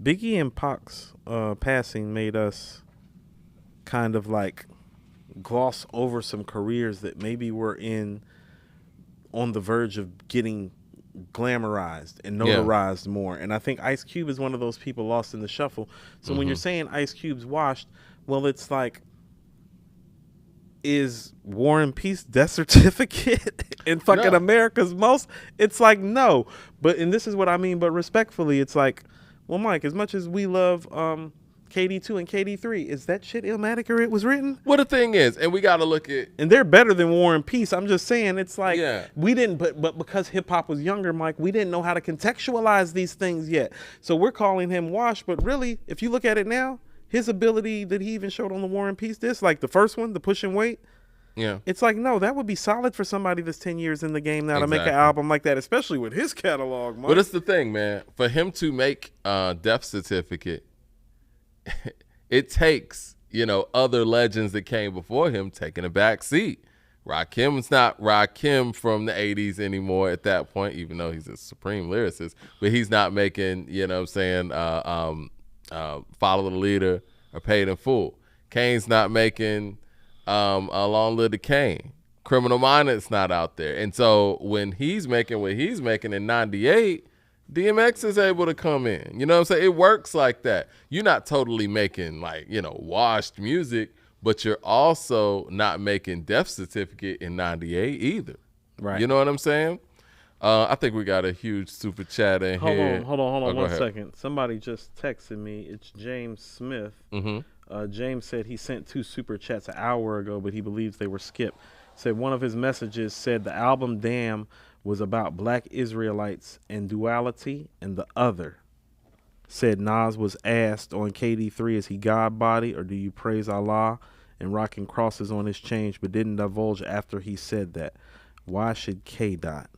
Biggie and Pac's passing made us kind of like gloss over some careers that maybe were on the verge of getting glamorized and notarized more. And I think Ice Cube is one of those people lost in the shuffle. So when you're saying Ice Cube's washed, well, it's like, is War and Peace death certificate in fucking America's most? It's like, no. And this is what I mean, but respectfully, it's like, well, Mike, as much as we love KD2 and KD3, is that shit Illmatic or it was written? Well, the thing is, and we got to look at, and they're better than War and Peace. I'm just saying, it's like we didn't, but because hip hop was younger, Mike, we didn't know how to contextualize these things yet. So we're calling him washed, but really, if you look at it now, his ability that he even showed on the War and Peace disc, like the first one, the Push and Wait. Yeah, it's like, no, that would be solid for somebody that's 10 years in the game now to make an album like that, especially with his catalog, Mike. But it's the thing, man. For him to make Death Certificate, it takes, other legends that came before him taking a back seat. Rakim's not Rakim from the 80s anymore at that point, even though he's a supreme lyricist. But he's not making, Follow the Leader or Paid in Full. Kane's not making Long Live the Kane. Criminal Minded's not out there. And so when he's making what he's making in 98, DMX is able to come in. You know what I'm saying? It works like that. You're not totally making washed music, but you're also not making Death Certificate in 98 either. Right. You know what I'm saying? I think we got a huge super chat in here. Hold on 1 second. Somebody just texted me. It's James Smith. Mm-hmm. James said he sent 2 super chats an hour ago, but he believes they were skipped. Said one of his messages said the album Damn was about black Israelites and duality, and the other said Nas was asked on KD3, is he God body or do you praise Allah, and rocking crosses on his change, but didn't divulge after he said that. Why should K Dot?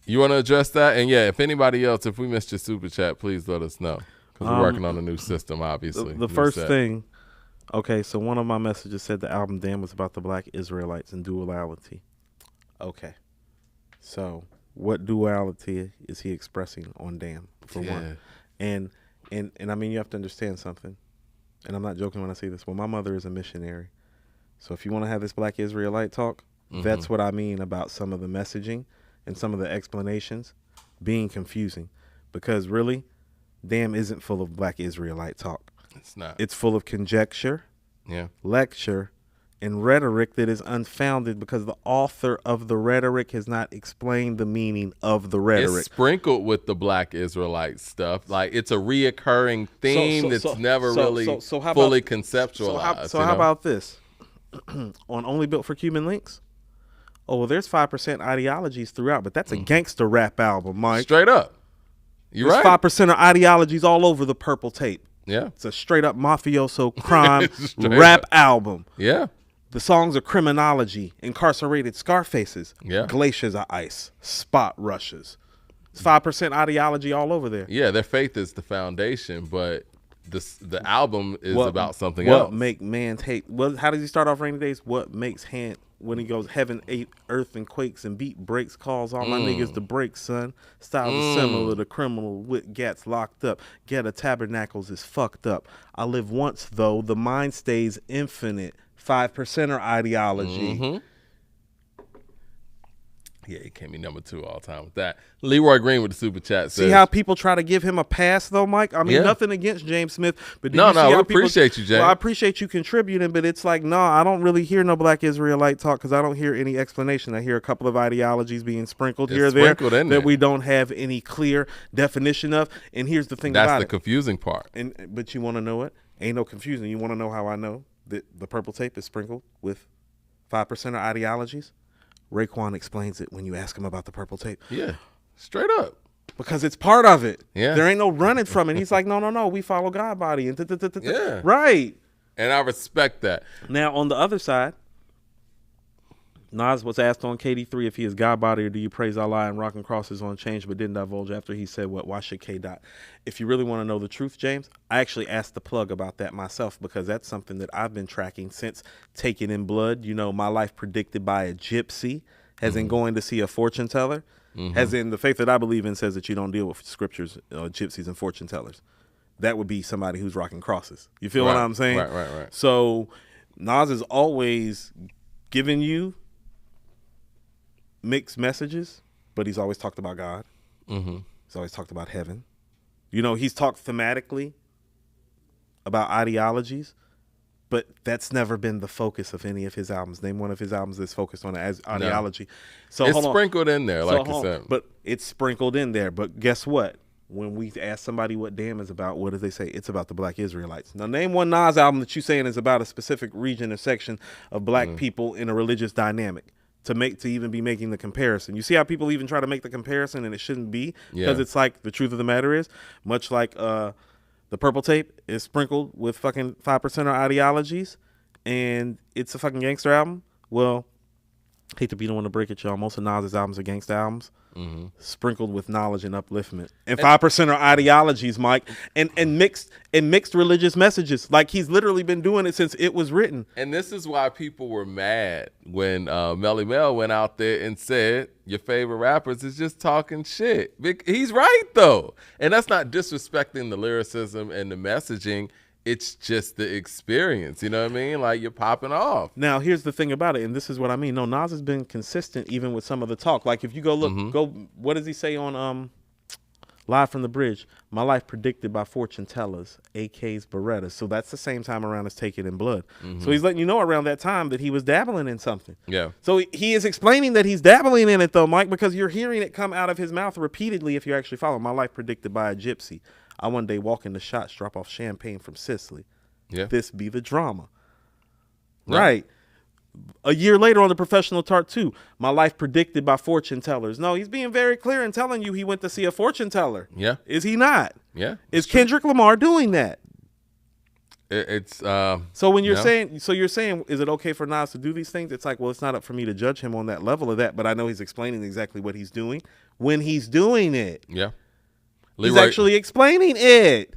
You want to address that? And yeah, if anybody else, if we missed your super chat, please let us know, because we're working on a new system, obviously. The first thing, okay, so one of my messages said the album Damn was about the black Israelites and duality. Okay, so what duality is he expressing on Damn, for one? And I mean, you have to understand something. And I'm not joking when I say this. Well, my mother is a missionary. So if you want to have this Black Israelite talk, that's what I mean about some of the messaging and some of the explanations being confusing. Because really, Damn isn't full of Black Israelite talk. It's not. It's full of conjecture, lecture, and rhetoric that is unfounded because the author of the rhetoric has not explained the meaning of the rhetoric. It's sprinkled with the Black Israelite stuff. Like, it's a reoccurring theme that's never really fully conceptualized. So how about this? On Only Built for Cuban Links? Oh, well, there's 5% ideologies throughout, but that's a gangster rap album, Mike. Straight up. You're There's right. 5% of ideologies all over the Purple Tape. Yeah. It's a straight up mafioso crime rap album. Yeah. The songs are criminology, incarcerated Scarfaces, glaciers of ice, spot rushes. It's 5% ideology all over there. Yeah, their faith is the foundation, but the album is about something else. What make man hate? Well, how does he start off Rainy Days? What makes hand when he goes heaven, ate earth and quakes and beat breaks, calls all my niggas to break, son. Styles are similar to criminal with gats locked up. Get a tabernacles is fucked up. I live once though, the mind stays infinite. 5%er ideology. Yeah, he can't be number 2 all time with that. Leroy Green with the super chat says, see how people try to give him a pass though, Mike? I mean, nothing against James Smith, but we appreciate you, James. Well, I appreciate you contributing, but it's like, no, I don't really hear no Black Israelite talk because I don't hear any explanation. I hear a couple of ideologies being sprinkled here or there that we don't have any clear definition of. And here's the thing about it. That's the confusing part. But you want to know it? Ain't no confusion. You want to know how I know that the Purple Tape is sprinkled with 5%er ideologies? Raekwon explains it when you ask him about the Purple Tape. Yeah, straight up. Because it's part of it. Yeah. There ain't no running from it. He's like, no, we follow God body. And yeah. Right. And I respect that. Now, on the other side, Nas was asked on KD3 if he is God body or do you praise Allah and rocking crosses on change, but didn't divulge after he said, why should K Dot? If you really want to know the truth, James, I actually asked the plug about that myself because that's something that I've been tracking since Taken in Blood. You know, my life predicted by a gypsy, as in going to see a fortune teller, as in the faith that I believe in says that you don't deal with scriptures, gypsies and fortune tellers. That would be somebody who's rocking crosses. You feel what I'm saying? Right. So Nas is always giving you mixed messages, but he's always talked about God. He's always talked about heaven. You know, he's talked thematically about ideologies, but that's never been the focus of any of his albums. Name one of his albums that's focused on ideology. No. So it's sprinkled in there, like you said. But it's sprinkled in there. But guess what? When we ask somebody what Damn is about, what do they say? It's about the Black Israelites. Now, name one Nas album that you're saying is about a specific region or section of Black people in a religious dynamic. To even be making the comparison. You see how people even try to make the comparison and it shouldn't be? Because it's like the truth of the matter is, much like the Purple Tape is sprinkled with fucking 5%er ideologies and it's a fucking gangster album. Well, hate to be the one to break it, y'all. Most of Nas's albums are gangster albums. Sprinkled with knowledge and upliftment. And 5% are ideologies, Mike, and mixed religious messages. Like he's literally been doing it since it was written. And this is why people were mad when Melly Mel went out there and said your favorite rappers is just talking shit. He's right though. And that's not disrespecting the lyricism and the messaging. It's just the experience, you know what I mean? Like you're popping off. Now, here's the thing about it, and this is what I mean. No, Nas has been consistent even with some of the talk. Like if you go look, what does he say on Live from the Bridge? My life predicted by fortune tellers, AKs, Berettas. So that's the same time around as Taken in Blood. So he's letting you know around that time that he was dabbling in something. Yeah. So he is explaining that he's dabbling in it though, Mike, because you're hearing it come out of his mouth repeatedly if you actually follow. My life predicted by a gypsy. I one day walk in the shots, drop off champagne from Sicily. Yeah. This be the drama. Yeah. Right. A year later on The Professional Tart 2, my life predicted by fortune tellers. No, he's being very clear and telling you he went to see a fortune teller. Yeah. Is he not? Yeah. Is Kendrick Lamar doing that? It's so when you're saying, is it okay for Nas to do these things? It's like, well, it's not up for me to judge him on that level of that, but I know he's explaining exactly what he's doing when he's doing it. Yeah. He's actually explaining it.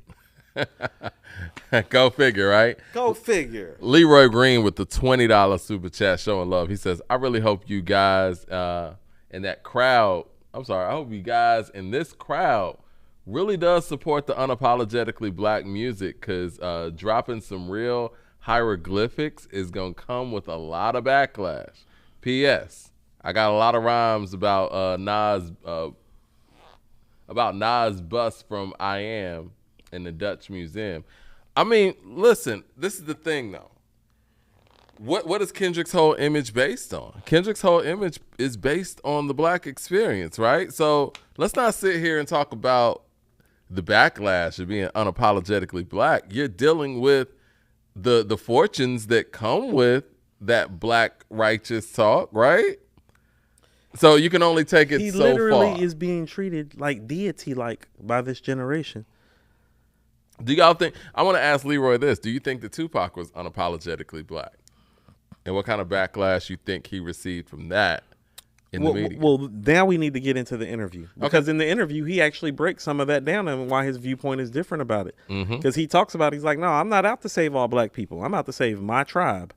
Go figure, right? Go figure. Leroy Green with the $20 super chat showing love. He says, I really hope you guys and that crowd. I'm sorry. I hope you guys in this crowd really does support the unapologetically black music, because dropping some real hieroglyphics is gonna come with a lot of backlash. P.S. I got a lot of rhymes about Nas bust from I Am in the Dutch Museum. I mean, listen, this is the thing though. What is Kendrick's whole image based on? Kendrick's whole image is based on the black experience, right? So let's not sit here and talk about the backlash of being unapologetically black. You're dealing with the fortunes that come with that black righteous talk, right? So you can only take it so far. He literally is being treated like deity-like by this generation. Do y'all think, I want to ask Leroy this, do you think that Tupac was unapologetically black? And what kind of backlash you think he received from that in the media? Well, now we need to get into the interview. Because in the interview, he actually breaks some of that down and why his viewpoint is different about it. Because he talks about, he's like, no, I'm not out to save all black people. I'm out to save my tribe.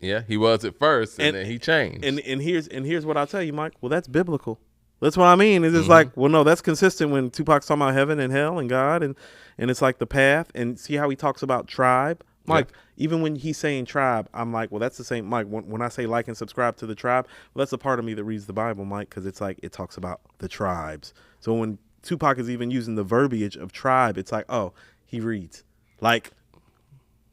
Yeah, he was at first, and then he changed. And here's what I'll tell you, Mike. Well, that's biblical. That's what I mean. Is it's like, well, no, that's consistent when Tupac's talking about heaven and hell and God, and it's like the path. And see how he talks about tribe, Mike. Yep. Even when he's saying tribe, I'm like, well, that's the same, Mike. When I say like and subscribe to the tribe, well, that's a part of me that reads the Bible, Mike, because it's like it talks about the tribes. So when Tupac is even using the verbiage of tribe, it's like, oh, he reads like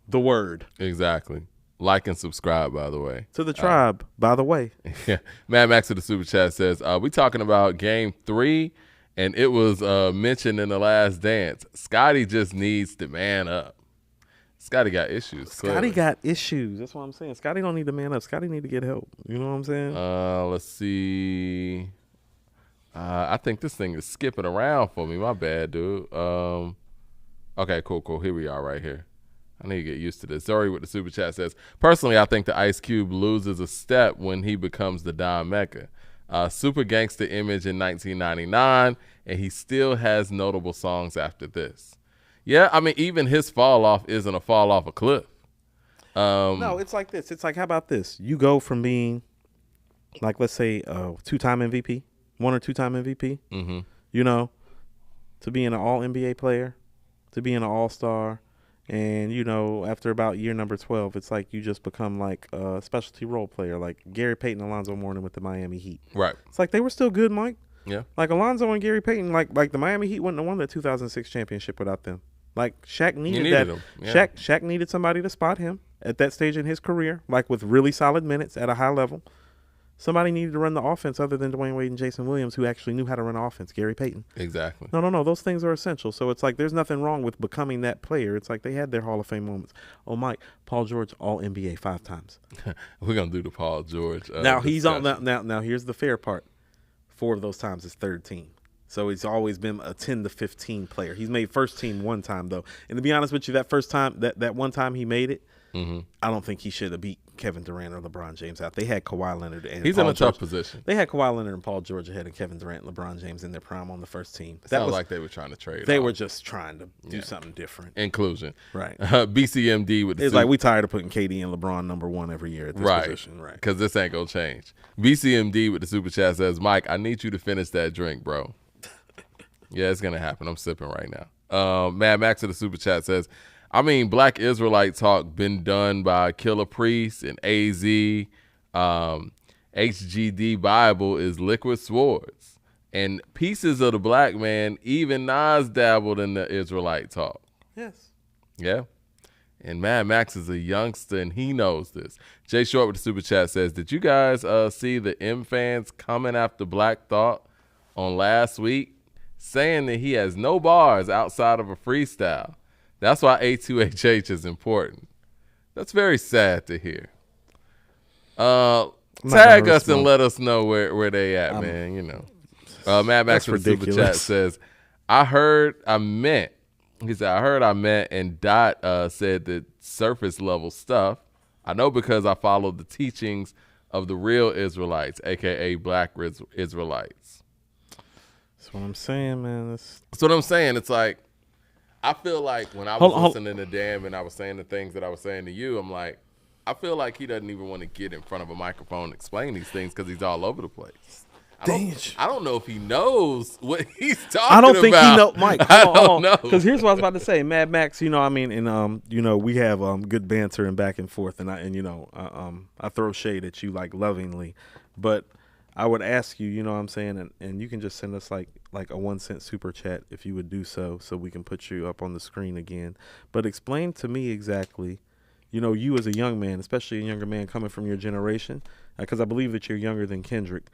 the word. Exactly. Like and subscribe, by the way. To the tribe, by the way. Yeah. Mad Max of the Super Chat says, we talking about Game 3, and it was mentioned in The Last Dance. Scotty just needs to man up. Scotty got issues. Scotty got issues. That's what I'm saying. Scotty don't need to man up. Scotty need to get help. You know what I'm saying? Let's see. I think this thing is skipping around for me. My bad, dude. Okay, cool. Here we are right here. I need to get used to this. Zori with the Super Chat says, personally, I think the Ice Cube loses a step when he becomes the Don Mecca. Super gangster image in 1999, and he still has notable songs after this. Yeah, I mean, even his fall off isn't a fall off a cliff. No, it's like this. It's like, how about this? You go from being, like, let's say, two-time MVP, 1 or 2-time MVP, you know, to being an all-NBA player, to being an all-star. And, you know, after about year number 12, it's like you just become like a specialty role player, like Gary Payton, Alonzo Mourning with the Miami Heat. Right. It's like they were still good, Mike. Yeah. Like Alonzo and Gary Payton, like the Miami Heat wouldn't have won that 2006 championship without them. Like Shaq needed that. Him. Yeah. Shaq needed somebody to spot him at that stage in his career, like with really solid minutes at a high level. Somebody needed to run the offense other than Dwayne Wade and Jason Williams, who actually knew how to run offense, Gary Payton. Exactly. No. Those things are essential. So it's like there's nothing wrong with becoming that player. It's like they had their Hall of Fame moments. Oh, Mike, Paul George, all NBA 5 times. We're going to do the Paul George. Now, he's on. Now, here's the fair part. 4 of those times is third team. So he's always been a 10 to 15 player. He's made first team 1 time, though. And to be honest with you, that first time, that one time he made it, I don't think he should have beat Kevin Durant or LeBron James out. They had Kawhi Leonard and he's Paul in a George. tough position. They had Kawhi Leonard and Paul George ahead of Kevin Durant and LeBron James in their prime on the first team. Sounds like they were trying to trade. They were just trying to do something different. Inclusion. Right. BCMD with the It's like we tired of putting KD and LeBron number 1 every year at this position. Right. Because this ain't going to change. BCMD with the Super Chat says, Mike, I need you to finish that drink, bro. Yeah, it's going to happen. I'm sipping right now. Mad Max of the Super Chat says, I mean, Black Israelite talk been done by Killer Priest and AZ. HGD Bible is Liquid Swords. And pieces of the black man, even Nas dabbled in the Israelite talk. Yes. Yeah. And Mad Max is a youngster, and he knows this. Jay Short with the Super Chat says, did you guys see the M fans coming after Black Thought on last week, saying that he has no bars outside of a freestyle? That's why A2HH is important. That's very sad to hear. Tag us and let us know where they at, man. You know. Mad Max with the Super Chat says, I heard I meant, and Dot said that surface level stuff. I know because I followed the teachings of the real Israelites, a.k.a. Black Israelites. That's what I'm saying, man. That's what I'm saying. It's like, I feel like when I was listening to Damn and I was saying the things that I was saying to you, I'm like, I feel like he doesn't even want to get in front of a microphone and explain these things because he's all over the place. I don't know if he knows what he's talking about. I don't think he know, Mike. I don't know. Because here's what I was about to say. Mad Max, you know, I mean, and you know, we have good banter and back and forth, and I throw shade at you like lovingly, but I would ask you, you know what I'm saying, and you can just send us like a 1 cent super chat if you would do so we can put you up on the screen again. But explain to me exactly, you know, you as a young man, especially a younger man coming from your generation, because I believe that you're younger than Kendrick,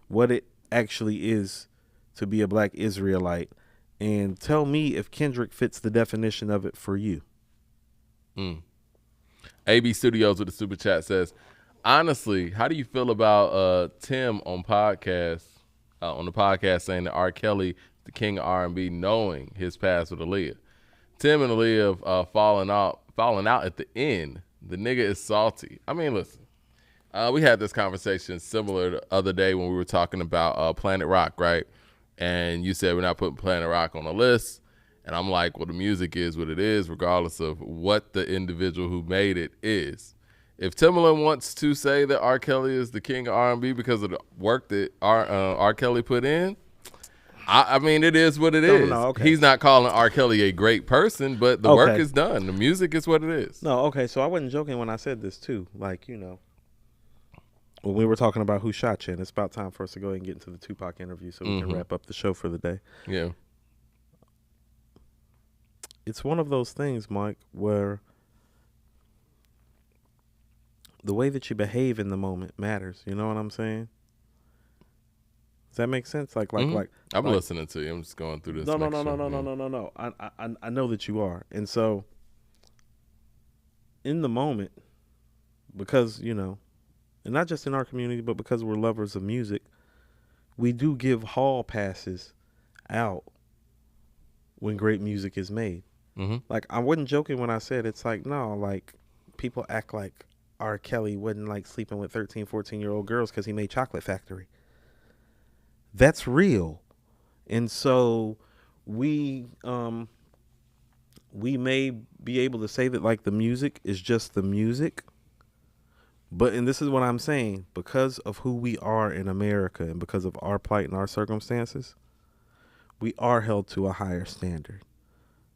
what it actually is to be a black Israelite, and tell me if Kendrick fits the definition of it for you. AB Studios with the super chat says, honestly, how do you feel about Tim on the podcast saying that R. Kelly, the king of R&B, knowing his past with Aaliyah? Tim and Aaliyah falling out at the end. The nigga is salty. I mean, listen, we had this conversation similar the other day when we were talking about Planet Rock, right? And you said we're not putting Planet Rock on a list. And I'm like, well, the music is what it is, regardless of what the individual who made it is. If Timbaland wants to say that R. Kelly is the king of R&B because of the work that R. Kelly put in, I mean, it is what it is. No, okay. He's not calling R. Kelly a great person, but the work is done. The music is what it is. No, okay, so I wasn't joking when I said this, too. Like, you know, when we were talking about who shot you, and it's about time for us to go ahead and get into the Tupac interview so we can wrap up the show for the day. Yeah. It's one of those things, Mike, where the way that you behave in the moment matters. You know what I'm saying? Does that make sense? I'm listening to you. I'm just going through this. No. I know that you are. And so in the moment, because, you know, and not just in our community, but because we're lovers of music, we do give hall passes out when great music is made. Like, I wasn't joking when I said it's like, no, like, people act like R. Kelly wasn't like sleeping with 13, 14-year-old girls because he made Chocolate Factory. That's real. And so we may be able to say that, like, the music is just the music. But, and this is what I'm saying, because of who we are in America and because of our plight and our circumstances, we are held to a higher standard.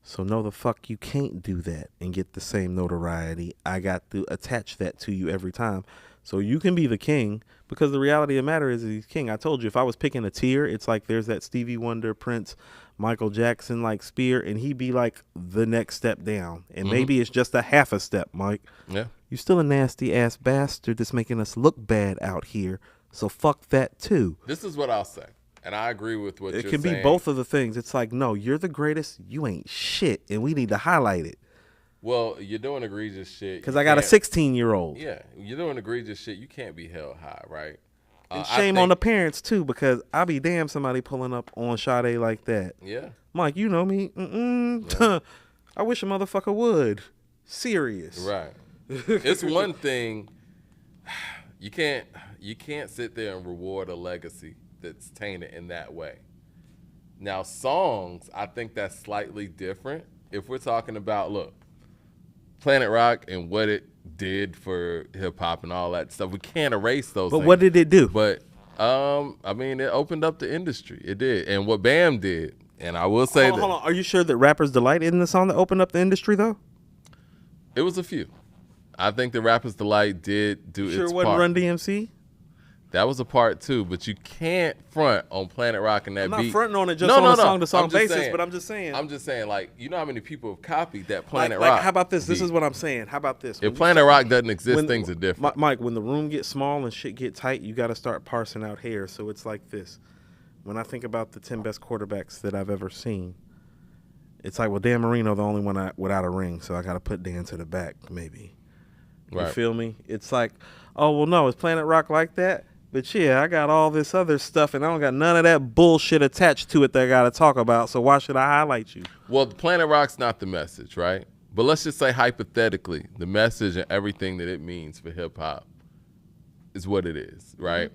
So no, the fuck you can't do that and get the same notoriety. I got to attach that to you every time. So you can be the king, because the reality of the matter is he's king. I told you, if I was picking a tier, it's like there's that Stevie Wonder, Prince, Michael Jackson like spear, and he'd be like the next step down. And maybe it's just a half a step, Mike. Yeah. You still a nasty ass bastard that's making us look bad out here. So fuck that too. This is what I'll say. And I agree with what you're saying. It can be both of the things. It's like, no, you're the greatest. You ain't shit. And we need to highlight it. Well, you're doing egregious shit. Because I got a 16-year-old. Yeah. You're doing egregious shit. You can't be held high, right? And shame on the parents, too, because I'll be damned somebody pulling up on Sade like that. Yeah. Mike, you know me. Yeah. I wish a motherfucker would. Serious. Right. It's one thing. You can't sit there and reward a legacy that's tainted in that way. Now, songs, I think that's slightly different. If we're talking about, look, Planet Rock and what it did for hip hop and all that stuff, we can't erase those things. But what did it do? But I mean, it opened up the industry. It did. And what Bam did, and I will say hold on. Are you sure that Rapper's Delight isn't the song that opened up the industry, though? It was a few. I think the Rapper's Delight did do its part. Sure wasn't Run DMC? That was a part too, but you can't front on Planet Rock and that beat. I'm not fronting on it just on a song-to-song basis, but I'm just saying. I'm just saying, like, you know how many people have copied that Planet Rock? Rock? How about this? This is what I'm saying. How about this? If Planet Rock doesn't exist, things are different. Mike, when the room gets small and shit get tight, you got to start parsing out hair. So it's like this. When I think about the 10 best quarterbacks that I've ever seen, it's like, well, Dan Marino, the only one without a ring, so I got to put Dan to the back, maybe. You feel me? It's like, oh, well, no, is Planet Rock like that? But yeah, I got all this other stuff, and I don't got none of that bullshit attached to it that I got to talk about, so why should I highlight you? Well, Planet Rock's not the message, right? But let's just say hypothetically, the message and everything that it means for hip-hop is what it is, right?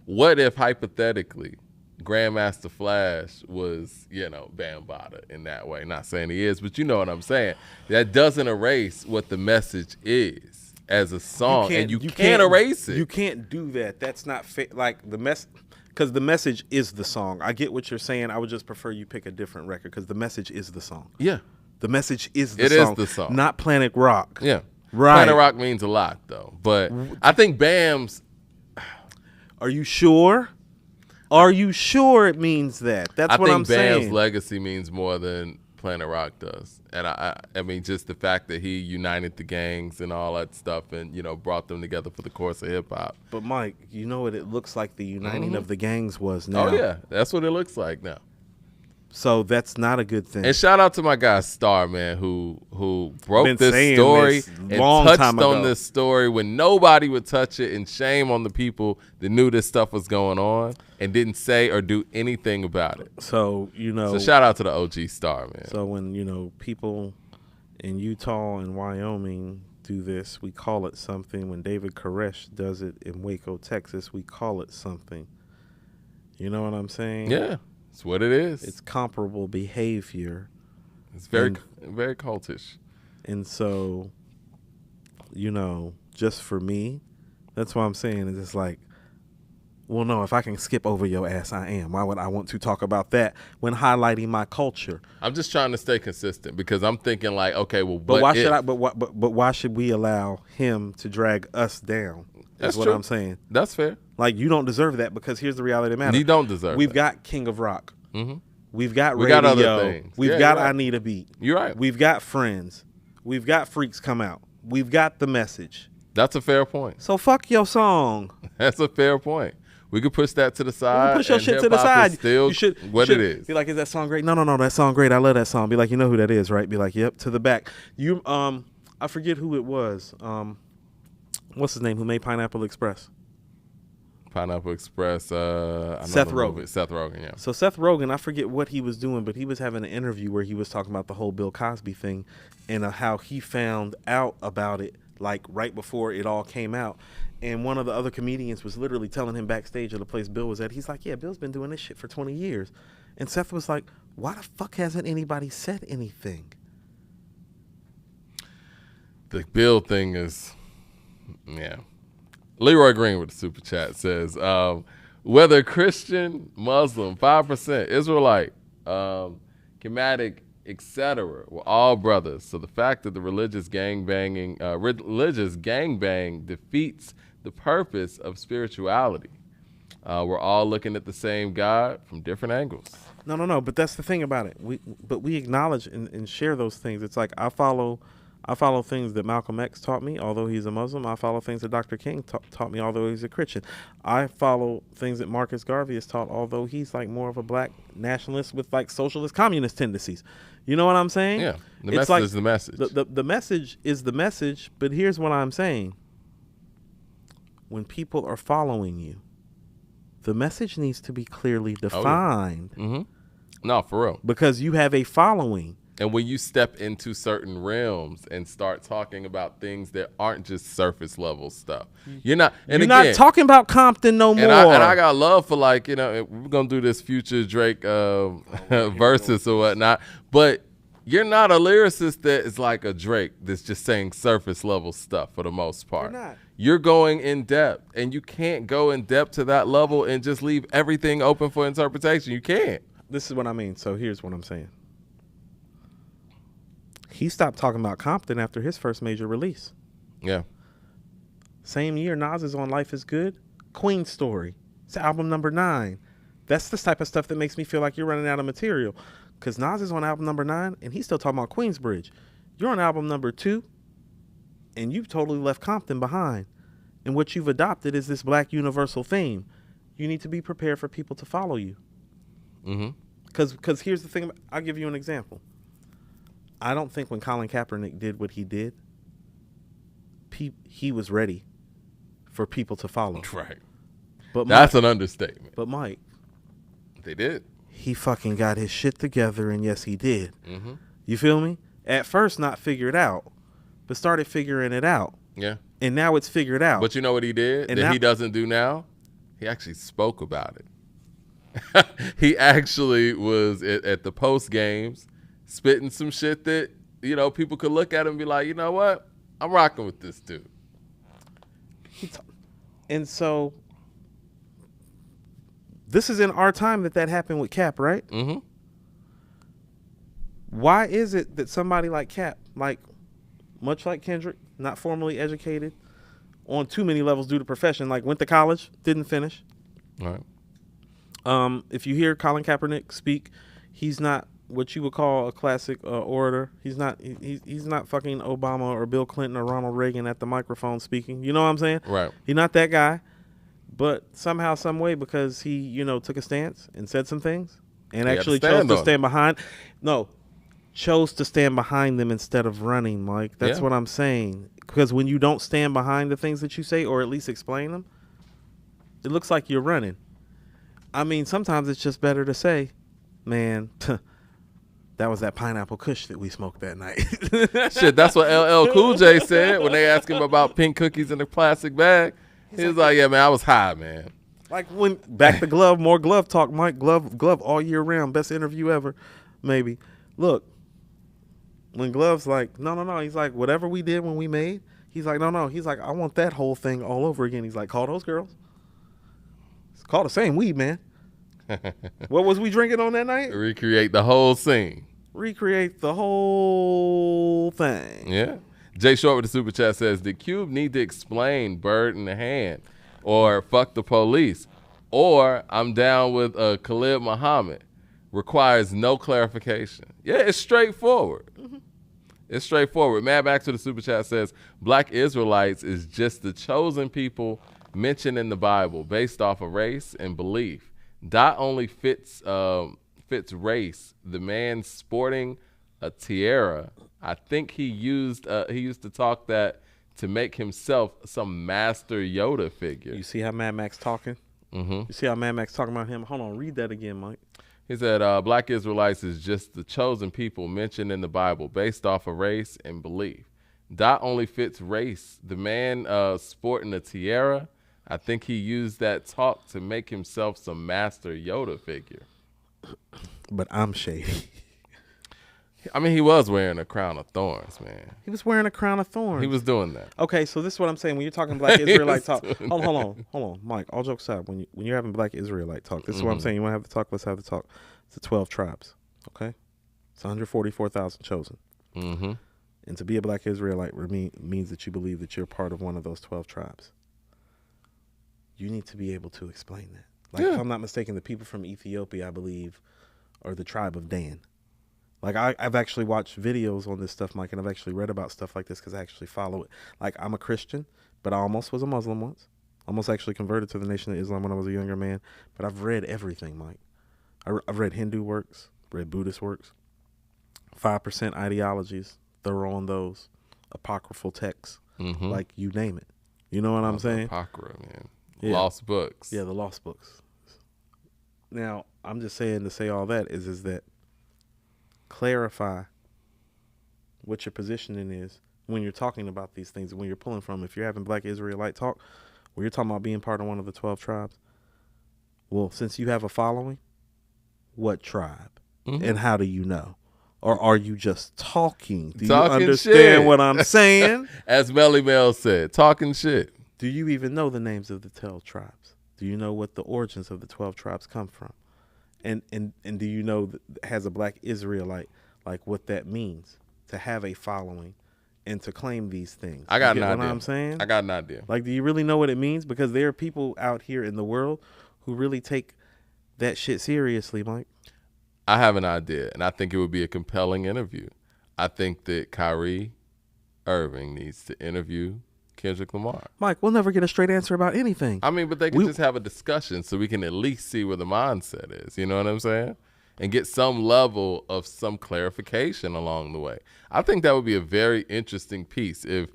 What if, hypothetically, Grandmaster Flash was, you know, Bambaataa in that way? Not saying he is, but you know what I'm saying. That doesn't erase what the message is as a song, and you can't erase it. You can't do that. That's not fair. Like, because the message is the song. I get what you're saying. I would just prefer you pick a different record because the message is the song. Yeah. The message is the It song. is the song. Not Planet Rock. Yeah. Right. Planet Rock means a lot, though. But I think Bam's... Are you sure? Are you sure it means that? That's what I'm saying. I think Bam's saying. legacy means more than Planet Rock does. And I mean, just the fact that he united the gangs and all that stuff and, you know, brought them together for the course of hip-hop. But, Mike, you know what it looks like the uniting of the gangs was now. Oh, yeah. That's what it looks like now. So that's not a good thing. And shout out to my guy Star, man, who broke Been this saying story this and long touched time on ago. this story when nobody would touch it, and shame on the people that knew this stuff was going on and didn't say or do anything about it. So, you know. So shout out to the OG Star, man. So when, you know, people in Utah and Wyoming do this, we call it something. When David Koresh does it in Waco, Texas, we call it something. You know what I'm saying? Yeah, it's what it is. It's comparable behavior. It's very cultish. And so, you know, just for me, that's what I'm saying. Is it's like, well, no, if I can skip over your ass, I am. Why would I want to talk about that when highlighting my culture? I'm just trying to stay consistent because I'm thinking like, okay, well, but why should I? But why should we allow him to drag us down? That's what true. I'm saying. That's fair. Like, you don't deserve that because here's the reality of the matter. You don't deserve. We've got King of Rock. Mm-hmm. We've got We radio. got other things. We've Yeah, got you're right. I Need a Beat. You're right. We've got Friends. We've got Freaks Come Out. We've got The Message. That's a fair point. So fuck your song. That's a fair point. We could push that to the side. Push your and shit to the hip-hop side. is still You should what you it should is. Be like, is that song great? No, that song great. I love that song. Be like, you know who that is, right? Be like, yep, to the back. You I forget who it was. What's his name? Who made Pineapple Express? Pineapple Express. I know Seth the Rogen. movie. Seth Rogen, yeah. So Seth Rogen, I forget what he was doing, but he was having an interview where he was talking about the whole Bill Cosby thing and how he found out about it like right before it all came out. And one of the other comedians was literally telling him backstage of the place Bill was at. He's like, yeah, Bill's been doing this shit for 20 years. And Seth was like, why the fuck hasn't anybody said anything? The Bill thing is, yeah. Leroy Green with the super chat says, whether Christian, Muslim, 5%, Israelite, Kemetic, etc., we're all brothers. So the fact that the religious gangbang defeats the purpose of spirituality. We're all looking at the same God from different angles. No. But that's the thing about it. We acknowledge and share those things. It's like I follow things that Malcolm X taught me, although he's a Muslim. I follow things that Dr. King taught me, although he's a Christian. I follow things that Marcus Garvey has taught, although he's like more of a black nationalist with like socialist communist tendencies. You know what I'm saying? Yeah, the It's message like is the message. The message is the message, but here's what I'm saying. When people are following you, the message needs to be clearly defined. Mm-hmm. No, for real. Because you have a following. And when you step into certain realms and start talking about things that aren't just surface level stuff, you're not. And You're again, not talking about Compton no more. and I got love for, like, you know, we're gonna do this Future Drake versus or whatnot, but you're not a lyricist that is like a Drake that's just saying surface level stuff for the most part. You're not. You're going in depth, and you can't go in depth to that level and just leave everything open for interpretation. You can't. This is what I mean. So here's what I'm saying. He stopped talking about Compton after his first major release. Yeah. Same year, Nas is on Life is Good. Queen Story. It's album number 9. That's the type of stuff that makes me feel like you're running out of material. Because Nas is on album number 9, and he's still talking about Queensbridge. You're on album number 2, and you've totally left Compton behind. And what you've adopted is this black universal theme. You need to be prepared for people to follow you. Mm-hmm. Because here's the thing. I'll give you an example. I don't think when Colin Kaepernick did what he did, he was ready for people to follow. Right. But That's an understatement. But Mike, They did. he fucking got his shit together, and yes, he did. Mm-hmm. You feel me? At first, not figured out, but started figuring it out. Yeah. And now it's figured out. But you know what he did And that now- he doesn't do now? He actually spoke about it. He actually was at the post games spitting some shit that, you know, people could look at him and be like, you know what? I'm rocking with this dude. And so This is in our time that happened with Cap, right? Mm-hmm. Why is it that somebody like Cap, like much like Kendrick, not formally educated on too many levels due to profession, like went to college, didn't finish. All right. If you hear Colin Kaepernick speak, he's not what you would call a classic orator. He's not fucking Obama or Bill Clinton or Ronald Reagan at the microphone speaking. You know what I'm saying? Right. He's not that guy. But somehow, some way, because he, took a stance and said some things and actually chose to stand behind. No, chose to stand behind them instead of running, Mike. That's what I'm saying. Because when you don't stand behind the things that you say, or at least explain them, it looks like you're running. I mean, sometimes it's just better to say, man, that was that pineapple kush that we smoked that night. Shit, that's what LL Cool J said when they asked him about pink cookies in a plastic bag. He was like, yeah, man, I was high, man. Like when back to Glove, more Glove talk, Mike. Glove all year round. Best interview ever, maybe. Look, when Glove's like, no. He's like, whatever we did when we made, he's like, no. He's like, I want that whole thing all over again. He's like, call those girls. It's called the same weed, man. What was we drinking on that night? Recreate the whole scene. Recreate the whole thing. Yeah. Jay Short with the super chat says, did Cube need to explain bird in the hand or fuck the police or I'm down with Khalid Muhammad? Requires no clarification. Yeah, it's straightforward. Mm-hmm. It's straightforward. Mad Back to the super chat says, Black Israelites is just the chosen people mentioned in the Bible based off of race and belief. Dot only fits race. The man sporting a tiara. I think he used to talk that to make himself some master Yoda figure. You see how Mad Max talking? Mm-hmm. You see how Mad Max talking about him? Hold on, read that again, Mike. He said, Black Israelites is just the chosen people mentioned in the Bible based off of race and belief. Dot only fits race. The man sporting a tiara, I think he used that talk to make himself some master Yoda figure. But I'm shady. I mean, he was wearing a crown of thorns, man. He was wearing a crown of thorns. He was doing that. Okay, so this is what I'm saying. When you're talking Black Israelite talk, hold on, Mike. All jokes aside, when you're having Black Israelite talk, this is what I'm saying. You want to have the talk? Let's have the talk. It's the 12 tribes. Okay, it's 144,000 chosen. Mm-hmm. And to be a Black Israelite means that you believe that you're part of one of those 12 tribes. You need to be able to explain that. Like, if I'm not mistaken, the people from Ethiopia, I believe, are the tribe of Dan. Like, I've actually watched videos on this stuff, Mike, and I've actually read about stuff like this because I actually follow it. Like, I'm a Christian, but I almost was a Muslim once. Almost actually converted to the Nation of Islam when I was a younger man. But I've read everything, Mike. I've read Hindu works, read Buddhist works, 5% ideologies, thorough on those, apocryphal texts, like you name it. You know what I'm saying? Apocrypha, man. Yeah. Lost books. Yeah, the lost books. Now, I'm just saying to say all that is that clarify what your positioning is when you're talking about these things, when you're pulling from. If you're having Black Israelite talk, where you're talking about being part of one of the 12 tribes, well, since you have a following, what tribe? And how do you know? Or are you just talking? Do you understand what I'm saying? As Melly Mel said, talking shit. Do you even know the names of the 12 tribes? Do you know what the origins of the 12 tribes come from? And do you know that has a Black Israelite, like what that means to have a following and to claim these things? I got you an get idea. What I'm saying? I got an idea. Like, do you really know what it means? Because there are people out here in the world who really take that shit seriously, Mike. I have an idea, and I think it would be a compelling interview. I think that Kyrie Irving needs to interview Kendrick Lamar. Mike, we'll never get a straight answer about anything. I mean, but they can just have a discussion so we can at least see where the mindset is. You know what I'm saying? And get some level of some clarification along the way. I think that would be a very interesting piece if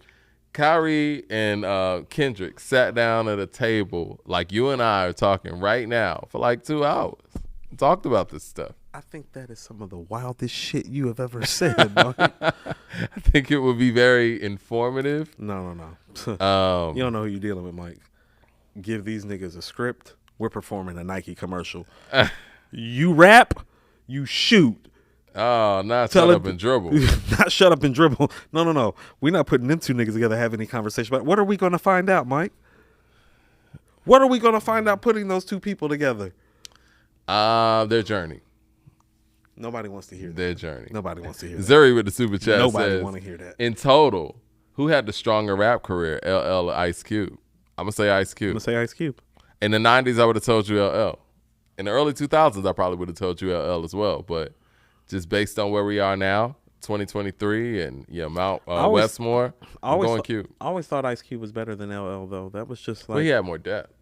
Kyrie and Kendrick sat down at a table like you and I are talking right now for like 2 hours and talked about this stuff. I think that is some of the wildest shit you have ever said, Mike. I think it would be very informative. No. You don't know who you're dealing with, Mike. Give these niggas a script. We're performing a Nike commercial. You rap, you shoot. Oh, not shut up and dribble. Not shut up and dribble. No. We're not putting them two niggas together to have any conversation. But what are we going to find out, Mike? What are we going to find out putting those two people together? Their journey. Nobody wants to hear that. Their journey. Nobody wants to hear that. Zuri with the super chat Nobody says, want to hear that. in total, who had the stronger rap career, LL or Ice Cube? I'm going to say Ice Cube. I'm going to say Ice Cube. In the 90s, I would have told you LL. In the early 2000s, I probably would have told you LL as well. But just based on where we are now, 2023, and Mount Westmore, I'm going Cube. I always thought Ice Cube was better than LL, though. That was just like... Well, he had more depth.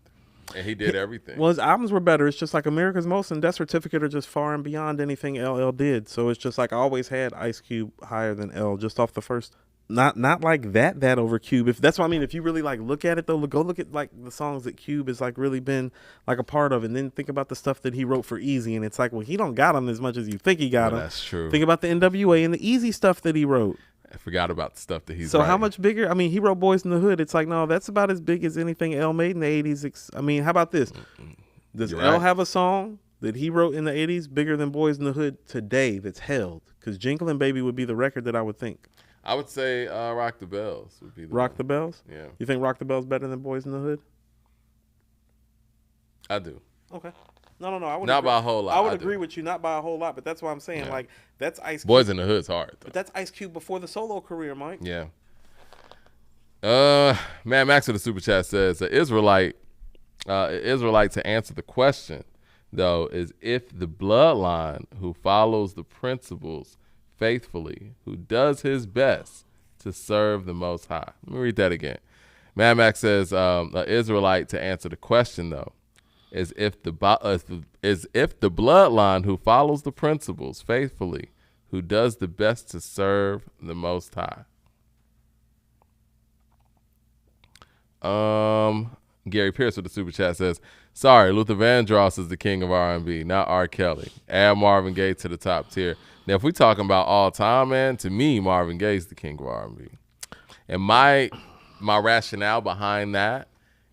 And he did everything. Well, his albums were better. It's just like America's Most and Death Certificate are just far and beyond anything LL did. So it's just like I always had Ice Cube higher than L just off the first. Not like that over Cube. If that's what I mean. If you really like look at it though, go look at like the songs that Cube has like really been like a part of, and then think about the stuff that he wrote for Easy, and it's like, well, he don't got them as much as you think he got them. That's true. Think about the NWA and the Easy stuff that he wrote. I forgot about the stuff that he's So writing. how much bigger? I mean, he wrote Boys in the Hood. It's like, no, that's about as big as anything L made in the 80s. I mean, how about this? Does You're L right. have a song that he wrote in the 80s bigger than Boys in the Hood today that's held? Because Jinglin' Baby would be the record that I would think. I would say Rock the Bells would be the Rock one. the Bells? Yeah, You think Rock the Bells better than Boys in the Hood? I do. Okay. No. I would Not agree. by a whole lot. I would I agree do. with you, not by a whole lot, but that's why I'm saying, Yeah. like, that's Ice Cube. Boys in the Hood's hard, though. But that's Ice Cube before the solo career, Mike. Yeah. Man, Max with the super chat says, Israelite to answer the question, though, is if the bloodline who follows the principles faithfully, who does his best to serve the Most High. Let me read that again. Mad Max says, Israelite to answer the question, though, is if the bloodline who follows the principles faithfully, who does the best to serve the Most High. Gary Pierce with the super chat says, sorry, Luther Vandross is the king of R&B, not R. Kelly. Add Marvin Gaye to the top tier. Now, if we're talking about all time, man, to me, Marvin Gaye is the king of R&B. And my rationale behind that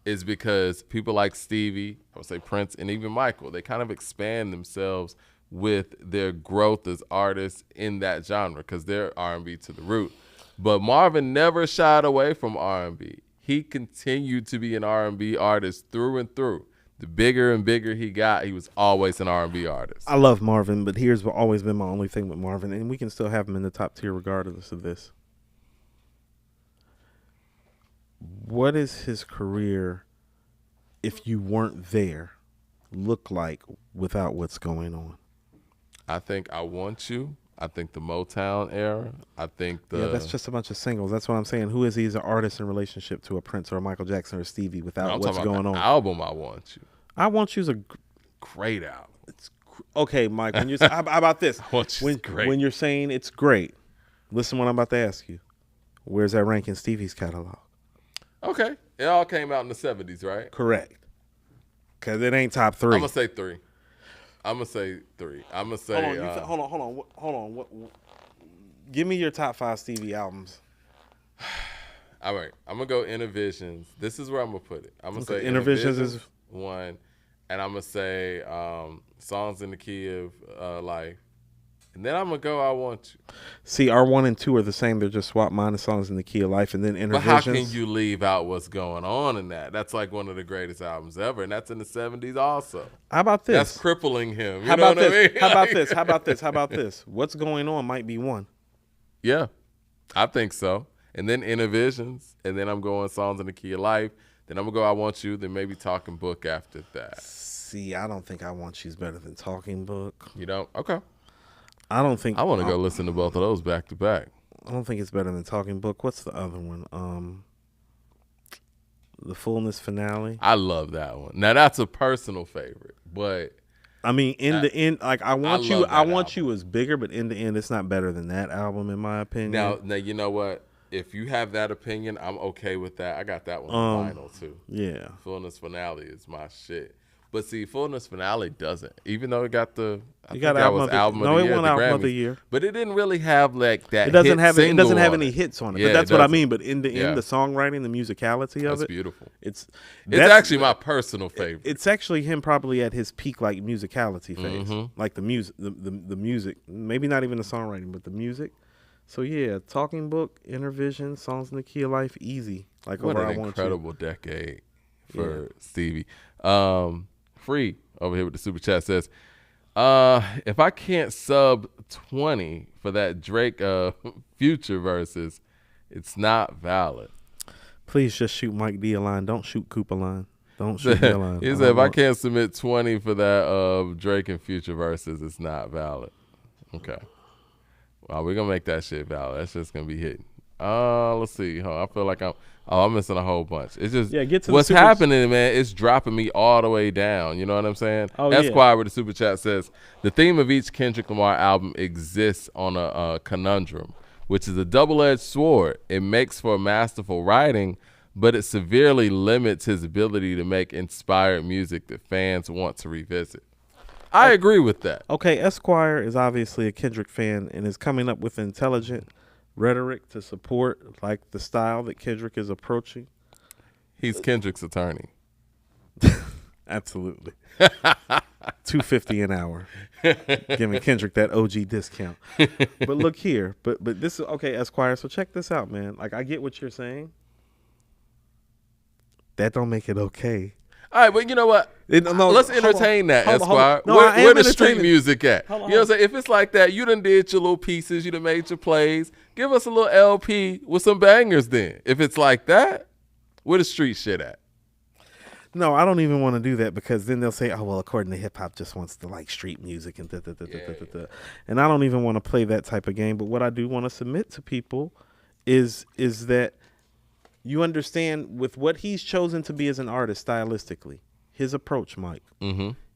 is because people like Stevie, I would say Prince, and even Michael, they kind of expand themselves with their growth as artists in that genre because they're R&B to the root. But Marvin never shied away from R&B. He continued to be an R&B artist through and through. The bigger and bigger he got, he was always an R&B artist. I love Marvin, but here's what always been my only thing with Marvin, and we can still have him in the top tier regardless of this. What is his career, if you weren't there, look like without what's going on? I think I Want You. I think the Motown era. I think Yeah, that's just a bunch of singles. That's what I'm saying. Who is he as an artist in relationship to a Prince or a Michael Jackson or Stevie without I'm what's talking about going the on? album I Want You. I Want You's a Great album. okay, Mike. When you're how about this? Want You's great. When you're saying it's great, listen what I'm about to ask you. Where's that rank in Stevie's catalog? Okay. It all came out in the 70s, right? Correct. Because it ain't top 3. I'm going to say 3. I'm going to say 3. I'm going to say... Hold on. What, give me your top 5 Stevie albums. All right. I'm going to go Intervisions. This is where I'm going to put it. I'm going to say Intervisions is 1. And I'm going to say Songs in the Key of Life. And then I'm going to go I Want You. See, R1 and 2 are the same. They're just swap minus Songs in the Key of Life and then Intervisions. But how can you leave out what's going on in that? That's like one of the greatest albums ever, and that's in the 70s also. How about this? That's crippling him. You How know about what this? I mean? How about this? How about this? How about this? What's going on might be 1. Yeah, I think so. And then Intervisions, and then I'm going Songs in the Key of Life. Then I'm going to go I Want You, then maybe Talking Book after that. See, I don't think I Want You's better than Talking Book. You don't? Okay. I don't think I want to go listen to both of those back to back. I don't think it's better than Talking Book. What's the other one? The Fullness Finale. I love that one. Now that's a personal favorite, but I mean, in the end, like I Want love You, that I Want album. You is bigger, but in the end, it's not better than that album, in my opinion. now you know what? If you have that opinion, I'm okay with that. I got that one on vinyl too. Yeah. Fullness Finale is my shit. But see, Fullness Finale doesn't. Even though it got the I think got that album was of the- album of no, the it year. won at album of Grammys. the year. But it didn't really have like that. It doesn't hit have single any hits on it. Yeah, but that's it what I doesn't. mean. But in the Yeah. end, the songwriting, the musicality of That's it, beautiful. it's Actually my personal favorite. It's actually him probably at his peak, like musicality phase, Mm-hmm. like the music, the music. Maybe not even the songwriting, but the music. So yeah, Talking Book, Intervision, Songs in the Key of Life, easy. Like What over an I Want You. incredible decade for Yeah. Stevie. Free over here with the super chat says, if I can't sub 20 for that Drake Future versus, it's not valid. Please just shoot Mike D a line. Don't shoot Coop a line. Don't shoot me a line. He said, if I can't submit 20 for that Drake and Future versus, it's not valid. Okay. Well, we're going to make that shit valid. That's just going to be hitting. Let's see. I feel like I'm missing a whole bunch. It's just get to what's happening, man. It's dropping me all the way down. You know what I'm saying? Esquire with the super chat says, the theme of each Kendrick Lamar album exists on a conundrum, which is a double-edged sword. It makes for masterful writing, but it severely limits his ability to make inspired music that fans want to revisit. I agree with that. Okay, Esquire is obviously a Kendrick fan and is coming up with intelligent rhetoric to support like the style that Kendrick is approaching. He's Kendrick's attorney. Absolutely. $250 an hour. Giving Kendrick that OG discount. But look here. But this is okay, Esquire. So check this out, man. Like, I get what you're saying. That don't make it okay. All right, but you know what? Let's entertain that, Esquire. No, where the street music at? You know what I'm saying? If it's like that, you done did your little pieces, you done made your plays. Give us a little LP with some bangers then. If it's like that, where the street shit at? No, I don't even want to do that because then they'll say, oh, well, according to hip hop just wants to like street music and And I don't even want to play that type of game. But what I do want to submit to people is that you understand with what he's chosen to be as an artist stylistically, his approach, Mike,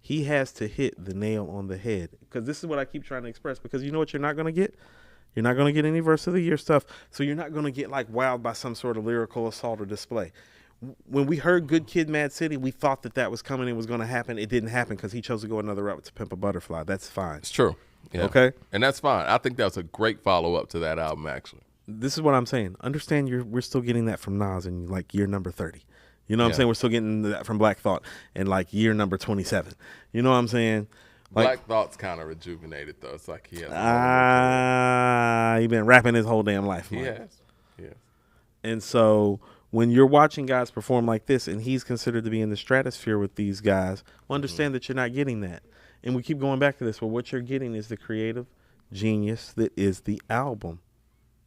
he has to hit the nail on the head. Because this is what I keep trying to express. Because you know what you're not going to get? You're not going to get any verse of the year stuff. So you're not going to get like wowed by some sort of lyrical assault or display. When we heard Good Kid, Mad City, we thought that was coming and was going to happen. It didn't happen because he chose to go another route to Pimp a Butterfly. That's fine. It's true. Yeah. Okay? And that's fine. I think that's a great follow-up to that album, actually. This is what I'm saying. Understand we're still getting that from Nas in like year number 30. You know what I'm saying? We're still getting that from Black Thought in like year number 27. You know what I'm saying? Like, Black Thought's kind of rejuvenated though. It's like he has. He been rapping his whole damn life. Mike. He has. Yeah. And so when you're watching guys perform like this, and he's considered to be in the stratosphere with these guys, understand that you're not getting that. And we keep going back to this. Well, what you're getting is the creative genius that is the album.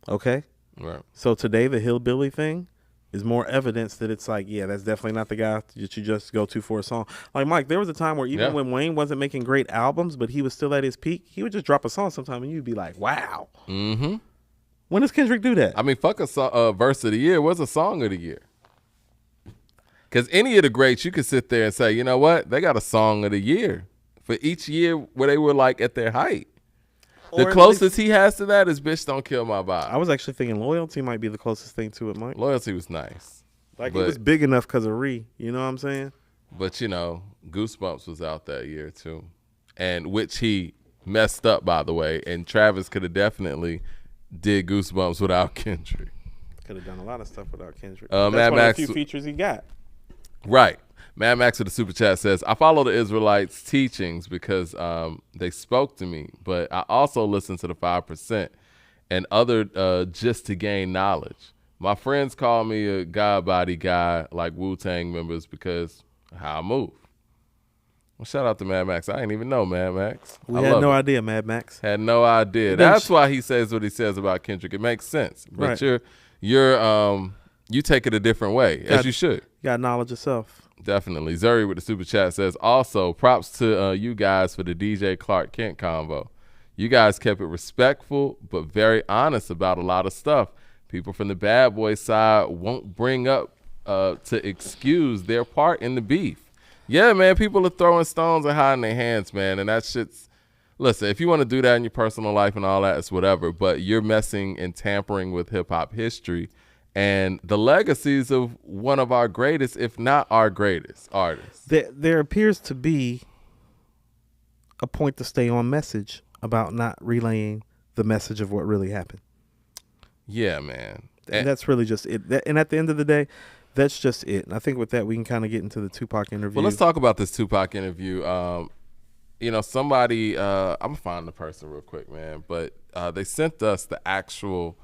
Okay? Right. So today, the Hillbilly thing is more evidence that it's like, yeah, that's definitely not the guy that you just go to for a song. Like, Mike, there was a time where even when Wayne wasn't making great albums, but he was still at his peak, he would just drop a song sometime and you'd be like, wow. Mm-hmm. When does Kendrick do that? I mean, fuck a verse of the year. What's a song of the year? Because any of the greats, you could sit there and say, you know what? They got a song of the year for each year where they were like at their height. The closest he has to that is Bitch Don't Kill My Vibe. I was actually thinking Loyalty might be the closest thing to it, Mike. Loyalty was nice. Like, it was big enough because of Ree. You know what I'm saying? But, you know, Goosebumps was out that year, too. And which he messed up, by the way. And Travis could have definitely did Goosebumps without Kendrick. Could have done a lot of stuff without Kendrick. That's Mad one Max, of the few features he got. Right. Mad Max with the super chat says, I follow the Israelites' teachings because they spoke to me, but I also listen to the 5% and other just to gain knowledge. My friends call me a God body guy like Wu-Tang members because how I move. Well, shout out to Mad Max. I didn't even know Mad Max. We had no idea, Mad Max. Had no idea. That's why he says what he says about Kendrick. It makes sense. But you take it a different way, as you should. You got knowledge yourself. Definitely. Zuri with the super chat says, also, props to you guys for the DJ Clark Kent convo. You guys kept it respectful, but very honest about a lot of stuff. People from the bad boy side won't bring up to excuse their part in the beef. Yeah, man, people are throwing stones and hiding their hands, man, and that shit's, listen, if you want to do that in your personal life and all that, it's whatever, but you're messing and tampering with hip-hop history and the legacies of one of our greatest, if not our greatest, artists. There appears to be a point to stay on message about not relaying the message of what really happened. Yeah, man. And that's really just it. And at the end of the day, that's just it. And I think with that, we can kind of get into the Tupac interview. Well, let's talk about this Tupac interview. You know, somebody, I'm going to find the person real quick, man, but they sent us the actual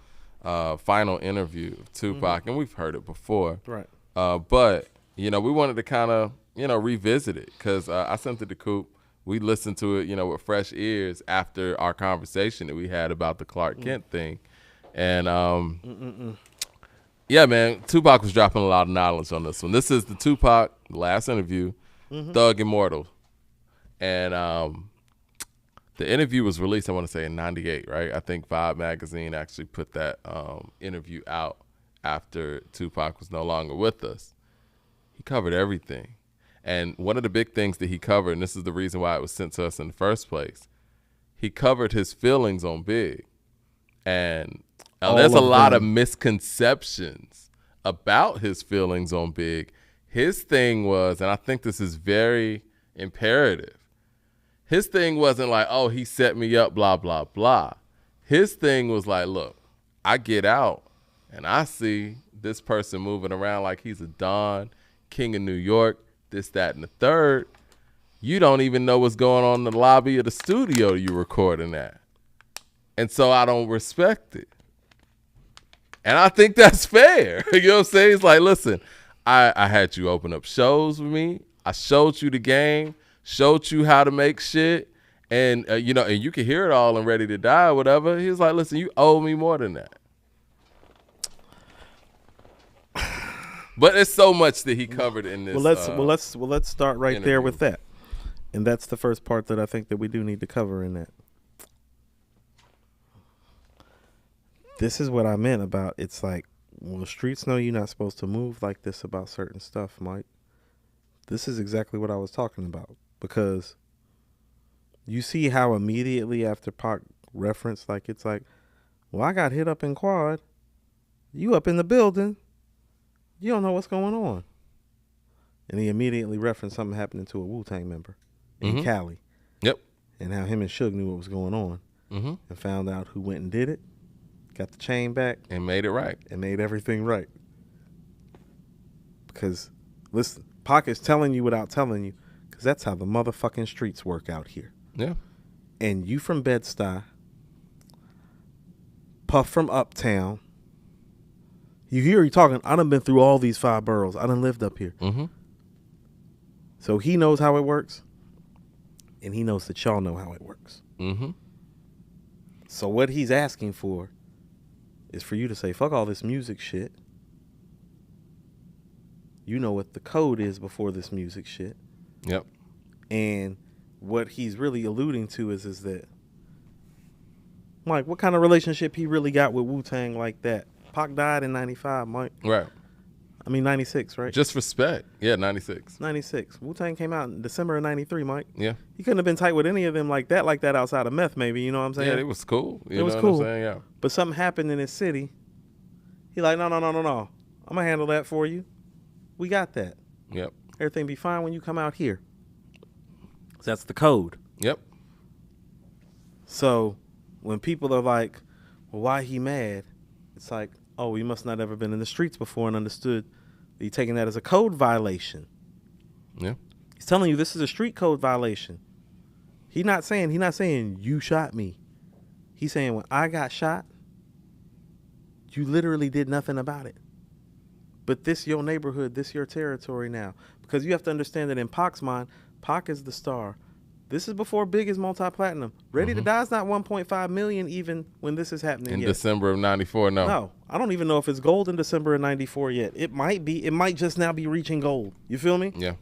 final interview of Tupac, and we've heard it before. Right. But, you know, we wanted to kind of revisit it because I sent it to Coop. We listened to it, with fresh ears after our conversation that we had about the Clark Kent thing. And, yeah, man, Tupac was dropping a lot of knowledge on this one. This is the Tupac last interview, Thug Immortal. And the interview was released, I want to say, in 98, right? I think Vibe magazine actually put that interview out after Tupac was no longer with us. He covered everything. And one of the big things that he covered, and this is the reason why it was sent to us in the first place, he covered his feelings on Big. And there's a lot of misconceptions about his feelings on Big. His thing was, and I think this is very imperative, his thing wasn't like, oh, he set me up, blah, blah, blah. His thing was like, look, I get out and I see this person moving around like he's a Don, king of New York, this, that, and the third. You don't even know what's going on in the lobby of the studio you're recording at. And so I don't respect it. And I think that's fair. You know what I'm saying? It's like, listen, I had you open up shows with me. I showed you the game, showed you how to make shit. And, and you can hear it all and Ready to Die or whatever. He was like, listen, you owe me more than that. But it's so much that he covered in this. Let's start right interview. there with that. And that's the first part that I think that we do need to cover in that. This is what I meant about it's like, well, streets know you're not supposed to move like this about certain stuff, Mike. This is exactly what I was talking about. Because you see how immediately after Pac referenced, like, it's like, well, I got hit up in quad. You up in the building. You don't know what's going on. And he immediately referenced something happening to a Wu-Tang member in Cali. Yep. And how him and Suge knew what was going on. And found out who went and did it. Got the chain back. And made it right. And made everything right. Because, listen, Pac is telling you without telling you. Because that's how the motherfucking streets work out here. Yeah. And you from Bed-Stuy. Puff from Uptown. You hear he talking, I done been through all these 5 boroughs. I done lived up here. So he knows how it works. And he knows that y'all know how it works. So what he's asking for is for you to say, fuck all this music shit. You know what the code is before this music shit. Yep. And what he's really alluding to is that, Mike, what kind of relationship he really got with Wu-Tang like that? Pac died in 95, Mike. Right. I mean, 96, right? Just respect. Yeah, 96. 96. Wu-Tang came out in December of 93, Mike. Yeah. He couldn't have been tight with any of them like that outside of meth, maybe. You know what I'm saying? Yeah, it was cool. It was know cool. What I'm saying? Yeah. But something happened in his city. He like, no. I'm going to handle that for you. We got that. Yep. Everything be fine when you come out here. That's the code. Yep. So when people are like, well, why he mad? It's like, oh, he must not ever been in the streets before and understood that he taking that as a code violation. Yeah. He's telling you this is a street code violation. He's not saying you shot me. He's saying when I got shot, you literally did nothing about it. But this your neighborhood, this your territory now. Because you have to understand that in Pac's mind, Pac is the star. This is before Big is multi-platinum. Ready to Die is not 1.5 million even when this is happening in yet. December of 94, no. No. I don't even know if it's gold in December of 94 yet. It might be. It might just now be reaching gold. You feel me? Yeah.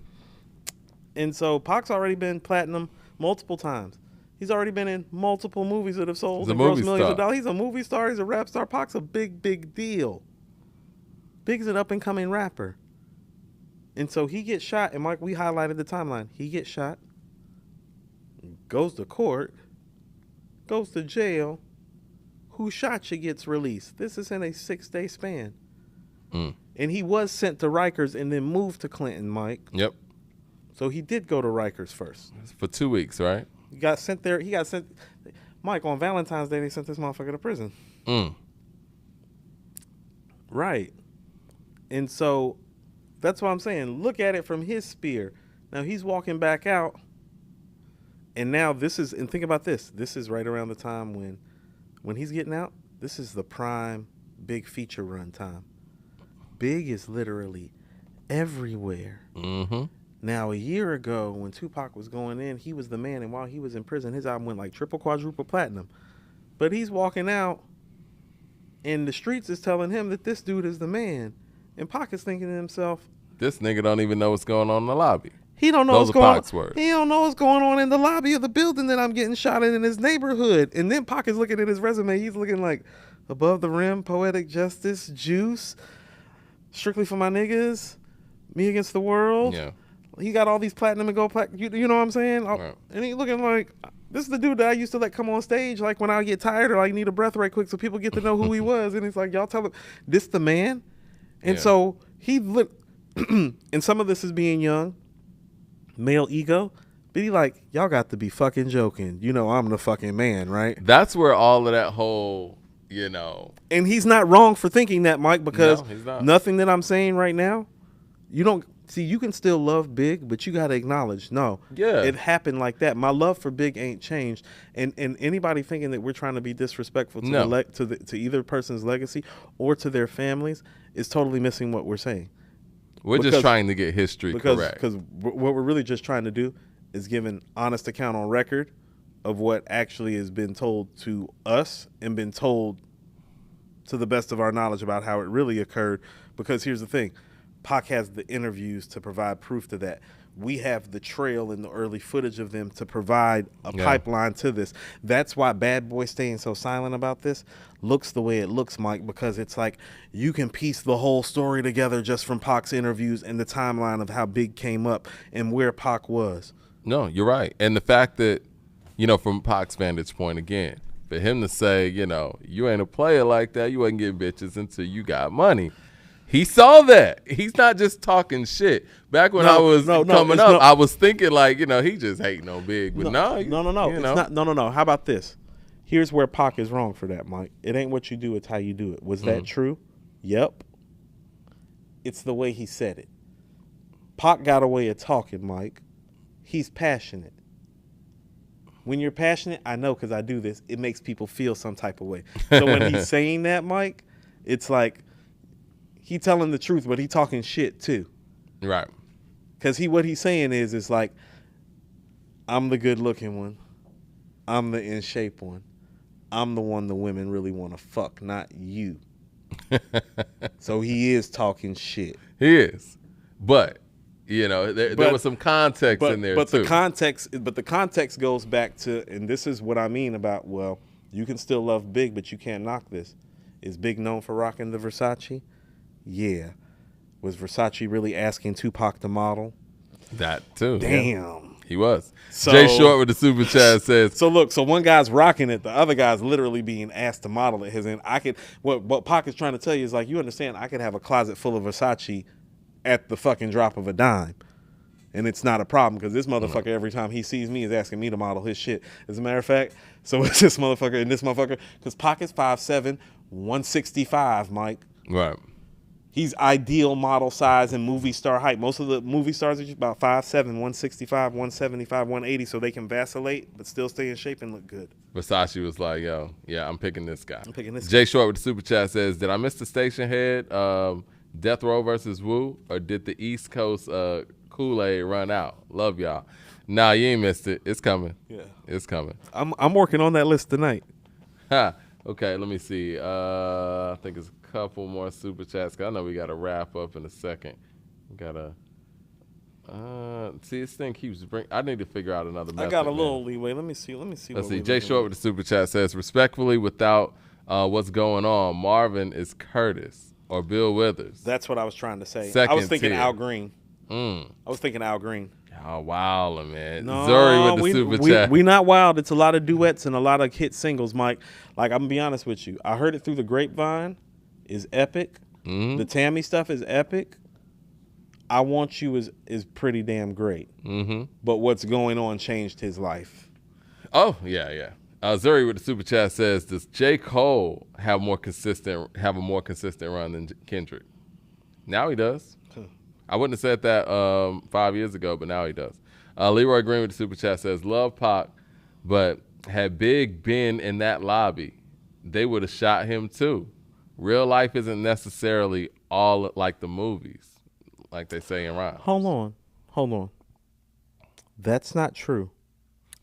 And so Pac's already been platinum multiple times. He's already been in multiple movies that have sold and grossed millions of dollars. He's a movie star. He's a rap star. Pac's a big, big deal. Big's an up-and-coming rapper. And so he gets shot. And Mike, we highlighted the timeline. He gets shot. Goes to court, goes to jail. Who shot you gets released. This is in a 6-day span. And he was sent to Rikers and then moved to Clinton, Mike. Yep. So he did go to Rikers first. For 2 weeks, right? He got sent there. Mike, on Valentine's Day, they sent this motherfucker to prison. Right. And so that's what I'm saying. Look at it from his spear. Now he's walking back out. And now and think about this. This is right around the time when he's getting out. This is the prime Big feature run time. Big is literally everywhere. Now, a year ago, when Tupac was going in, he was the man, and while he was in prison, his album went like triple, quadruple platinum. But he's walking out, and the streets is telling him that this dude is the man. And Pac is thinking to himself, This nigga don't even know what's going on in the lobby. he don't know Those what's are going on. Pac's words. He don't know what's going on in the lobby of the building that I'm getting shot in his neighborhood. And then Pac is looking at his resume. He's looking like Above the Rim, Poetic Justice, Juice, Strictly for My Niggas, Me Against the World. Yeah. He got all these platinum and gold you know what I'm saying? Right. And he looking like, this is the dude that I used to let come on stage like when I get tired or like need a breath right quick so people get to know who he was. And he's like, y'all tell him, this the man? And Yeah. so he and some of this is being young, male ego, but he like, y'all got to be fucking joking. You know I'm the fucking man, right? That's where all of that whole, you know. And he's not wrong for thinking that, Mike, because No, he's not. nothing that I'm saying right now, you don't see, you can still love Big, but you got to acknowledge, no, Yeah. it happened like that. My love for Big ain't changed. And anybody thinking that we're trying to be disrespectful to No. to either person's legacy or to their families is totally missing what we're saying. We're just trying to get history correct. Because what we're really just trying to do is give an honest account on record of what actually has been told to us and been told to the best of our knowledge about how it really occurred. Because here's the thing, Pac has the interviews to provide proof to that. We have the trail and the early footage of them to provide a pipeline to this. That's why Bad Boy staying so silent about this looks the way it looks, Mike, because it's like you can piece the whole story together just from Pac's interviews and the timeline of how Big came up and where Pac was. No, you're right. And the fact that, you know, from Pac's vantage point again, for him to say, you know, you ain't a player like that, you ain't getting bitches until you got money. He saw that. He's not just talking shit. Back when I was coming up, I was thinking like, you know, he just hating on Big. But no. It's not. No. How about this? Here's where Pac is wrong for that, Mike. It ain't what you do, it's how you do it. Was that true? Yep. It's the way he said it. Pac got a way of talking, Mike. He's passionate. When you're passionate, I know because I do this, it makes people feel some type of way. So when he's saying that, Mike, it's like he telling the truth, but he talking shit too. Right. Because what he's saying is like, I'm the good looking one. I'm the in shape one. I'm the one the women really want to fuck, not you. So he is talking shit. He is. But, you know, there was some context in there too. The context goes back to, and this is what I mean about, well, you can still love Big, but you can't knock this. Is Big known for rocking the Versace? Yeah. Was Versace really asking Tupac to model? That too. Damn. Yeah. He was. So, Jay Short with the super chat says. So look, so one guy's rocking it, the other guy's literally being asked to model it. His end. What Pac is trying to tell you is like, you understand, I could have a closet full of Versace at the fucking drop of a dime. And it's not a problem because this motherfucker, every time he sees me, is asking me to model his shit. As a matter of fact, so it's this motherfucker, because Pac is 5'7", 165, Mike. Right. He's ideal model size and movie star height. Most of the movie stars are just about 5'7", 165, 175, 180, so they can vacillate but still stay in shape and look good. Versace was like, yo, yeah, I'm picking this guy. I'm picking this Jay Short with the super chat says, did I miss the station head, Death Row versus Wu, or did the East Coast Kool-Aid run out? Love y'all. Nah, you ain't missed it. It's coming. Yeah. It's coming. I'm working on that list tonight. Ha. Okay, let me see. I think it's a couple more super chats. 'Cause I know we got to wrap up in a second. We got to see, this thing keeps bringing. I need to figure out another method. I got a man. little leeway. Let me see. Let's see. Jay Short with the super chat says, respectfully, without what's going on, Marvin is Curtis or Bill Withers. That's what I was trying to say. Second I was thinking tier. Al Green. Mm. I was thinking Al Green. Oh, wow, man. No, Zuri with the super chat. We not wild. It's a lot of duets and a lot of hit singles, Mike. Like, I'm going to be honest with you. I heard it through the grapevine. Is epic. Mm-hmm. The Tammy stuff is epic. I Want You is pretty damn great. Mm-hmm. But What's Going On changed his life. Oh, yeah. Zuri with the super chat says, does J. Cole have a more consistent run than Kendrick? Now he does. I wouldn't have said that 5 years ago, but now he does. Leroy Green with the super chat says, love Pac, but had Big been in that lobby, they would have shot him too. Real life isn't necessarily all like the movies, like they say in rhyme. Hold Hold on. That's not true.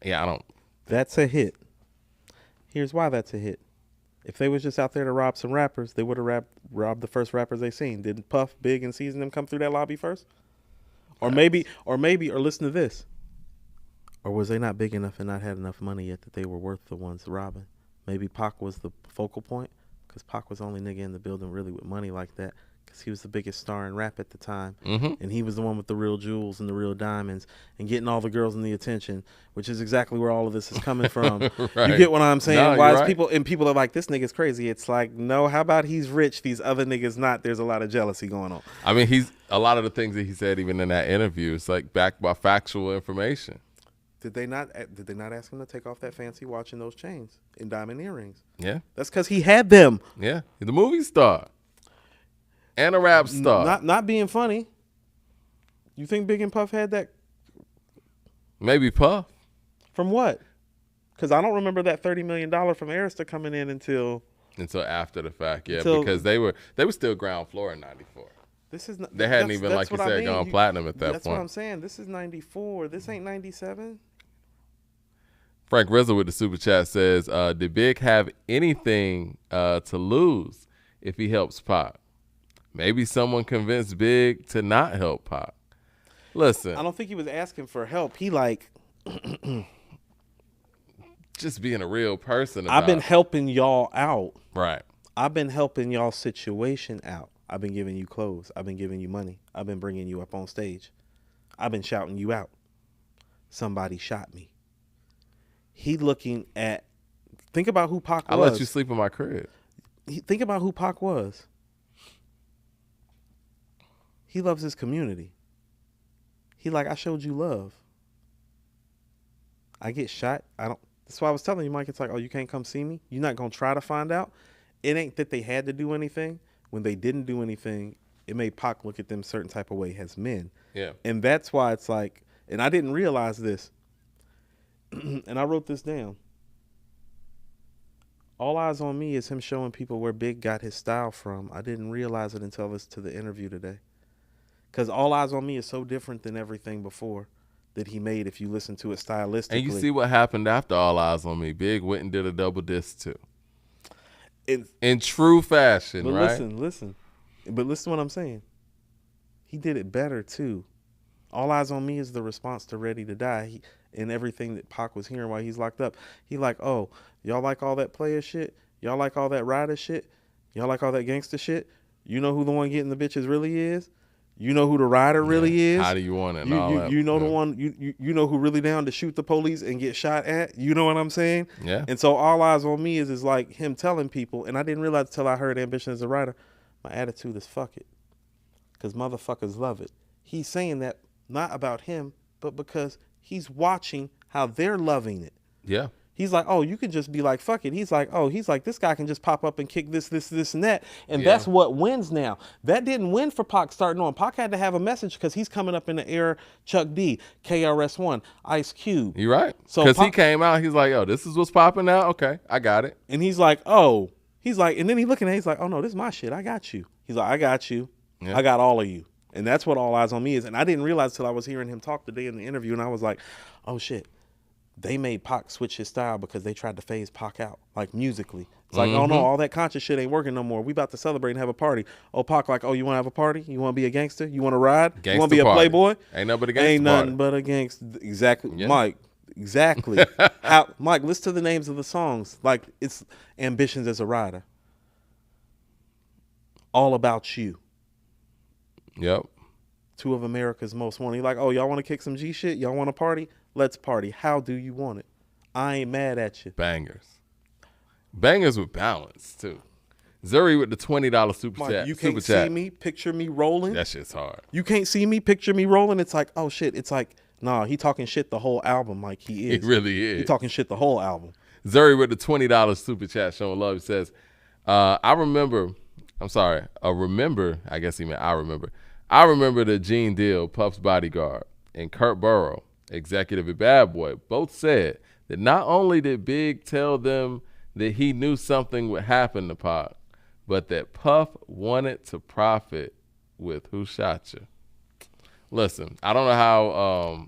Yeah, I don't. That's a hit. Here's why that's a hit. If they was just out there to rob some rappers, they would have robbed the first rappers they seen. Didn't Puff, Big, and Season them come through that lobby first? Or maybe, or listen to this. Or was they not big enough and not had enough money yet that they were worth the ones robbing? Maybe Pac was the focal point, because Pac was the only nigga in the building really with money like that, because he was the biggest star in rap at the time. And he was the one with the real jewels and the real diamonds and getting all the girls and the attention, which is exactly where all of this is coming from. Right. You get what I'm saying? No, Why you're is right. people are like, this nigga's crazy. It's like, no, how about he's rich, these other niggas not? There's a lot of jealousy going on. I mean, a lot of the things that he said even in that interview, it's like backed by factual information. Did they not ask him to take off that fancy watch and those chains and diamond earrings? Yeah. That's because he had them. Yeah. He's a movie star. And a rap star. Not being funny. You think Big and Puff had that? Maybe Puff. From what? Because I don't remember that $30 million from Arista coming in until after the fact, yeah, Until- because they were still ground floor in '94. this is not. They hadn't that's- even, that's like you what I said, mean. gone platinum at that That's point. what I'm saying. This is '94. This ain't '97. Frank Rizzo with the super chat says, "Did Big have anything to lose if he helps Pac? Maybe someone convinced Big to not help Pac. Listen, I don't think he was asking for help. He like, just being a real person. I've been about it. helping y'all out. Right. I've been helping y'all situation out. I've been giving you clothes. I've been giving you money. I've been bringing you up on stage. I've been shouting you out. Somebody shot me. He looking at, think about who Pac was. I let you sleep in my crib. Think about who Pac was. He loves his community. He like, I showed you love. I get shot. That's why I was telling you, Mike, it's like, oh, you can't come see me? You're not going to try to find out? It ain't that they had to do anything. When they didn't do anything, it made Pac look at them certain type of way as men. Yeah. And that's why it's like, and I didn't realize this, and I wrote this down. All Eyes on Me is him showing people where Big got his style from. I didn't realize it until I listened to the interview today. Because All Eyes on Me is so different than everything before that he made if you listen to it stylistically. And you see what happened after All Eyes on Me. Big went and did a double disc too. In true fashion, but right? Listen. But listen to what I'm saying. He did it better too. All Eyes on Me is the response to Ready to Die. And everything that Pac was hearing while he's locked up. He like, oh, y'all like all that player shit? Y'all like all that rider shit? Y'all like all that gangster shit? You know who the one getting the bitches really is? You know who the rider really is? How do you want it? And You know the one, you know who really down to shoot the police and get shot at? You know what I'm saying? Yeah. And so All Eyes on Me is like him telling people, and I didn't realize until I heard Ambition as a writer, my attitude is fuck it. Because motherfuckers love it. He's saying that not about him, but because he's watching how they're loving it. Yeah. He's like, oh, you can just be like, fuck it. He's like, this guy can just pop up and kick this, and that. And that's what wins now. That didn't win for Pac starting on. Pac had to have a message because he's coming up in the era Chuck D, KRS-One, Ice Cube. You're right. So Because he came out, he's like, oh, this is what's popping now? Okay, I got it. And he's like, oh. He's like, and then he looking at it, he's like, oh, no, this is my shit. I got you. He's like, I got you. Yeah. I got all of you. And that's what All Eyes on Me is. And I didn't realize till I was hearing him talk today in the interview, and I was like, oh, shit. They made Pac switch his style because they tried to phase Pac out, like musically. It's like, oh no, all that conscious shit ain't working no more. We about to celebrate and have a party. Oh, Pac, like, oh, you want to have a party? You want to be a gangster? You want to ride? Gangsta You want to be a party. playboy? Ain't nothing but a gangster Ain't nothing party. but a gangster. Exactly, Yeah. Mike. Exactly. Mike, listen to the names of the songs. Like, it's Ambitions as a Rider. All About You. Yep. Two of America's Most Wanted. Like, oh, y'all want to kick some G shit? Y'all want to party? Let's party. How do you want it? I ain't mad at you. Bangers. Bangers with balance, too. Zuri with the $20 super Mike, chat. you can't super see chat. me, picture me rolling. That shit's hard. You can't see me, picture me rolling. It's like, oh shit. It's like, nah, he talking shit the whole album like he is. It really is. He talking shit the whole album. Zuri with the $20 super chat showing love. He says, I remember the Gene Deal, Puff's bodyguard, and Kurt Burrow, executive at Bad Boy, both said that not only did Big tell them that he knew something would happen to Pac, but that Puff wanted to profit with Who Shot You. Listen, I don't know how,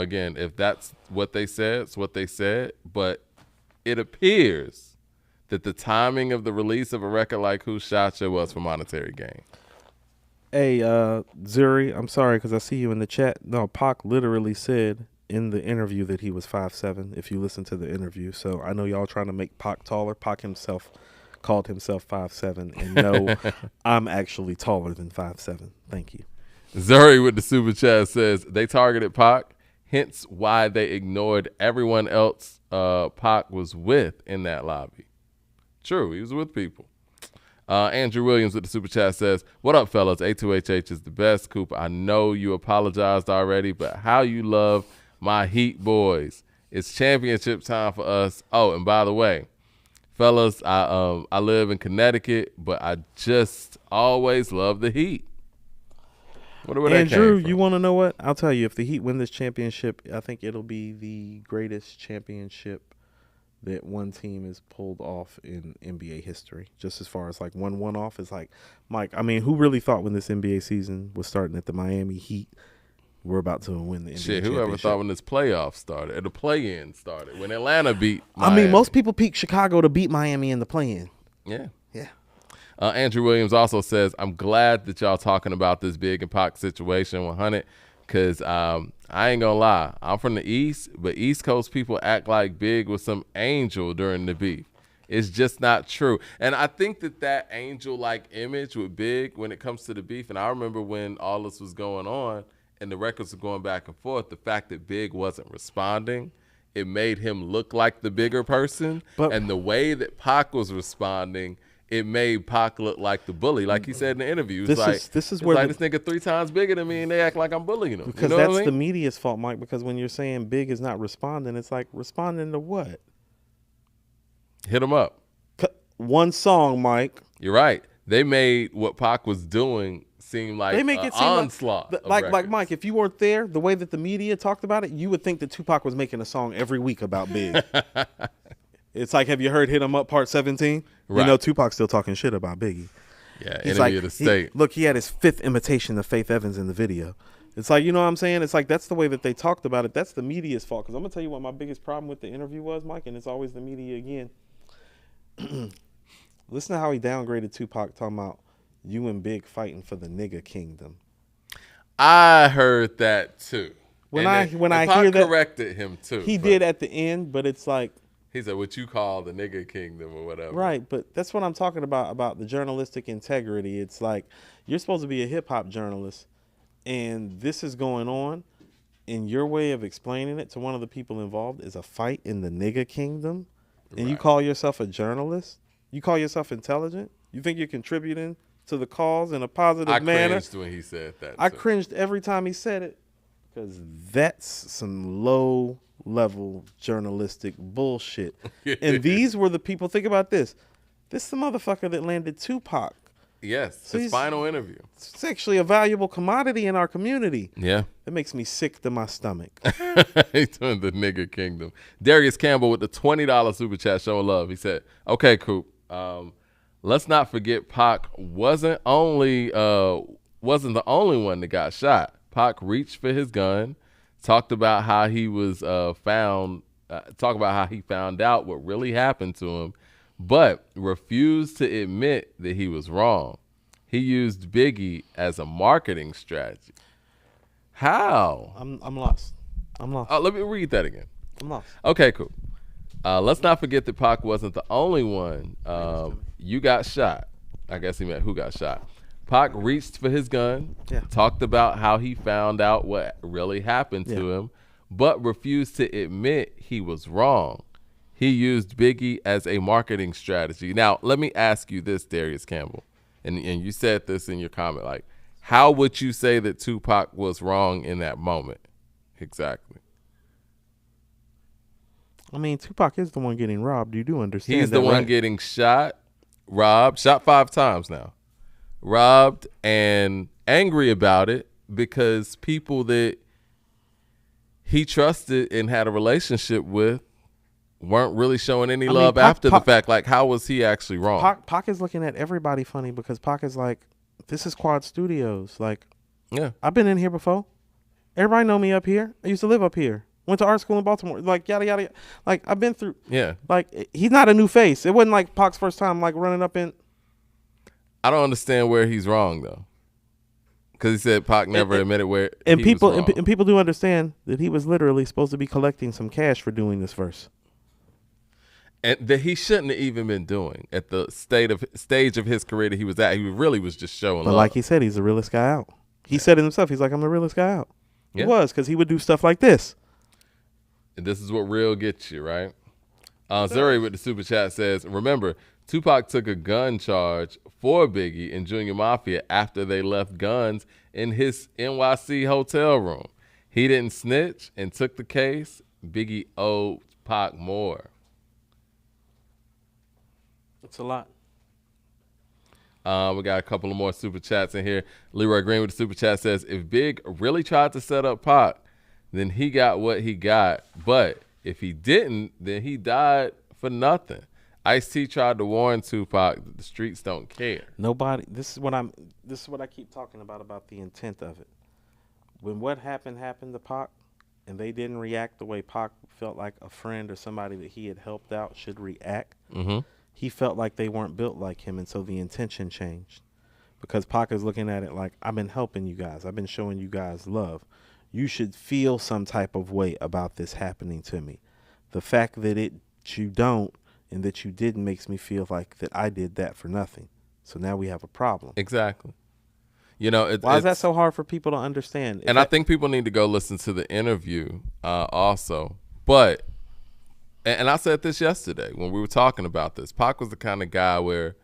again, if that's what they said, it's what they said, but it appears that the timing of the release of a record like Who Shot Ya was for monetary gain. Hey, Zuri, I'm sorry because I see you in the chat. No, Pac literally said in the interview that he was 5'7", if you listen to the interview. So I know y'all trying to make Pac taller. Pac himself called himself 5'7", and no, I'm actually taller than 5'7". Thank you. Zuri with the super chat says they targeted Pac, hence why they ignored everyone else Pac was with in that lobby. True, he was with people. Andrew Williams with the super chat says, what up, fellas? A2HH is the best. Coop, I know you apologized already, but how you love my Heat boys. It's championship time for us. Oh, and by the way, fellas, I live in Connecticut, but I just always love the Heat. Where Andrew, you want to know what? I'll tell you, if the Heat win this championship, I think it'll be the greatest championship that one team has pulled off in NBA history. Just as far as like one off, is like, Mike, I mean, who really thought when this NBA season was starting that the Miami Heat were about to win the NBA championship? Whoever thought when this playoff started, or the play-in started, when Atlanta beat Miami. I mean, most people picked Chicago to beat Miami in the play-in. Yeah. Yeah. Andrew Williams also says, I'm glad that y'all talking about this Big and Pac situation 100, because I ain't going to lie. I'm from the East, but East Coast people act like Big was some angel during the beef. It's just not true. And I think that angel-like image with Big when it comes to the beef, and I remember when all this was going on and the records were going back and forth, the fact that Big wasn't responding, it made him look like the bigger person. And the way that Pac was responding, it made Pac look like the bully, like he said in the interview. This is where this nigga 3 times bigger than me, and they act like I'm bullying him. Because you know that's what I mean? the media's fault, Mike. Because when you're saying Big is not responding, it's like responding to what? Hit him up. One song, Mike. You're right. They made what Pac was doing seem like an onslaught. Like Mike, if you weren't there, the way that the media talked about it, you would think that Tupac was making a song every week about Big. It's like, have you heard Hit 'Em Up Part 17? Right. You know Tupac's still talking shit about Biggie. Yeah, He's enemy of the state. He had his 5th imitation of Faith Evans in the video. It's like, you know what I'm saying? It's like, that's the way that they talked about it. That's the media's fault. Because I'm going to tell you what my biggest problem with the interview was, Mike, and it's always the media again. Listen to how he downgraded Tupac, talking about you and Big fighting for the nigga kingdom. I heard that too. When I Pac hear that, corrected him too. He did at the end, but it's like, he said what you call the nigga kingdom or whatever. Right, but that's what I'm talking about the journalistic integrity. It's like, you're supposed to be a hip hop journalist, and this is going on, and your way of explaining it to one of the people involved is a fight in the nigga kingdom, and you call yourself a journalist? You call yourself intelligent? You think you're contributing to the cause in a positive manner? I cringed when he said that. I cringed every time he said it, because that's some low-level journalistic bullshit. And these were the people, think about this. This is the motherfucker that landed Tupac. Yes, So his final interview. It's actually a valuable commodity in our community. Yeah. It makes me sick to my stomach. He's doing the nigga kingdom. Darius Campbell with the $20 super chat showing love. He said, okay, Coop, let's not forget Pac wasn't the only one that got shot. Pac reached for his gun, talked about how he was found out what really happened to him, but refused to admit that he was wrong. He used Biggie as a marketing strategy. How? I'm lost. Let me read that again. I'm lost. Okay, cool. Let's not forget that Pac wasn't the only one. You got shot. I guess he meant who got shot. Pac reached for his gun, talked about how he found out what really happened to him, but refused to admit he was wrong. He used Biggie as a marketing strategy. Now, let me ask you this, Darius Campbell, and you said this in your comment, like, how would you say that Tupac was wrong in that moment? Exactly. I mean, Tupac is the one getting robbed. You do understand He's the one getting shot, robbed, shot 5 times now. Robbed and angry about it because people that he trusted and had a relationship with weren't really showing any love after the fact. Like, how was he actually wrong? Pac is looking at everybody funny because Pac is like, this is Quad Studios. Like, yeah, I've been in here before. Everybody know me up here. I used to live up here. Went to art school in Baltimore. Like, yada, yada, yada. Like, I've been through. Yeah. Like, he's not a new face. It wasn't like Pac's first time, like, running up in. I don't understand where he's wrong, though. Because he said Pac never admitted where and he people was wrong. and people do understand that he was literally supposed to be collecting some cash for doing this verse. And that he shouldn't have even been doing at the stage of his career that he was at. He really was just showing But love. like he said, he's the realest guy out. He said it himself. He's like, I'm the realest guy out. He Yeah. was, because he would do stuff like this. And this is what real gets you, right? Zuri with the super chat says, remember, Tupac took a gun charge for Biggie and Junior Mafia after they left guns in his NYC hotel room. He didn't snitch and took the case. Biggie owed Pac more. It's a lot. We got a couple of more super chats in here. Leroy Green with the super chat says, if Big really tried to set up Pac, then he got what he got. But if he didn't, then he died for nothing. Ice-T tried to warn Tupac that the streets don't care. Nobody. This is what I keep talking about the intent of it. When what happened to Pac, and they didn't react the way Pac felt like a friend or somebody that he had helped out should react. Mm-hmm. He felt like they weren't built like him, and so the intention changed. Because Pac is looking at it like, I've been helping you guys. I've been showing you guys love. You should feel some type of way about this happening to me. The fact that you don't and that you didn't makes me feel like that I did that for nothing. So now we have a problem. Exactly. You know, why is that so hard for people to understand? And I think people need to go listen to the interview also. But, and I said this yesterday when we were talking about this, Pac was the kind of guy where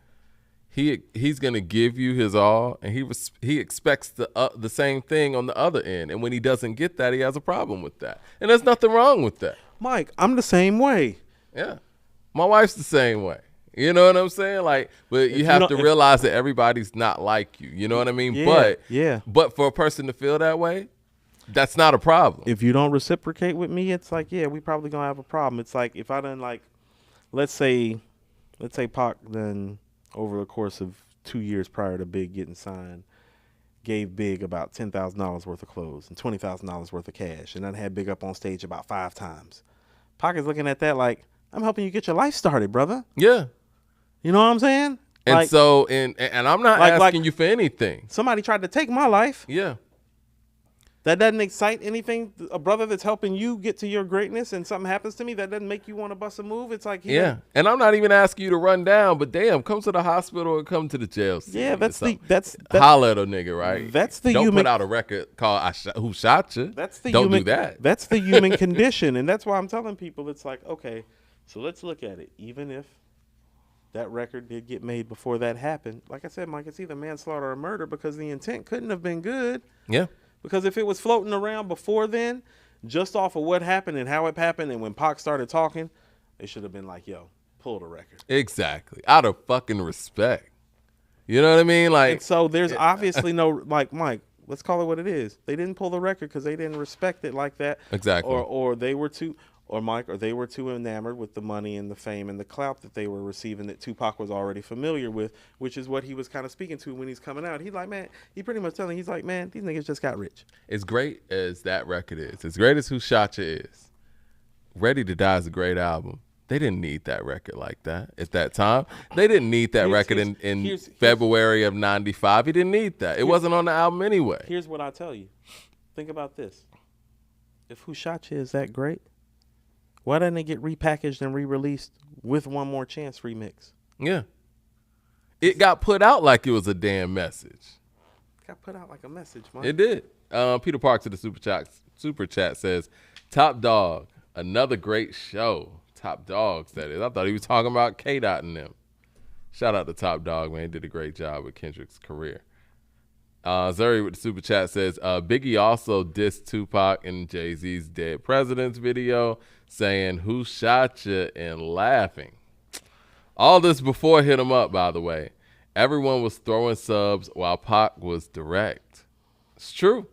he's going to give you his all, and he expects the same thing on the other end. And when he doesn't get that, he has a problem with that. And there's nothing wrong with that. Mike, I'm the same way. Yeah. My wife's the same way. You know what I'm saying? Like, but you have to realize that everybody's not like you. You know what I mean? Yeah, But for a person to feel that way, that's not a problem. If you don't reciprocate with me, it's like, yeah, we probably gonna have a problem. It's like if I done like, let's say Pac then over the course of 2 years prior to Big getting signed, gave Big about $10,000 worth of clothes and $20,000 worth of cash, and then had Big up on stage about 5 times. Pac is looking at that like, I'm helping you get your life started, brother. Yeah. You know what I'm saying? And like, so, and I'm not asking you for anything. Somebody tried to take my life. Yeah. That doesn't excite anything. A brother that's helping you get to your greatness and something happens to me, that doesn't make you want to bust a move. It's like, yeah. And I'm not even asking you to run down, but damn, come to the hospital or come to the jail. Yeah, that's holler at a nigga, right? That's the Don't human. put out a record called Who Shot You. That's the Don't human, do that. That's the human condition, and that's why I'm telling people it's like, okay, so let's look at it. Even if that record did get made before that happened, like I said, Mike, it's either manslaughter or murder because the intent couldn't have been good. Yeah. Because if it was floating around before then, just off of what happened and how it happened, and when Pac started talking, they should have been like, yo, pull the record. Exactly. Out of fucking respect. You know what I mean? Like, and so there's obviously no, like, Mike, let's call it what it is. They didn't pull the record because they didn't respect it like that. Exactly. Or they were too, or Mike, or they were too enamored with the money and the fame and the clout that they were receiving that Tupac was already familiar with, which is what he was kind of speaking to when he's coming out. He's like, man, he pretty much telling, he's like, man, these niggas just got rich. As great as that record is, as great as Who Shot You is, Ready to Die is a great album. They didn't need that record like that at that time. They didn't need that record in February of 95. He didn't need that. It wasn't on the album anyway. Here's what I tell you. Think about this. If Who Shot You is that great, why didn't it get repackaged and re-released with One More Chance remix? Yeah. It got put out like it was a damn message. It got put out like a message, man. It did. Peter Parks to the super chat says, Top Dog, another great show. Top Dogs, that is. I thought he was talking about K-Dot and them. Shout out to Top Dog, man. He did a great job with Kendrick's career. Zuri with the super chat says, Biggie also dissed Tupac in Jay-Z's Dead Presidents video, saying, who shot you, and laughing. All this before Hit 'Em Up, by the way. Everyone was throwing subs while Pac was direct. It's true.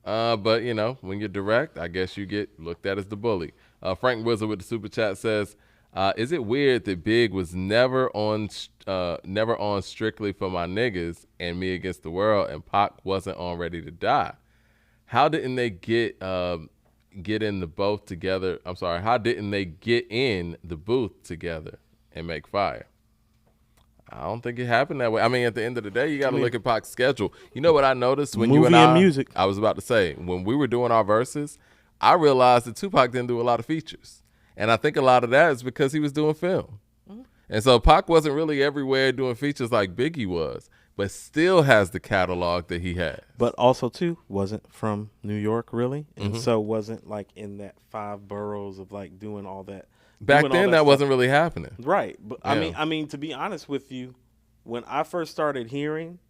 But, you know, when you're direct, I guess you get looked at as the bully. Frank Wizard with the super chat says, is it weird that Big was never on Strictly for My Niggas and Me Against the World, and Pac wasn't on Ready to Die? how didn't they get in the both together? I'm sorry, how didn't they get in the booth together and make fire? I don't think it happened that way. I mean, at the end of the day, you got to look at Pac's schedule. You know what I noticed when you and music. I was about to say, when we were doing our verses, I realized that Tupac didn't do a lot of features. And I think a lot of that is because he was doing film. Mm-hmm. And so Pac wasn't really everywhere doing features like Biggie was, but still has the catalog that he has. But also, too, wasn't from New York, really. And so wasn't, like, in that 5 boroughs of, like, doing all that. Back then, that wasn't really happening. Right. But yeah. I mean, to be honest with you, when I first started hearing,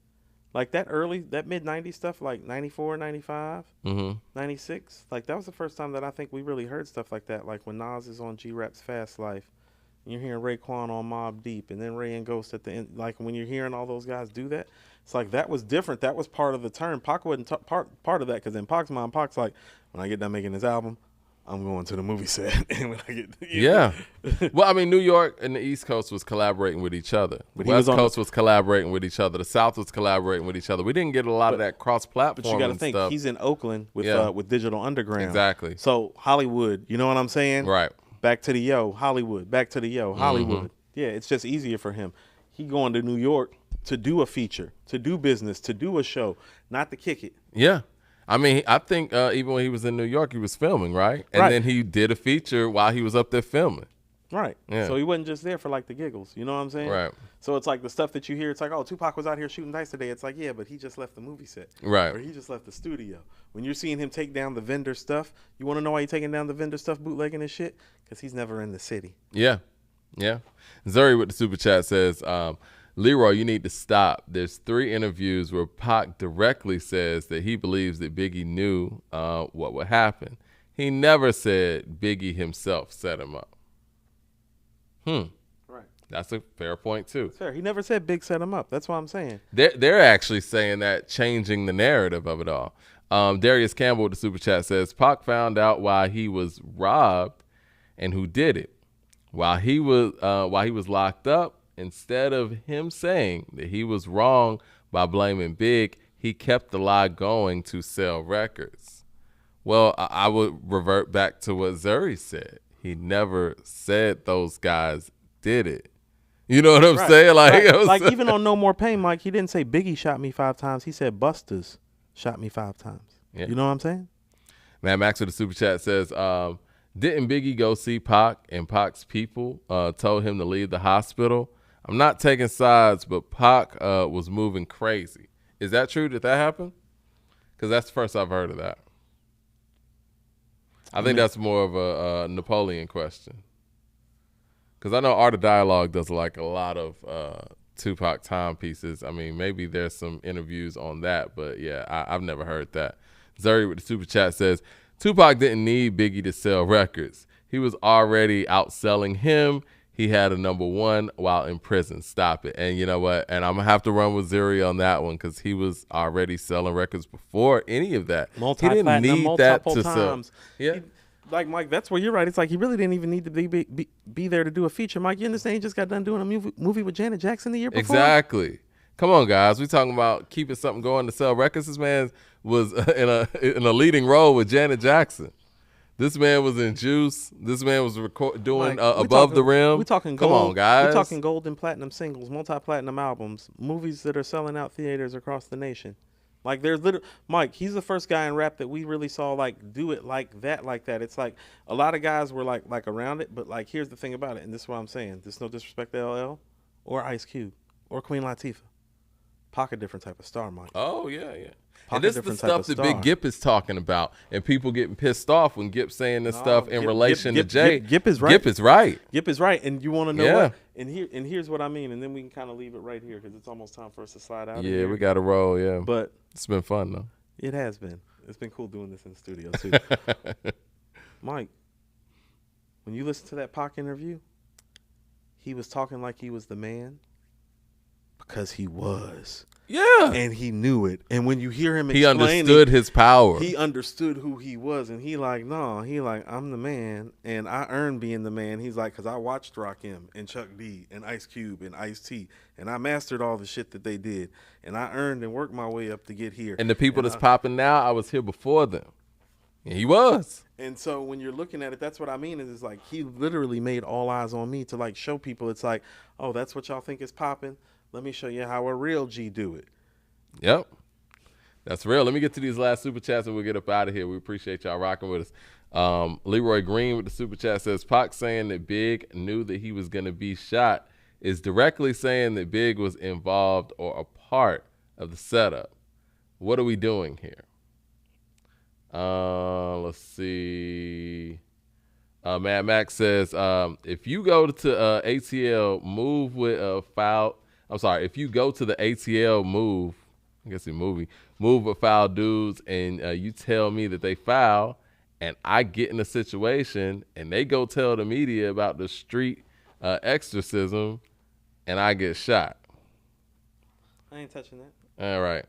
like, that mid-90s stuff, like 94, 95, 96, like, that was the first time that I think we really heard stuff like that. Like, when Nas is on G-Rap's Fast Life, and you're hearing Raekwon on Mobb Deep, and then Ray and Ghost at the end. Like, when you're hearing all those guys do that, it's like that was different. That was part of the turn. Pac wasn't part of that, because in Pac's mind, Pac's like, when I get done making this album, I'm going to the movie set. And when I get, yeah. Well, I mean, New York and the East Coast was collaborating with each other. But West Coast was collaborating with each other. The South was collaborating with each other. We didn't get a lot of that cross-platform. But you got to think, stuff. He's in Oakland with Digital Underground. Exactly. So Hollywood, you know what I'm saying? Right. Back to the yo, Hollywood. Back to the yo, Hollywood. Yeah, it's just easier for him. He going to New York to do a feature, to do business, to do a show, not to kick it. Yeah. I mean, I think even when he was in New York, he was filming, right? And then he did a feature while he was up there filming. Right. Yeah. So he wasn't just there for, like, the giggles. You know what I'm saying? Right. So it's like the stuff that you hear, it's like, oh, Tupac was out here shooting dice today. It's like, yeah, but he just left the movie set. Right. Or he just left the studio. When you're seeing him take down the vendor stuff, you want to know why he's taking down the vendor stuff, bootlegging his shit? Because he's never in the city. Yeah. Yeah. Zuri with the super chat says, Leroy, you need to stop. There's 3 interviews where Pac directly says that he believes that Biggie knew what would happen. He never said Biggie himself set him up. Right. That's a fair point, too. That's fair. He never said Big set him up. That's what I'm saying. They're actually saying that, changing the narrative of it all. Darius Campbell with the super chat says, Pac found out why he was robbed and who did it. While he was locked up, instead of him saying that he was wrong by blaming Big, he kept the lie going to sell records. Well, I would revert back to what Zuri said. He never said those guys did it. You know what I'm saying? Like even on No More Pain, Mike, he didn't say Biggie shot me 5 times. He said Busters shot me 5 times. Yeah. You know what I'm saying? Man, Max with the super chat says, didn't Biggie go see Pac and Pac's people told him to leave the hospital? I'm not taking sides, but Pac was moving crazy. Is that true? Did that happen? Because that's the first I've heard of that. I think that's more of a Napoleon question. Because I know Art of Dialogue does like a lot of Tupac timepieces. I mean, maybe there's some interviews on that, but yeah, I've never heard that. Zuri with the super chat says, Tupac didn't need Biggie to sell records. He was already outselling him. He had a #1 while in prison. Stop it. And you know what? And I'm going to have to run with Zuri on that one because he was already selling records before any of that. He didn't need that to sell. Yeah. Like, Mike, that's where you're right. It's like he really didn't even need to be there to do a feature. Mike, you understand he just got done doing a movie with Janet Jackson the year before? Exactly. Come on, guys. We talking about keeping something going to sell records. This man was in a leading role with Janet Jackson. This man was in Juice. This man was doing Above the Rim. We talking gold. Come on, guys. We're talking gold and platinum singles, multi-platinum albums, movies that are selling out theaters across the nation. Like, there's literally, Mike, he's the first guy in rap that we really saw, like, do it like that. It's like a lot of guys were like around it, but like, here's the thing about it, and this is what I'm saying. There's no disrespect to LL or Ice Cube or Queen Latifah. Pac a different type of star, Mike. Oh, yeah. And this is the stuff that Big Gip is talking about, and people getting pissed off when Gip's saying this stuff in relation to Jay. Gip is right. Gip is right. Gip is right, and you want to know what? And here's what I mean, and then we can kind of leave it right here because it's almost time for us to slide out. Yeah, we got to roll. Yeah, but it's been fun though. It has been. It's been cool doing this in the studio too. Mike, when you listen to that Pac interview, he was talking like he was the man. Because he was. Yeah. And he knew it. And when you hear him He explaining, understood his power. he understood who he was. And he like, no, he like, I'm the man. And I earned being the man. He's like, because I watched Rakim and Chuck D and Ice Cube and Ice-T. And I mastered all the shit that they did. And I earned and worked my way up to get here. And the people that's popping now, I was here before them. And he was. And so when you're looking at it, that's what I mean. Is it's like he literally made All Eyes on Me to like show people. It's like, oh, that's what y'all think is popping. Let me show you how a real G do it. Yep. That's real. Let me get to these last super chats and we'll get up out of here. We appreciate y'all rocking with us. Leroy Green with the super chat says, Pac saying that Big knew that he was going to be shot is directly saying that Big was involved or a part of the setup. What are we doing here? Let's see. Mad Max says, if you go to ATL, move with a foul. I'm sorry. If you go to the ATL move, I guess the movie, move with foul dudes and you tell me that they foul and I get in a situation and they go tell the media about the street exorcism and I get shot. I ain't touching that. All right.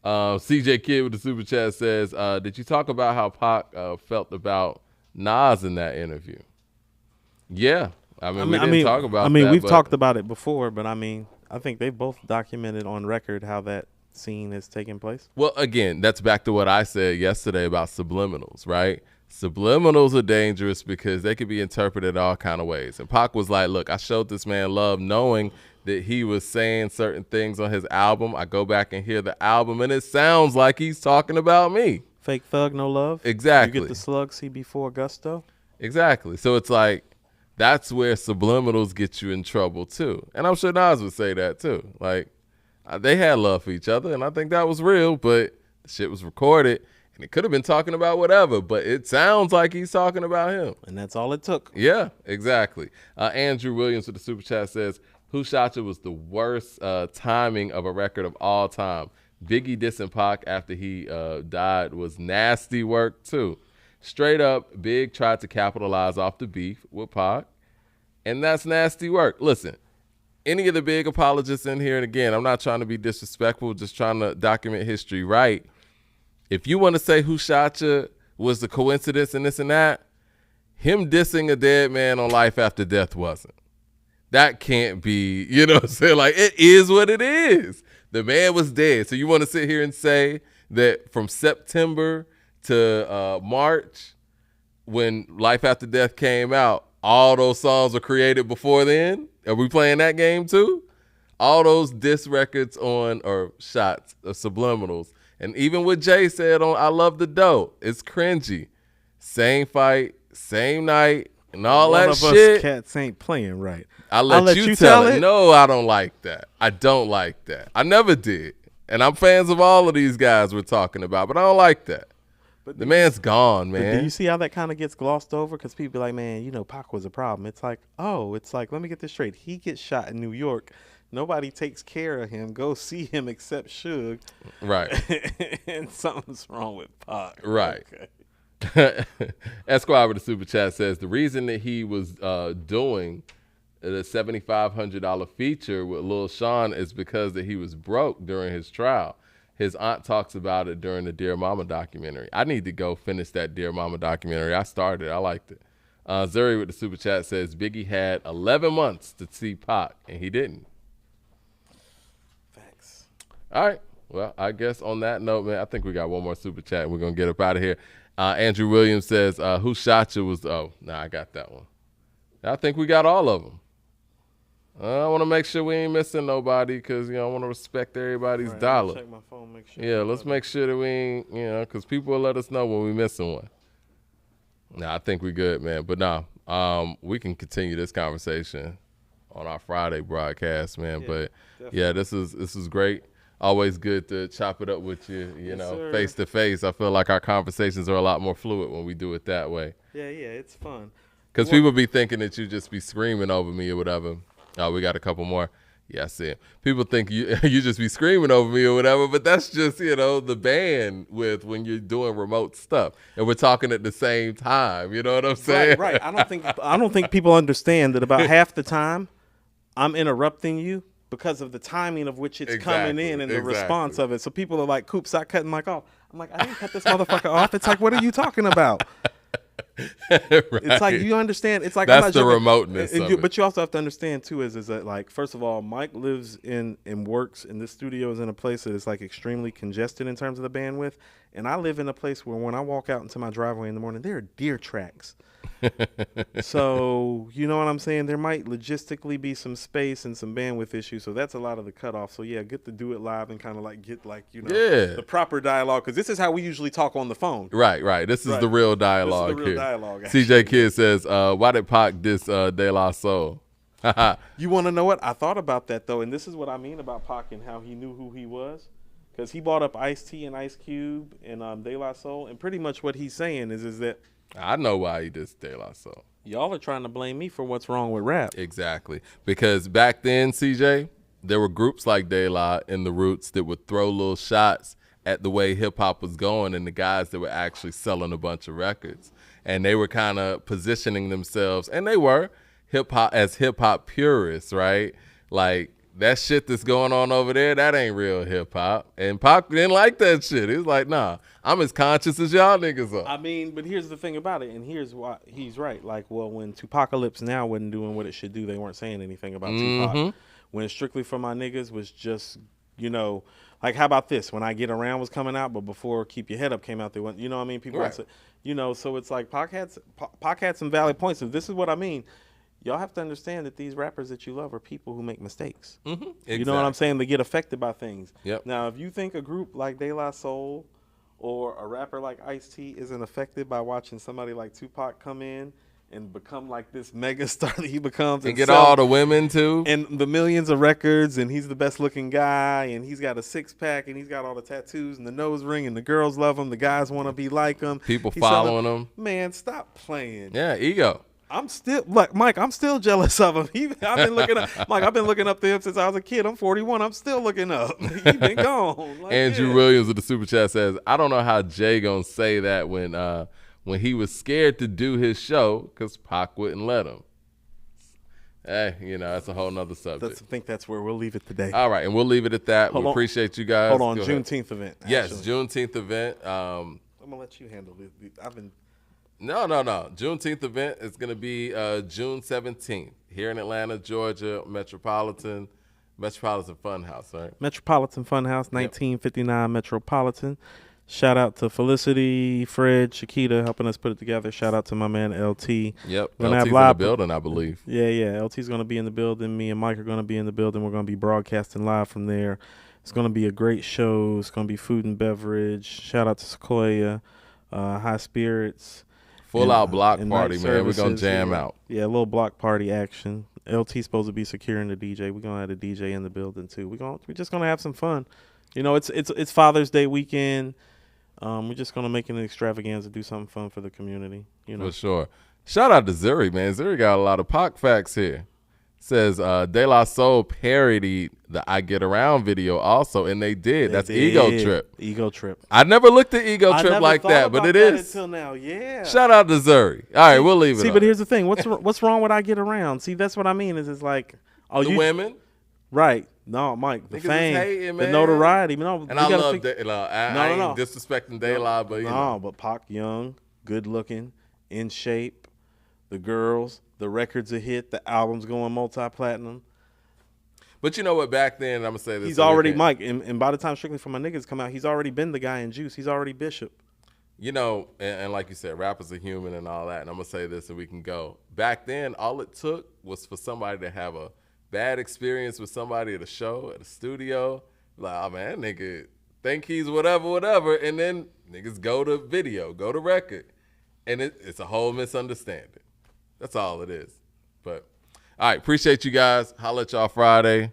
CJ Kidd with the super chat says, did you talk about how Pac felt about Nas in that interview? Yeah. I mean, we didn't talk about that. We've talked about it before, but I mean, I think they've both documented on record how that scene is taking place. Well, again, that's back to what I said yesterday about subliminals, right? Subliminals are dangerous because they could be interpreted all kind of ways. And Pac was like, look, I showed this man love knowing that he was saying certain things on his album. I go back and hear the album, and it sounds like he's talking about me. Fake thug, no love. Exactly. You get the slug CB4 gusto. Exactly. So it's like, that's where subliminals get you in trouble too. And I'm sure Nas would say that too. Like, they had love for each other, and I think that was real, but the shit was recorded, and it could have been talking about whatever, but it sounds like he's talking about him. And that's all it took. Yeah, exactly. Andrew Williams with the super chat says, Who Shot You was the worst timing of a record of all time. Biggie dissing Pac after he died was nasty work too. Straight up, Big tried to capitalize off the beef with Pac, and that's nasty work. Listen, any of the Big apologists in here, and again, I'm not trying to be disrespectful, just trying to document history right. If you want to say Who Shot You was the coincidence and this and that, him dissing a dead man on Life After Death wasn't. That can't be, you know what I'm saying? Like, it is what it is. The man was dead. So you want to sit here and say that from September to March, when Life After Death came out, all those songs were created before then? Are we playing that game too? All those diss records on, or shots of subliminals. And even what Jay said on I Love the Dough, it's cringy. Same fight, same night, and all that shit. One of us cats ain't playing right. I'll let you tell it. No, I don't like that. I don't like that. I never did. And I'm fans of all of these guys we're talking about, but I don't like that. But the man's gone, man. Do you see how that kind of gets glossed over? Because people be like, man, you know, Pac was a problem. It's like, let me get this straight. He gets shot in New York. Nobody takes care of him. Go see him except Suge. Right. And something's wrong with Pac. Right. Okay. Esquire with the super chat says the reason that he was doing the $7,500 feature with Lil Sean is because that he was broke during his trial. His aunt talks about it during the Dear Mama documentary. I need to go finish that Dear Mama documentary. I started. I liked it. Zuri with the super chat says Biggie had 11 months to see Pac, and he didn't. Facts. All right. Well, I guess on that note, man, I think we got one more super chat, and we're going to get up out of here. Andrew Williams says, Who Shot You was, I got that one. I think we got all of them. I want to make sure we ain't missing nobody because, I want to respect everybody's dollar. Check my phone, make sure. Yeah, let's make sure that we ain't, because people will let us know when we missing one. Nah, I think we good, man. But we can continue this conversation on our Friday broadcast, man. But definitely. This is great. Always good to chop it up with you, face to face. I feel like our conversations are a lot more fluid when we do it that way. Yeah, it's fun. Because people be thinking that you just be screaming over me or whatever. Oh, we got a couple more. Yeah, I see it. People think you just be screaming over me or whatever, but that's just, the bandwidth when you're doing remote stuff and we're talking at the same time. You know what I'm saying? Right. I don't think people understand that about half the time I'm interrupting you because of the timing of which it's coming in and the Exactly. response of it. So people are like, Coop, stop cutting Mike off. I'm like, I didn't cut this motherfucker off. It's like, what are you talking about? Right. It's like, you understand. It's like, That's I'm not the joking. remoteness of it. But you also have to understand too is that, like, first of all, Mike lives in and works in this studio is in a place that is like extremely congested in terms of the bandwidth, and I live in a place where when I walk out into my driveway in the morning, there are deer tracks. So you know what I'm saying? There might logistically be some space and some bandwidth issues, so that's a lot of the cutoff. So yeah, get to do it live and kind of like get like, you know, the proper dialogue, because this is how we usually talk on the phone. Right. This is the real dialogue. This is the real dialogue, CJ Kid says, "Why did Pac diss De La Soul?" You want to know what? I thought about that though, and this is what I mean about Pac and how he knew who he was, because he brought up Ice-T and Ice Cube and De La Soul, and pretty much what he's saying is that I know why he dissed De La Soul. y'all are trying to blame me for what's wrong with rap. Exactly. Because back then, CJ, there were groups like De La and the Roots that would throw little shots at the way hip-hop was going and the guys that were actually selling a bunch of records. And they were kind of positioning themselves, and they were, hip-hop purists, right? Like, that shit that's going on over there, that ain't real hip-hop. And Pac didn't like that shit. He was like, nah, I'm as conscious as y'all niggas are. I mean, but here's the thing about it, and here's why he's right. Like, well, when Tupacalypse Now wasn't doing what it should do, they weren't saying anything about Tupac. When Strictly for My Niggas was just, you know, like, how about this? When I Get Around was coming out, but before Keep Your Head Up came out, they went, you know what I mean? People, right. you know, so it's like Pac had some valid points. And this is what I mean. Y'all have to understand that these rappers that you love are people who make mistakes. Exactly. You know what I'm saying? They get affected by things. Yep. Now, if you think a group like De La Soul or a rapper like Ice-T isn't affected by watching somebody like Tupac come in and become like this mega star that he becomes and get all the women too, and the millions of records, and he's the best looking guy, and he's got a six-pack, and he's got all the tattoos and the nose ring, and the girls love him, the guys want to be like him, people following him. Man, stop playing. Yeah, ego. I'm still like Mike. I'm still jealous of him. I've been looking up, Mike. I've been looking up to him since I was a kid. I'm 41. I'm still looking up. He's been gone. Like, Andrew Williams with the super chat says, "I don't know how Jay gonna say that when he was scared to do his show because Pac wouldn't let him." Hey, you know, that's a whole nother subject. I think that's where we'll leave it today. All right, and we'll leave it at that. We appreciate you guys. Hold on, Juneteenth event. Yes, Juneteenth event. I'm gonna let you handle it. No. Juneteenth event is going to be June 17th here in Atlanta, Georgia, Metropolitan Funhouse, right? Metropolitan Funhouse, 1959 Metropolitan. Shout out to Felicity, Fred, Shakita helping us put it together. Shout out to my man LT. Yep, LT's in the building, I believe. Yeah. LT's going to be in the building. Me and Mike are going to be in the building. We're going to be broadcasting live from there. It's going to be a great show. It's going to be food and beverage. Shout out to Sequoia, High Spirits. Full out block party, man. We're going to jam out. Yeah, a little block party action. LT's supposed to be securing the DJ. We're going to have a DJ in the building, too. We're just going to have some fun. You know, it's Father's Day weekend. We're just going to make it an extravaganza, do something fun for the community. You know? For sure. Shout out to Zuri, man. Zuri got a lot of Pac facts here. Says De La Soul parodied the I Get Around video also, and they did. That's Ego Trip. Ego Trip. I never looked at Ego Trip like that, but it is. Until now, yeah. Shout out to Zuri. All right, we'll leave it. See, but here's the thing. What's wrong with I Get Around? See, that's what I mean. Is it's like the women, right? No, Mike, the fame, hating, the notoriety. No, and I love De La. I ain't disrespecting De La, but you know. But Pac, young, good looking, in shape. The girls, the record's a hit. The album's going multi-platinum. But you know what? Back then, I'm gonna say this. He's already Mike, and by the time Strictly for My Niggas come out, he's already been the guy in Juice. He's already Bishop. You know, and like you said, rappers are human and all that. And I'm gonna say this, and we can go. Back then, all it took was for somebody to have a bad experience with somebody at a show, at a studio. Like, oh man, that nigga think he's whatever, and then niggas go to video, go to record, and it's a whole misunderstanding. That's all it is. But, all right, appreciate you guys. Holla at y'all Friday.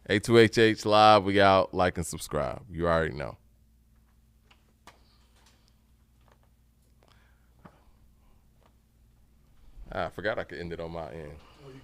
A2HH Live. We out. Like and subscribe. You already know. I forgot I could end it on my end.